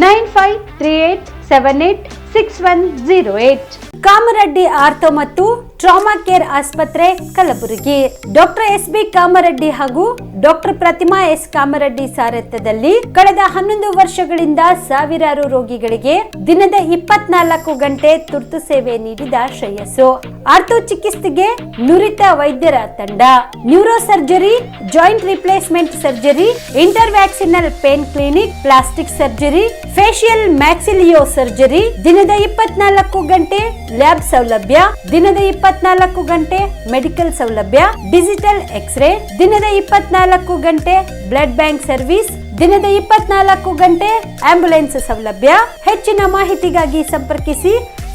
9538786108. Kamareddy ortho ಮತ್ತು ಟ್ರಾಮಾ ಕೇರ್ ಆಸ್ಪತ್ರೆ, ಕಲಬುರಗಿ. ಡಾಕ್ಟರ್ SB ಕಾಮರೆಡ್ಡಿ ಹಾಗೂ ಡಾಕ್ಟರ್ ಪ್ರತಿಮಾ S ಕಾಮರೆಡ್ಡಿ ಸಾರಥ್ಯದಲ್ಲಿ ಕಳೆದ 11 ವರ್ಷಗಳಿಂದ ಸಾವಿರಾರು ರೋಗಿಗಳಿಗೆ ದಿನದ 24 ಗಂಟೆ ತುರ್ತು ಸೇವೆ ನೀಡಿದ ಶ್ರೇಯಸ್ಸು. ಆರ್ಥೋ ಚಿಕಿತ್ಸೆಗೆ ನುರಿತ ವೈದ್ಯರ ತಂಡ, neuro surgery, joint replacement surgery, interventional pain clinic, plastic surgery, facial maxillo surgery, ದಿನದ 24 ಗಂಟೆ ಲ್ಯಾಬ್ ಸೌಲಭ್ಯ, ದಿನದ 24 ಗಂಟೆ ಮೆಡಿಕಲ್ ಸೌಲಭ್ಯ, ಡಿಜಿಟಲ್ ಎಕ್ಸ್ರೇ, ದಿನದ 24 ಗಂಟೆ ಬ್ಲಡ್ ಬ್ಯಾಂಕ್ ಸರ್ವಿಸ್, ದಿನದ 24 ಗಂಟೆ ಆಂಬ್ಯುಲೆನ್ಸ್ ಸೌಲಭ್ಯ. ಹೆಚ್ಚಿನ ಮಾಹಿತಿಗಾಗಿ ಸಂಪರ್ಕಿಸಿ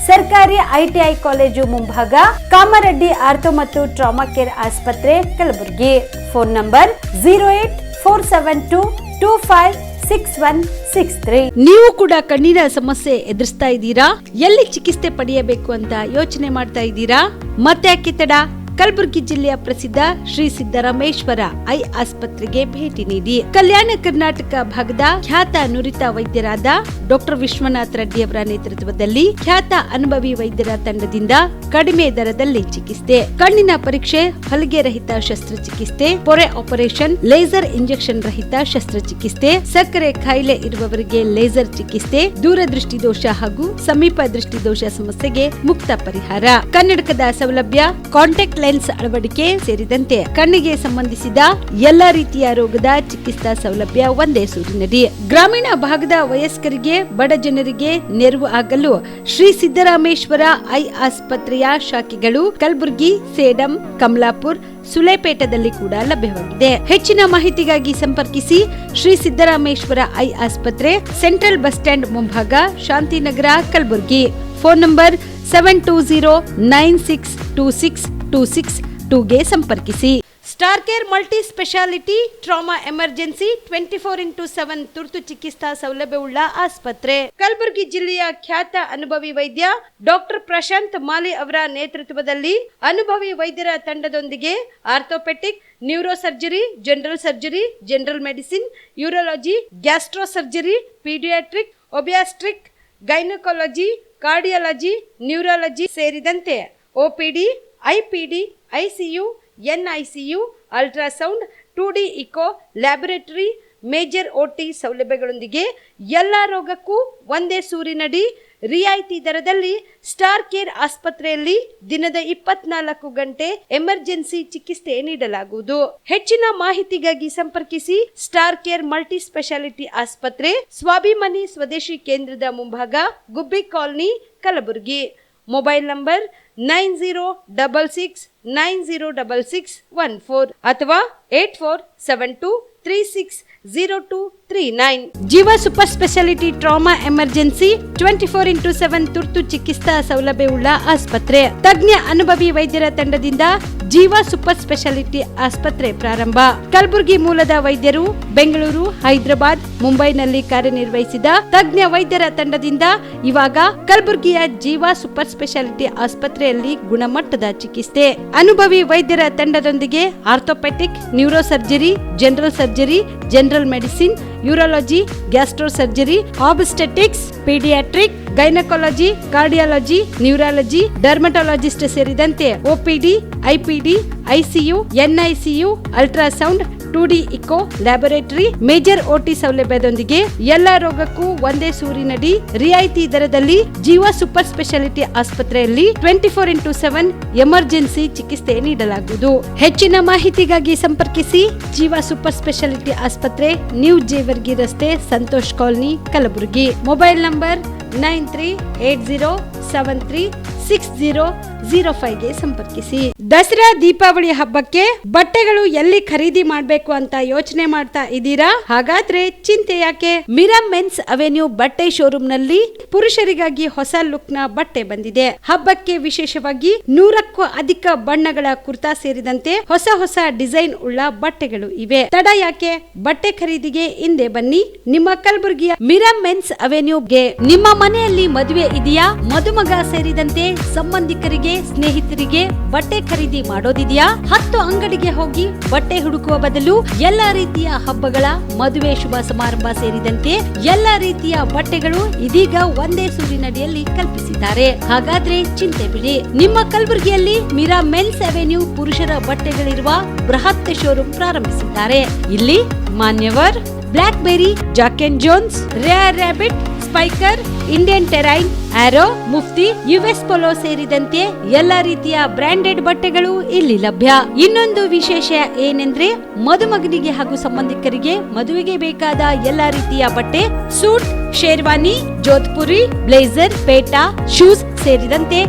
ಸರ್ಕಾರಿ ITI ಕಾಲೇಜು ಮುಂಭಾಗ, ಕಾಮರೆಡ್ಡಿ ಆರ್ಥೋ ಮತ್ತು ಟ್ರಾಮಾ ಕೇರ್ ಆಸ್ಪತ್ರೆ, ಕಲಬುರಗಿ. Phone number 08472256163. ನೀವು ಕೂಡ ಕಣ್ಣಿನ ಸಮಸ್ಯೆ ಎದುರಿಸ್ತಾ ಇದ್ದೀರಾ? ಎಲ್ಲಿ ಚಿಕಿತ್ಸೆ ಪಡೆಯಬೇಕು ಅಂತ ಯೋಚನೆ ಮಾಡ್ತಾ ಇದ್ದೀರಾ? ಮತ್ತೆ ಯಾಕೆ ತಡ? ಕಲಬುರಗಿ ಜಿಲ್ಲೆಯ ಪ್ರಸಿದ್ಧ ಶ್ರೀ ಸಿದ್ದರಾಮೇಶ್ವರ ಐ ಆಸ್ಪತ್ರೆಗೆ ಭೇಟಿ ನೀಡಿ ಕಲ್ಯಾಣ ಕರ್ನಾಟಕ ಭಾಗದ ಖ್ಯಾತ ನುರಿತ ವೈದ್ಯರಾದ ಡಾಕ್ಟರ್ ವಿಶ್ವನಾಥ್ ರೆಡ್ಡಿ ಅವರ ನೇತೃತ್ವದಲ್ಲಿ ಖ್ಯಾತ ಅನುಭವಿ ವೈದ್ಯರ ತಂಡದಿಂದ ಕಡಿಮೆ ದರದಲ್ಲಿ ಚಿಕಿತ್ಸೆ, ಕಣ್ಣಿನ ಪರೀಕ್ಷೆ, ಹೊಲಿಗೆ ರಹಿತ ಶಸ್ತ್ರಚಿಕಿತ್ಸೆ, ಪೊರೆ ಆಪರೇಷನ್, ಲೇಸರ್ ಇಂಜೆಕ್ಷನ್ ರಹಿತ ಶಸ್ತ್ರಚಿಕಿತ್ಸೆ, ಸಕ್ಕರೆ ಕಾಯಿಲೆ ಇರುವವರಿಗೆ ಲೇಸರ್ ಚಿಕಿತ್ಸೆ, ದೂರದೃಷ್ಟಿ ದೋಷ ಹಾಗೂ ಸಮೀಪ ದೃಷ್ಟಿ ದೋಷ ಸಮಸ್ಯೆಗೆ ಮುಕ್ತ ಪರಿಹಾರ, ಕನ್ನಡಕದ ಸೌಲಭ್ಯ, ಕಾಂಟ್ಯಾಕ್ಟ್ ಲೆನ್ಸ್ ಅಳವಡಿಕೆ ಸೇರಿದಂತೆ ಕಣ್ಣಿಗೆ ಸಂಬಂಧಿಸಿದ ಎಲ್ಲ ರೀತಿಯ ರೋಗದ ಚಿಕಿತ್ಸಾ ಸೌಲಭ್ಯ ಒಂದೇ ಸೂರಿನಡಿ. ಗ್ರಾಮೀಣ ಭಾಗದ ವಯಸ್ಕರಿಗೆ, ಬಡ ಜನರಿಗೆ ನೆರವು ಆಗಲು ಶ್ರೀ ಸಿದ್ದರಾಮೇಶ್ವರ ಐ ಆಸ್ಪತ್ರೆಯ ಶಾಖೆಗಳು ಕಲಬುರಗಿ, ಸೇಡಂ, ಕಮಲಾಪುರ್, ಸುಲೇಪೇಟದಲ್ಲಿ ಕೂಡ ಲಭ್ಯವಾಗಿದೆ. ಹೆಚ್ಚಿನ ಮಾಹಿತಿಗಾಗಿ ಸಂಪರ್ಕಿಸಿ ಶ್ರೀ ಸಿದ್ದರಾಮೇಶ್ವರ ಐ ಆಸ್ಪತ್ರೆ, ಸೆಂಟ್ರಲ್ ಬಸ್ ಸ್ಟ್ಯಾಂಡ್ ಮುಂಭಾಗ, ಶಾಂತಿನಗರ, ಕಲಬುರಗಿ. ಫೋನ್ ನಂಬರ್ 72096262622ಗೆ ಸಂಪರ್ಕಿಸಿ. Star care multi speciality trauma emergency 24x7 ತುರ್ತು ಚಿಕಿತ್ಸಾ ಸೌಲಭ್ಯವುಳ್ಳ ಆಸ್ಪತ್ರೆ. ಕಲಬುರಗಿ ಜಿಲ್ಲೆಯ ಖ್ಯಾತ ಅನುಭವಿ ವೈದ್ಯ ಡಾಕ್ಟರ್ ಪ್ರಶಾಂತ್ ಮಾಲಿ ಅವರ ನೇತೃತ್ವದಲ್ಲಿ ಅನುಭವಿ ವೈದ್ಯರ ತಂಡದೊಂದಿಗೆ orthopaedic, neuro surgery, general surgery, general medicine, urology, gastro surgery, paediatric, obstetric, gynaecology, cardiology, neurology ಸೇರಿದಂತೆ OPD, IPD, ICU, NICU, ultrasound, 2D echo, laboratory, major OT ಸೌಲಭ್ಯಗಳೊಂದಿಗೆ ಎಲ್ಲ ರೋಗಕ್ಕೂ ಒಂದೇ ಸೂರಿನಡಿ ರಿಯಾಯಿತಿ ದರದಲ್ಲಿ ಸ್ಟಾರ್ ಕೇರ್ ಆಸ್ಪತ್ರೆಯಲ್ಲಿ ದಿನದ 24 ಗಂಟೆ ಎಮರ್ಜೆನ್ಸಿ ಚಿಕಿತ್ಸೆ ನೀಡಲಾಗುವುದು. ಹೆಚ್ಚಿನ ಮಾಹಿತಿಗಾಗಿ ಸಂಪರ್ಕಿಸಿ ಸ್ಟಾರ್ ಕೇರ್ ಮಲ್ಟಿ ಸ್ಪೆಷಾಲಿಟಿ ಆಸ್ಪತ್ರೆ, ಸ್ವಾಭಿಮಾನಿ ಸ್ವದೇಶಿ ಕೇಂದ್ರದ ಮುಂಭಾಗ, ಗುಬ್ಬಿ ಕಾಲನಿ, ಕಲಬುರಗಿ. ಮೊಬೈಲ್ ನಂಬರ್ 9066906614 ಅಥವಾ 8472360239. ಜೀವ super speciality trauma emergency 24x7 ತುರ್ತು ಚಿಕಿತ್ಸಾ ಸೌಲಭ್ಯವುಳ್ಳ ಆಸ್ಪತ್ರೆ. ತಜ್ಞ ಅನುಭವಿ ವೈದ್ಯರ ತಂಡದಿಂದ ಜೀವ ಸೂಪರ್ ಸ್ಪೆಷಾಲಿಟಿ ಆಸ್ಪತ್ರೆ ಪ್ರಾರಂಭ. ಕಲಬುರಗಿ ಮೂಲದ ವೈದ್ಯರು ಬೆಂಗಳೂರು, ಹೈದರಾಬಾದ್, ಮುಂಬೈನಲ್ಲಿ ಕಾರ್ಯನಿರ್ವಹಿಸಿದ ತಜ್ಞ ವೈದ್ಯರ ತಂಡದಿಂದ ಇವಾಗ ಕಲಬುರಗಿಯ ಜೀವ ಸೂಪರ್ ಸ್ಪೆಷಾಲಿಟಿ ಆಸ್ಪತ್ರೆಯಲ್ಲಿ ಗುಣಮಟ್ಟದ ಚಿಕಿತ್ಸೆ. ಅನುಭವಿ ವೈದ್ಯರ ತಂಡದೊಂದಿಗೆ orthopaedic, neuro surgery, general surgery, general medicine, urology, gastro surgery, obstetrics, paediatric, gynaecology, cardiology, neurology, dermatologist ಸೇರಿದಂತೆ OPD, IPD, ICU, NICU, ultrasound, 2D echo, laboratory, major OT ಸೌಲಭ್ಯದೊಂದಿಗೆ ಎಲ್ಲ ರೋಗಕ್ಕೂ ಒಂದೇ ಸೂರಿನಡಿ ರಿಯಾಯಿತಿ ದರದಲ್ಲಿ ಜೀವ ಸೂಪರ್ ಸ್ಪೆಷಾಲಿಟಿ ಆಸ್ಪತ್ರೆಯಲ್ಲಿ 24x7 ಎಮರ್ಜೆನ್ಸಿ ಚಿಕಿತ್ಸೆ ನೀಡಲಾಗುವುದು. ಹೆಚ್ಚಿನ ಮಾಹಿತಿಗಾಗಿ ಸಂಪರ್ಕಿಸಿ ಜೀವ ಸೂಪರ್ ಸ್ಪೆಷಾಲಿಟಿ ಆಸ್ಪತ್ರೆ, ನ್ಯೂ ಜೇವರ್ಗಿ ರಸ್ತೆ, Santosh colony, Kalaburagi. Mobile number 9380736005ಗೆ ಸಂಪರ್ಕಿಸಿ. ದಸರಾ ದೀಪಾವಳಿ ಹಬ್ಬಕ್ಕೆ ಬಟ್ಟೆಗಳು ಎಲ್ಲಿ ಖರೀದಿ ಮಾಡಬೇಕು ಅಂತ ಯೋಚನೆ ಮಾಡ್ತಾ ಇದ್ದೀರಾ? ಹಾಗಾದ್ರೆ ಚಿಂತೆ ಯಾಕೆ? ಮಿರಾ ಮೆನ್ಸ್ ಅವೆನ್ಯೂ ಬಟ್ಟೆ ಶೋರೂಮ್ ನಲ್ಲಿ ಪುರುಷರಿಗಾಗಿ ಹೊಸ ಲುಕ್ ನ ಬಟ್ಟೆ ಬಂದಿದೆ. ಹಬ್ಬಕ್ಕೆ ವಿಶೇಷವಾಗಿ 100ಕ್ಕೂ ಅಧಿಕ ಬಣ್ಣಗಳ ಕುರ್ತಾ ಸೇರಿದಂತೆ ಹೊಸ ಹೊಸ ಡಿಸೈನ್ ಉಳ್ಳ ಬಟ್ಟೆಗಳು ಇವೆ. ತಡ ಯಾಕೆ? ಬಟ್ಟೆ ಖರೀದಿಗೆ ಹಿಂದೆ ಬನ್ನಿ ನಿಮ್ಮ ಕಲಬುರಗಿಯ ಮಿರಾ ಮೆನ್ಸ್ ಅವೆನ್ಯೂಗೆ. ನಿಮ್ಮ ಮನೆಯಲ್ಲಿ ಮದುವೆ ಇದೆಯಾ? ಮದುಮಗ ಸೇರಿದಂತೆ ಸಂಬಂಧಿಕರಿಗೆ, ಸ್ನೇಹಿತರಿಗೆ ಬಟ್ಟೆ ಖರೀದಿ ಮಾಡೋದಿದೆಯಾ? 10 ಅಂಗಡಿಗೆ ಹೋಗಿ ಬಟ್ಟೆ ಹುಡುಕುವ ಬದಲು ಎಲ್ಲಾ ರೀತಿಯ ಹಬ್ಬಗಳ, ಮದುವೆ, ಶುಭ ಸಮಾರಂಭ ಸೇರಿದಂತೆ ಎಲ್ಲಾ ರೀತಿಯ ಬಟ್ಟೆಗಳು ಇದೀಗ ಒಂದೇ ಸೂರಿನಡಿಯಲ್ಲಿ ಕಲ್ಪಿಸಿದ್ದಾರೆ. ಹಾಗಾದ್ರೆ ಚಿಂತೆ ಬಿಡಿ. ನಿಮ್ಮ ಕಲಬುರಗಿಯಲ್ಲಿ ಮಿರಾ ಮೆನ್ಸ್ ಅವೆನ್ಯೂ ಪುರುಷರ ಬಟ್ಟೆಗಳಿರುವ ಬೃಹತ್ ಶೋರೂಮ್ ಪ್ರಾರಂಭಿಸಿದ್ದಾರೆ. ಇಲ್ಲಿ Manyavar, block berry, Jack and Jones, Rare Rabbit, Spykar, Indian Terrain, Arrow, Mufti, US Polo ಸೇರಿದಂತೆ ಎಲ್ಲ ರೀತಿಯ ಬ್ರಾಂಡೆಡ್ ಬಟ್ಟೆಗಳು ಇಲ್ಲಿ ಲಭ್ಯ. ಇನ್ನೊಂದು ವಿಶೇಷ ಏನೆಂದ್ರೆ ಮದುಮಗನಿಗೆ ಹಾಗೂ ಸಂಬಂಧಿಕರಿಗೆ ಮದುವೆಗೆ ಬೇಕಾದ ಎಲ್ಲ ರೀತಿಯ ಬಟ್ಟೆ, ಸೂಟ್, ಶೇರ್ವಾನಿ, ಜೋಧ್ಪುರಿ, ಬ್ಲೇಸರ್, ಪೇಟಾ, ಶೂಸ್ ಸೇರಿದಂತೆ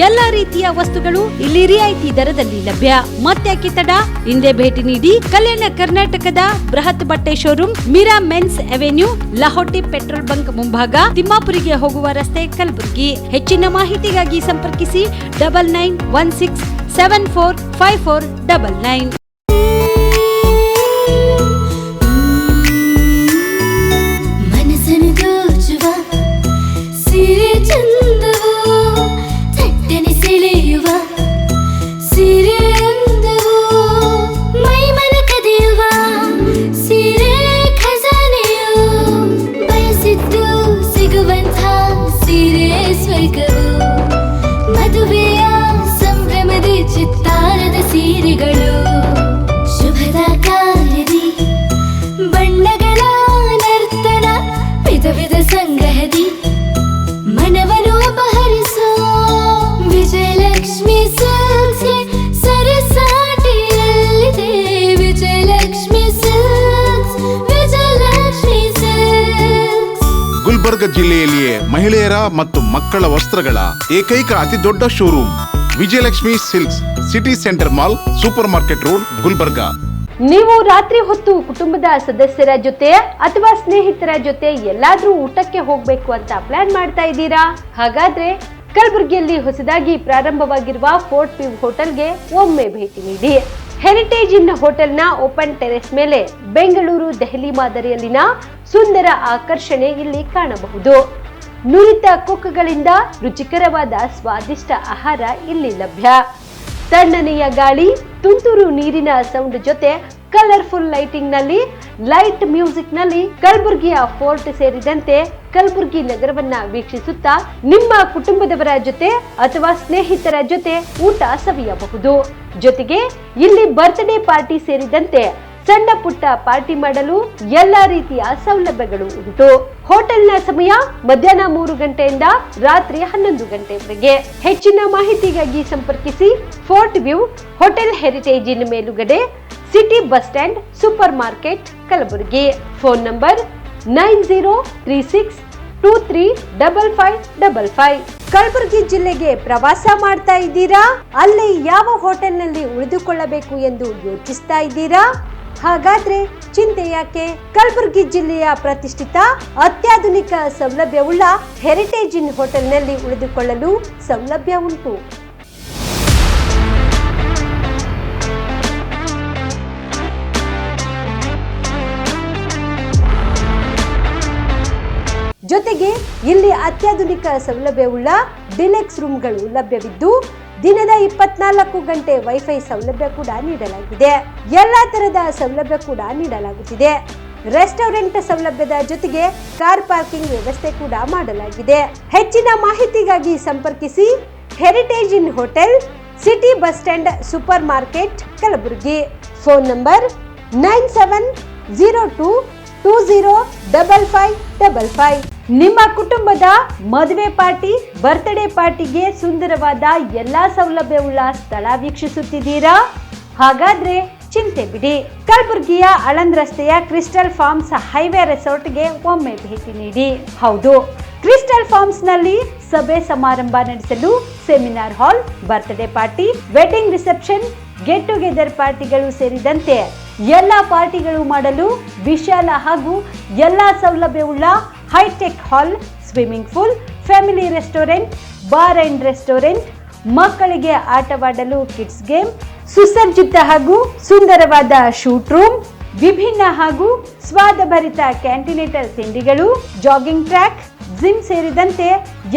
ಎಲ್ಲಾ ರೀತಿಯ ವಸ್ತುಗಳು ಇಲ್ಲಿ ರಿಯಾಯಿತಿ ದರದಲ್ಲಿ ಲಭ್ಯ. ಮತ್ತೆ ತಡ, ಹಿಂದೆ ಭೇಟಿ ನೀಡಿ. ಕಲ್ಯಾಣ ಕರ್ನಾಟಕದ ಬೃಹತ್ ಬಟ್ಟೆ showroom Meera men's avenue, Lahoti petrol bunk ಮುಂಭಾಗ, ತಿಮ್ಮಾಪುರಿಗೆ ಹೋಗುವ ರಸ್ತೆ, ಕಲಬುರಗಿ. ಹೆಚ್ಚಿನ ಮಾಹಿತಿಗಾಗಿ ಸಂಪರ್ಕಿಸಿ 9916745499. ಮನಸ್ಸನ್ನು ದೋಚುವ ಸಿರೆ ಚಂದವು, ಚಟ್ಟನೆ ಸೆಳೆಯುವ ಸಿರೆ ಅಂದವು, ಮೈಮನ ಕದಿಯುವ ಸಿರೆ ಖಜಾನೆಯು, ಬಯಸಿದ್ದು ಸಿಗುವಂಥ ಸಿರೆ ಸ್ವರ್ಗವು, ಮದುವೆಯ ಸಂಭ್ರಮದ ಚಿತ್ತಾರದ ಸೀರೆಗಳು, ಶುಭದ ಕಾರ್ಯದಿ ಬಣ್ಣಗಳ ನರ್ತನ, ವಿಧ ವಿಧ ಸಂಗ್ರಹದಿ ಮನವನ್ನು ಅಪಹರಿಸೋ ವಿಜಯಲಕ್ಷ್ಮಿ ಸಿಲ್ಕ್ಸ್ಗೆ ಸರಸಾಟಿಯಲ್ಲಿದೆ. Vijayalakshmi silks, Vijayalakshmi silks. ಗುಲ್ಬರ್ಗ ಜಿಲ್ಲೆಯಲ್ಲಿಯೇ ಮಹಿಳೆಯರ ಮತ್ತು ಮಕ್ಕಳ ವಸ್ತ್ರಗಳ ಏಕೈಕ ಅತಿ ದೊಡ್ಡ showroom Vijayalakshmi silks, city centre mall, super market road, Gulbarga. ನೀವು ರಾತ್ರಿ ಹೊತ್ತು ಕುಟುಂಬದ ಸದಸ್ಯರ ಜೊತೆ ಅಥವಾ ಸ್ನೇಹಿತರ ಜೊತೆ ಎಲ್ಲಾದ್ರೂ ಊಟಕ್ಕೆ ಹೋಗ್ಬೇಕು ಅಂತ ಪ್ಲಾನ್ ಮಾಡ್ತಾ ಇದ್ದೀರಾ? ಹಾಗಾದ್ರೆ ಕಲಬುರಗಿಯಲ್ಲಿ ಹೊಸದಾಗಿ ಪ್ರಾರಂಭವಾಗಿರುವ ಫೋರ್ಟ್ ವ್ಯೂ ಹೋಟೆಲ್ಗೆ ಒಮ್ಮೆ ಭೇಟಿ ನೀಡಿ. ಹೆರಿಟೇಜ್ ಇನ್ ಹೋಟೆಲ್ನ ಓಪನ್ ಟೆರೆಸ್ ಮೇಲೆ ಬೆಂಗಳೂರು, ದೆಹಲಿ ಮಾದರಿಯಲ್ಲಿನ ಸುಂದರ ಆಕರ್ಷಣೆ ಇಲ್ಲಿ ಕಾಣಬಹುದು. ನುರಿತ ಕುಕ್ಗಳಿಂದ ರುಚಿಕರವಾದ ಸ್ವಾದಿಷ್ಟ ಆಹಾರ ಇಲ್ಲಿ ಲಭ್ಯ. ತಣ್ಣನೆಯ ಗಾಳಿ, ತುಂತುರು ನೀರಿನ ಸೌಂಡ್ ಜೊತೆ ಕಲರ್ಫುಲ್ ಲೈಟಿಂಗ್ ನಲ್ಲಿ, ಲೈಟ್ ಮ್ಯೂಸಿಕ್ ನಲ್ಲಿ ಕಲಬುರಗಿಯ ಫೋರ್ಟ್ ಸೇರಿದಂತೆ ಕಲಬುರಗಿ ನಗರವನ್ನ ವೀಕ್ಷಿಸುತ್ತಾ ನಿಮ್ಮ ಕುಟುಂಬದವರ ಜೊತೆ ಅಥವಾ ಸ್ನೇಹಿತರ ಜೊತೆ ಊಟ ಸವಿಯಬಹುದು. ಜೊತೆಗೆ ಇಲ್ಲಿ ಬರ್ತ್ಡೇ ಪಾರ್ಟಿ ಸೇರಿದಂತೆ ಸಣ್ಣ ಪುಟ್ಟ ಪಾರ್ಟಿ ಮಾಡಲು ಎಲ್ಲಾ ರೀತಿಯ ಸೌಲಭ್ಯಗಳು ಉಂಟು. ಹೋಟೆಲ್ನ ಸಮಯ ಮಧ್ಯಾಹ್ನ 3 ಗಂಟೆಯಿಂದ ರಾತ್ರಿ 11 ಗಂಟೆವರೆಗೆ. ಹೆಚ್ಚಿನ ಮಾಹಿತಿಗಾಗಿ ಸಂಪರ್ಕಿಸಿ ಫೋರ್ಟ್ ವ್ಯೂ ಹೋಟೆಲ್, ಹೆರಿಟೇಜ್ ಇನ್ ಮೇಲುಗಡೆ, city bus stand, super market, Kalaburagi. Phone number 9036235555. Kalaburagi ಜಿಲ್ಲೆಗೆ ಪ್ರವಾಸ ಮಾಡ್ತಾ ಇದ್ದೀರಾ? ಅಲ್ಲಿ ಯಾವ ಹೋಟೆಲ್ನಲ್ಲಿ ಉಳಿದುಕೊಳ್ಳಬೇಕು ಎಂದು ಯೋಚಿಸ್ತಾ ಇದ್ದೀರಾ? ಹಾಗಾದ್ರೆ ಚಿಂತೆ ಯಾಕೆ? ಕಲಬುರಗಿ ಜಿಲ್ಲೆಯ ಪ್ರತಿಷ್ಠಿತ ಅತ್ಯಾಧುನಿಕ ಸೌಲಭ್ಯವುಳ್ಳ ಹೆರಿಟೇಜ್ ಇನ್ ಹೋಟೆಲ್ನಲ್ಲಿ ಉಳಿದುಕೊಳ್ಳಲು ಸೌಲಭ್ಯ ಉಂಟು. ಜೊತೆಗೆ ಇಲ್ಲಿ ಅತ್ಯಾಧುನಿಕ ಸೌಲಭ್ಯವುಳ್ಳ ಡಿಲೆಕ್ಸ್ ರೂಮ್ಗಳು ಲಭ್ಯವಿದ್ದು ದಿನದ 24 ಗಂಟೆ ವೈಫೈ ಸೌಲಭ್ಯ ಕೂಡ ನೀಡಲಾಗಿದೆ. ಎಲ್ಲಾ ತರದ ಸೌಲಭ್ಯ ಕೂಡ ನೀಡಲಾಗುತ್ತಿದೆ. ರೆಸ್ಟೋರೆಂಟ್ ಸೌಲಭ್ಯದ ಜೊತೆಗೆ ಕಾರ್ ಪಾರ್ಕಿಂಗ್ ವ್ಯವಸ್ಥೆ ಕೂಡ ಮಾಡಲಾಗಿದೆ. ಹೆಚ್ಚಿನ ಮಾಹಿತಿಗಾಗಿ ಸಂಪರ್ಕಿಸಿ Heritage Inn hotel, city bus stand, super market, Kalaburagi. Phone number 9702205555. ನಿಮ್ಮ ಕುಟುಂಬದ ಮದುವೆ ಪಾರ್ಟಿ, ಬರ್ತ್ಡೇ ಪಾರ್ಟಿಗೆ ಸುಂದರವಾದ ಎಲ್ಲಾ ಸೌಲಭ್ಯವುಳ್ಳ ಸ್ಥಳ ವೀಕ್ಷಿಸುತ್ತಿದ್ದೀರಾ? ಹಾಗಾದ್ರೆ ಚಿಂತೆ ಬಿಡಿ. ಕಲಬುರಗಿಯ ಆಳಂದ್ ರಸ್ತೆಯ ಕ್ರಿಸ್ಟಲ್ ಫಾರ್ಮ್ಸ್ ಹೈವೇ ರೆಸಾರ್ಟ್ಗೆ ಒಮ್ಮೆ ಭೇಟಿ ನೀಡಿ. ಹೌದು, ಕ್ರಿಸ್ಟಲ್ ಫಾರ್ಮ್ಸ್ ನಲ್ಲಿ ಸಭೆ ಸಮಾರಂಭ ನಡೆಸಲು seminar hall, birthday party, wedding reception, get together ಪಾರ್ಟಿಗಳು ಸೇರಿದಂತೆ ಎಲ್ಲ ಪಾರ್ಟಿಗಳು ಮಾಡಲು ವಿಶಾಲ ಹಾಗೂ ಎಲ್ಲಾ ಸೌಲಭ್ಯವುಳ್ಳ hitech hall, swimming pool, family restaurant, bar and restaurant, ಮಕ್ಕಳಿಗೆ ಆಟವಾಡಲು ಕಿಡ್ಸ್ ಗೇಮ್, ಸುಸಜ್ಜಿತ ಹಾಗೂ ಸುಂದರವಾದ ಶೂಟ್ ರೂಮ್, ವಿಭಿನ್ನ ಹಾಗೂ ಸ್ವಾದಭರಿತ ಕ್ಯಾಂಟಿನೇಟರ್ ತಿಂಡಿಗಳು, ಜಾಗಿಂಗ್ ಟ್ರ್ಯಾಕ್, ಜಿಮ್ ಸೇರಿದಂತೆ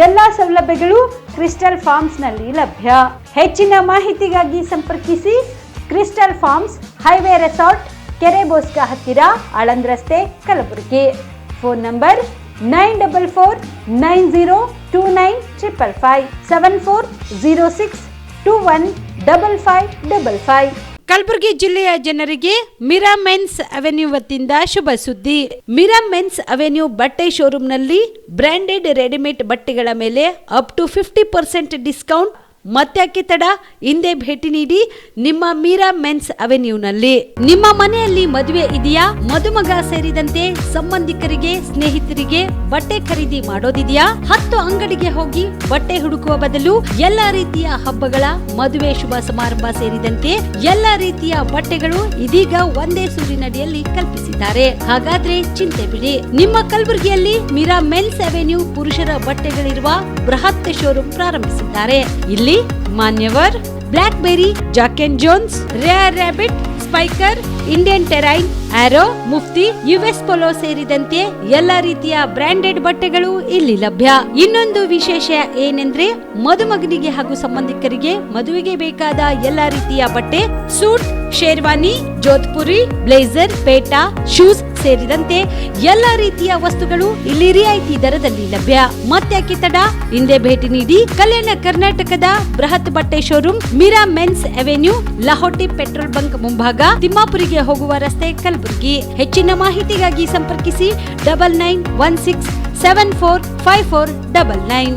ಎಲ್ಲಾ ಸೌಲಭ್ಯಗಳು ಕ್ರಿಸ್ಟಲ್ ಫಾರ್ಮ್ಸ್ ನಲ್ಲಿ ಲಭ್ಯ. ಹೆಚ್ಚಿನ ಮಾಹಿತಿಗಾಗಿ ಸಂಪರ್ಕಿಸಿ ಕ್ರಿಸ್ಟಲ್ ಫಾರ್ಮ್ಸ್ ಹೈವೇ ರೆಸಾರ್ಟ್, ಕೆರೆ ಬೋಸ್ಕ ಹತ್ತಿರ, ಆಳಂದ್ ರಸ್ತೆ, ಕಲಬುರಗಿ. Phone number 9490295555 7406215555. ಕಲಬುರಗಿ ಜಿಲ್ಲೆಯ ಜನರಿಗೆ ಮಿರಾ ಮೆನ್ಸ್ ಅವೆನ್ಯೂ ವತಿಯಿಂದ ಶುಭ ಸುದ್ದಿ. ಮಿರಾ ಮೆನ್ಸ್ ಅವೆನ್ಯೂ ಬಟ್ಟೆ ಶೋರೂಮ್ನಲ್ಲಿ ಬ್ರಾಂಡೆಡ್ ರೆಡಿಮೇಡ್ ಬಟ್ಟೆಗಳ ಮೇಲೆ ಅಪ್ ಟು 50% ಡಿಸ್ಕೌಂಟ್ ಮತ್ತ್ಯಾಕೆ ತಡ, ಹಿಂದೆ ಭೇಟಿ ನೀಡಿ ನಿಮ್ಮ ಮೀರಾ ಮೆನ್ಸ್ ಅವೆನ್ಯೂನಲ್ಲಿ. ನಿಮ್ಮ ಮನೆಯಲ್ಲಿ ಮದುವೆ ಇದೆಯಾ, ಮದುಮಗ ಸೇರಿದಂತೆ ಸಂಬಂಧಿಕರಿಗೆ ಸ್ನೇಹಿತರಿಗೆ ಬಟ್ಟೆ ಖರೀದಿ ಮಾಡೋದಿದೆಯಾ? 10 ಅಂಗಡಿಗೆ ಹೋಗಿ ಬಟ್ಟೆ ಹುಡುಕುವ ಬದಲು ಎಲ್ಲಾ ರೀತಿಯ ಹಬ್ಬಗಳ, ಮದುವೆ, ಶುಭ ಸಮಾರಂಭ ಸೇರಿದಂತೆ ಎಲ್ಲಾ ರೀತಿಯ ಬಟ್ಟೆಗಳು ಇದೀಗ ಒಂದೇ ಸೂರಿನಡಿಯಲ್ಲಿ ಕಲ್ಪಿಸಿದ್ದಾರೆ. ಹಾಗಾದ್ರೆ ಚಿಂತೆ ಬಿಡಿ, ನಿಮ್ಮ ಕಲಬುರಗಿಯಲ್ಲಿ ಮೀರಾ ಮೆನ್ಸ್ ಅವೆನ್ಯೂ ಪುರುಷರ ಬಟ್ಟೆಗಳಿರುವ ಬೃಹತ್ ಶೋರೂಮ್ ಪ್ರಾರಂಭಿಸಿದ್ದಾರೆ. ಇಲ್ಲಿ Manyavar, block berry, Jack and Jones, Rare Rabbit, Spykar, Indian Terrain, Arrow, Mufti, US Polo ಸೇರಿದಂತೆ ಎಲ್ಲಾ ರೀತಿಯ ಬ್ರಾಂಡೆಡ್ ಬಟ್ಟೆಗಳು ಇಲ್ಲಿ ಲಭ್ಯ. ಇನ್ನೊಂದು ವಿಶೇಷ ಏನೆಂದ್ರೆ, ಮದುಮಗನಿಗೆ ಹಾಗೂ ಸಂಬಂಧಿಕರಿಗೆ ಮದುವೆಗೆ ಬೇಕಾದ ಎಲ್ಲಾ ರೀತಿಯ ಬಟ್ಟೆ, ಸೂಟ್, ಶೇರ್ವಾನಿ, ಜೋಧ್ಪುರಿ, ಬ್ಲೇಸರ್, ಪೇಟಾ, ಶೂಸ್ ಸೇರಿದಂತೆ ಎಲ್ಲಾ ರೀತಿಯ ವಸ್ತುಗಳು ಇಲ್ಲಿ ರಿಯಾಯಿತಿ ದರದಲ್ಲಿ ಲಭ್ಯ. ಮತ್ತ್ಯಾಕೆ ತಡ, ಹಿಂದೆ ಭೇಟಿ ನೀಡಿ. ಕಲ್ಯಾಣ ಕರ್ನಾಟಕದ ಬೃಹತ್ ಬಟ್ಟೆ showroom Meera men's avenue, Lahoti petrol bunk ಮುಂಭಾಗ, ತಿಮ್ಮಾಪುರಿಗೆ ಹೋಗುವ ರಸ್ತೆ, ಕಲಬುರಗಿ. ಹೆಚ್ಚಿನ ಮಾಹಿತಿಗಾಗಿ ಸಂಪರ್ಕಿಸಿ 9916745499.